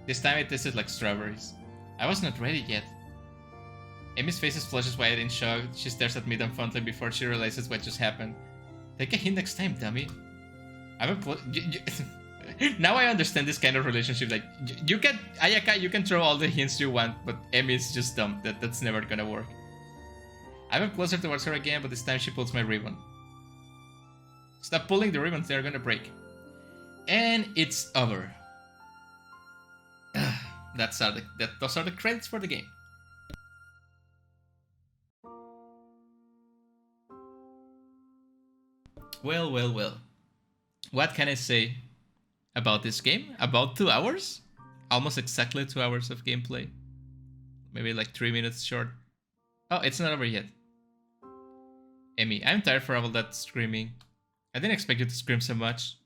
This time it tasted like strawberries. I was not ready yet. Amy's face flushes wide in shock. She stares at me dumbfounded before she realizes what just happened. Take a hint next time, dummy. Now I understand this kind of relationship. Like, you can, Ayaka, you can throw all the hints you want, but Amy is just dumb. That's never gonna work. I move closer towards her again, but this time she pulls my ribbon. Stop pulling the ribbons, they're gonna break. And it's over. Those are the credits for the game. Well, well, well. What can I say about this game? About 2 hours? Almost exactly 2 hours of gameplay. Maybe like 3 minutes short. Oh, it's not over yet. Amy, I'm tired for all that screaming. I didn't expect you to scream so much.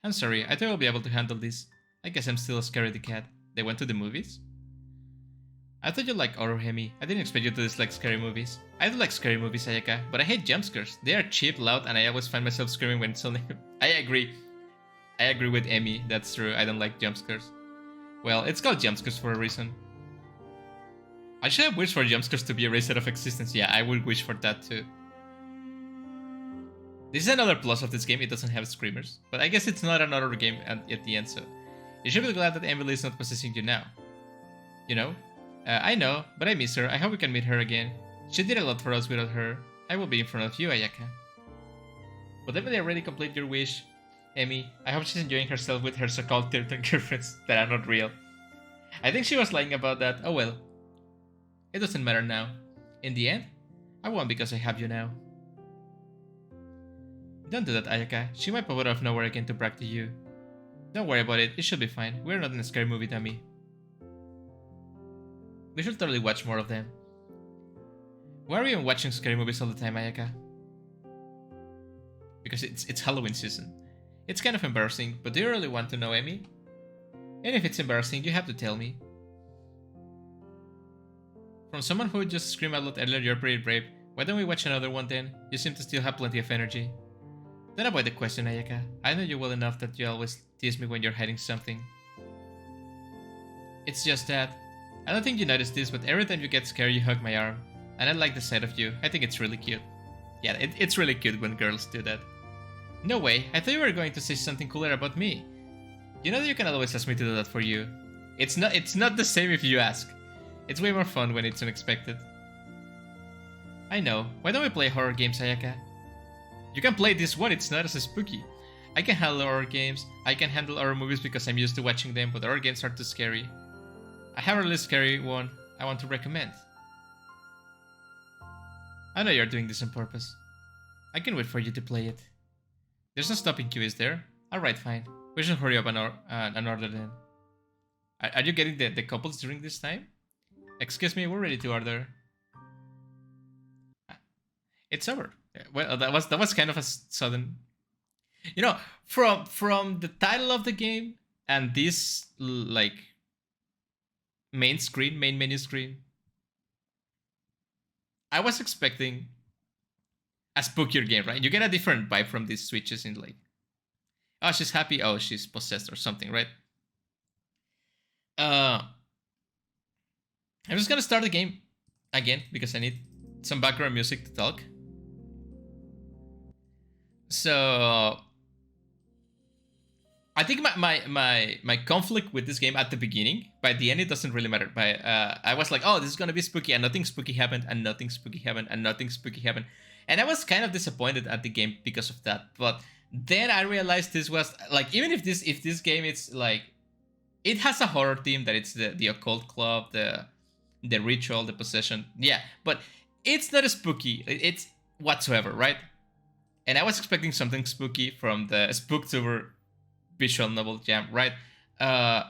I'm sorry, I thought I'll be able to handle this. I guess I'm still a scaredy cat. They went to the movies? I thought you liked horror, Amy. I didn't expect you to dislike scary movies. I do like scary movies, Ayaka, but I hate jump scares. They are cheap, loud, and I always find myself screaming when it's only... I agree. I agree with Amy, that's true. I don't like jump scares. Well, it's called jump scares for a reason. I should have wished for jump scares to be erased out of existence. Yeah, I would wish for that too. This is another plus of this game, it doesn't have screamers. But I guess it's not another game at the end, so... You should be glad that Emily is not possessing you now. You know? I know, but I miss her. I hope we can meet her again. She did a lot for us without her. I will be in front of you, Ayaka. But Emily already completed your wish. Amy, I hope she's enjoying herself with her so-called third girlfriends that are not real. I think she was lying about that. Oh well. It doesn't matter now. In the end, I won because I have you now. Don't do that, Ayaka. She might pop out of nowhere again to brag to you. Don't worry about it. It should be fine. We're not in a scary movie, dummy. We should totally watch more of them. Why are we even watching scary movies all the time, Ayaka? Because it's Halloween season. It's kind of embarrassing, but do you really want to know, Amy? And if it's embarrassing, you have to tell me. From someone who just screamed out loud earlier, you're pretty brave. Why don't we watch another one then? You seem to still have plenty of energy. Don't avoid the question, Ayaka. I know you well enough that you always tease me when you're hiding something. It's just that. I don't think you noticed this, but every time you get scared, you hug my arm. And I like the sight of you. I think it's really cute. Yeah, it's really cute when girls do that. No way, I thought you were going to say something cooler about me. You know that you can always ask me to do that for you. It's not the same if you ask. It's way more fun when it's unexpected. I know. Why don't we play horror games, Ayaka? You can play this one, it's not as spooky. I can handle horror games. I can handle horror movies because I'm used to watching them, but horror games are too scary. I have a really scary one I want to recommend. I know you're doing this on purpose. I can wait for you to play it. There's no stopping you, is there? Alright, fine. We should hurry up and order then. Are you getting the couples during this time? Excuse me, we're ready to order. It's over. Well, that was kind of a sudden... You know, from the title of the game and this, like, main menu screen, I was expecting a spookier game, right? You get a different vibe from these switches in like, oh, she's happy, oh, she's possessed or something, right? I'm just gonna start the game again because I need some background music to talk. So I think my conflict with this game at the beginning, by the end it doesn't really matter. I was like, oh, this is gonna be spooky, and nothing spooky happened, and nothing spooky happened, and nothing spooky happened. And I was kind of disappointed at the game because of that. But then I realized this was like, even if this game it's like, it has a horror theme, that it's the occult club, the the ritual, the possession. Yeah, but it's not spooky. It's whatsoever, right? And I was expecting something spooky from the Spooktober visual novel jam, right? Uh,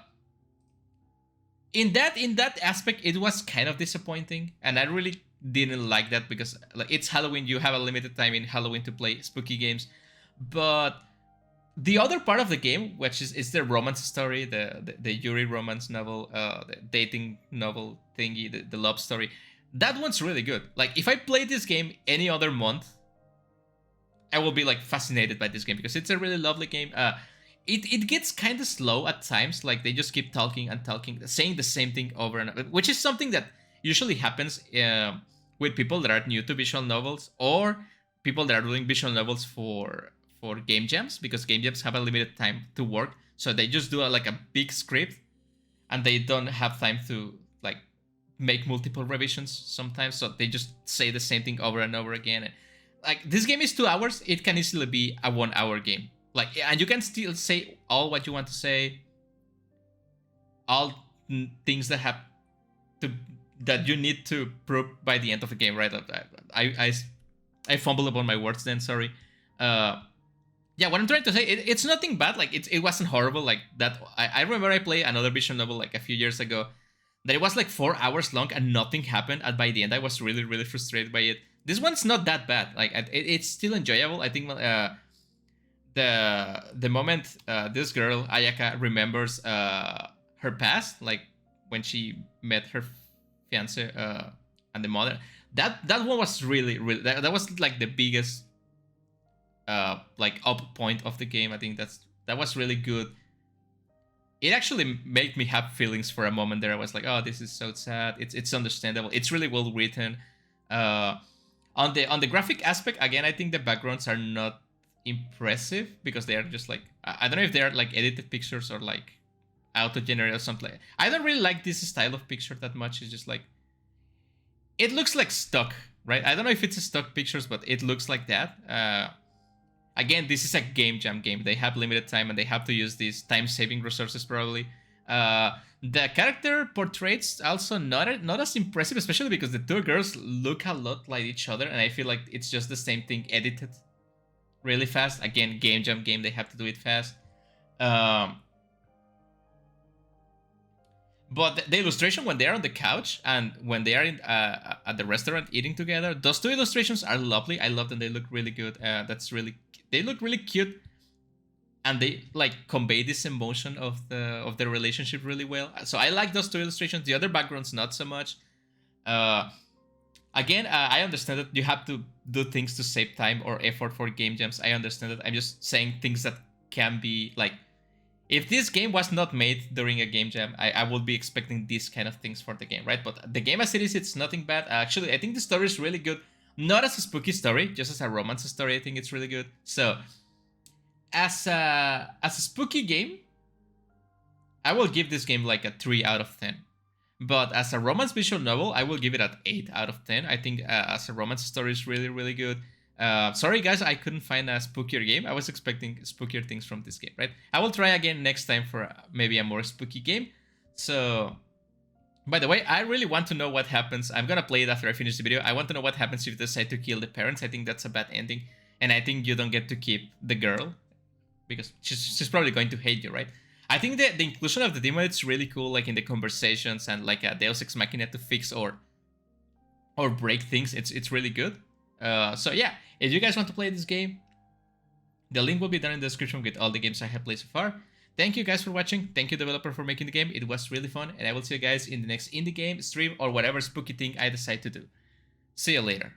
in that aspect, it was kind of disappointing, and I really didn't like that because like it's Halloween, you have a limited time in Halloween to play spooky games, but the other part of the game, which is the romance story, the Yuri romance novel, the dating novel thingy, the love story, that one's really good. Like if I play this game any other month, I will be like fascinated by this game because it's a really lovely game. It gets kind of slow at times, like they just keep talking and talking, saying the same thing over and over, which is something that usually happens with people that are new to visual novels or people that are doing visual novels for game jams, because game jams have a limited time to work, so they just do like a big script and they don't have time to like make multiple revisions sometimes, so they just say the same thing over and over again. Like this game is 2 hours, it can easily be a 1 hour game, like, and you can still say all what you want to say, all things that have to that you need to prove by the end of the game, right? I fumbled upon my words then, sorry. Yeah, what I'm trying to say, it's nothing bad. Like it wasn't horrible. Like that, I remember I played another visual novel like a few years ago, that it was like 4 hours long and nothing happened. And by the end, I was really really frustrated by it. This one's not that bad. Like it's still enjoyable. I think the moment this girl Ayaka remembers her past, like when she met her fiance and the mother, that one was really really that was like the biggest like up point of the game. I think that was really good. It actually made me have feelings for a moment there. I was like, oh, this is so sad. It's understandable. It's really well written. On the graphic aspect, again, I think the backgrounds are not impressive because they are just like, I don't know if they are like edited pictures or like auto generated or something. I don't really like this style of picture that much. It's just like, it looks like stock, right? I don't know if it's a stock pictures, but it looks like that. Again, this is a game jam game. They have limited time and they have to use these time-saving resources probably. The character portraits also not as impressive, especially because the two girls look a lot like each other, and I feel like it's just the same thing edited really fast. Again, game jam game, they have to do it fast. But the illustration when they are on the couch and when they are at the restaurant eating together, those two illustrations are lovely. I love them. They look really good. They look really cute, and they like convey this emotion of the relationship really well. So I like those two illustrations. The other backgrounds not so much. Again, I understand that you have to do things to save time or effort for game jams. I understand that. I'm just saying things that can be like, if this game was not made during a game jam, I would be expecting these kind of things for the game, right? But the game as it is, it's nothing bad. Actually, I think the story is really good. Not as a spooky story, just as a romance story. I think it's really good. So, as a spooky game, I will give this game like a 3 out of 10. But as a romance visual novel, I will give it an 8 out of 10. I think as a romance story is really, really good. Sorry guys, I couldn't find a spookier game. I was expecting spookier things from this game, right? I will try again next time for maybe a more spooky game. So, by the way, I really want to know what happens. I'm gonna play it after I finish the video. I want to know what happens if you decide to kill the parents. I think that's a bad ending. And I think you don't get to keep the girl, because she's probably going to hate you, right? I think the inclusion of the demon, it's really cool, like in the conversations and like a Deus Ex Machina to fix or break things. It's really good. So yeah, if you guys want to play this game, the link will be down in the description with all the games I have played so far. Thank you guys for watching. Thank you developer for making the game. It was really fun, and I will see you guys in the next indie game, stream, or whatever spooky thing I decide to do. See you later.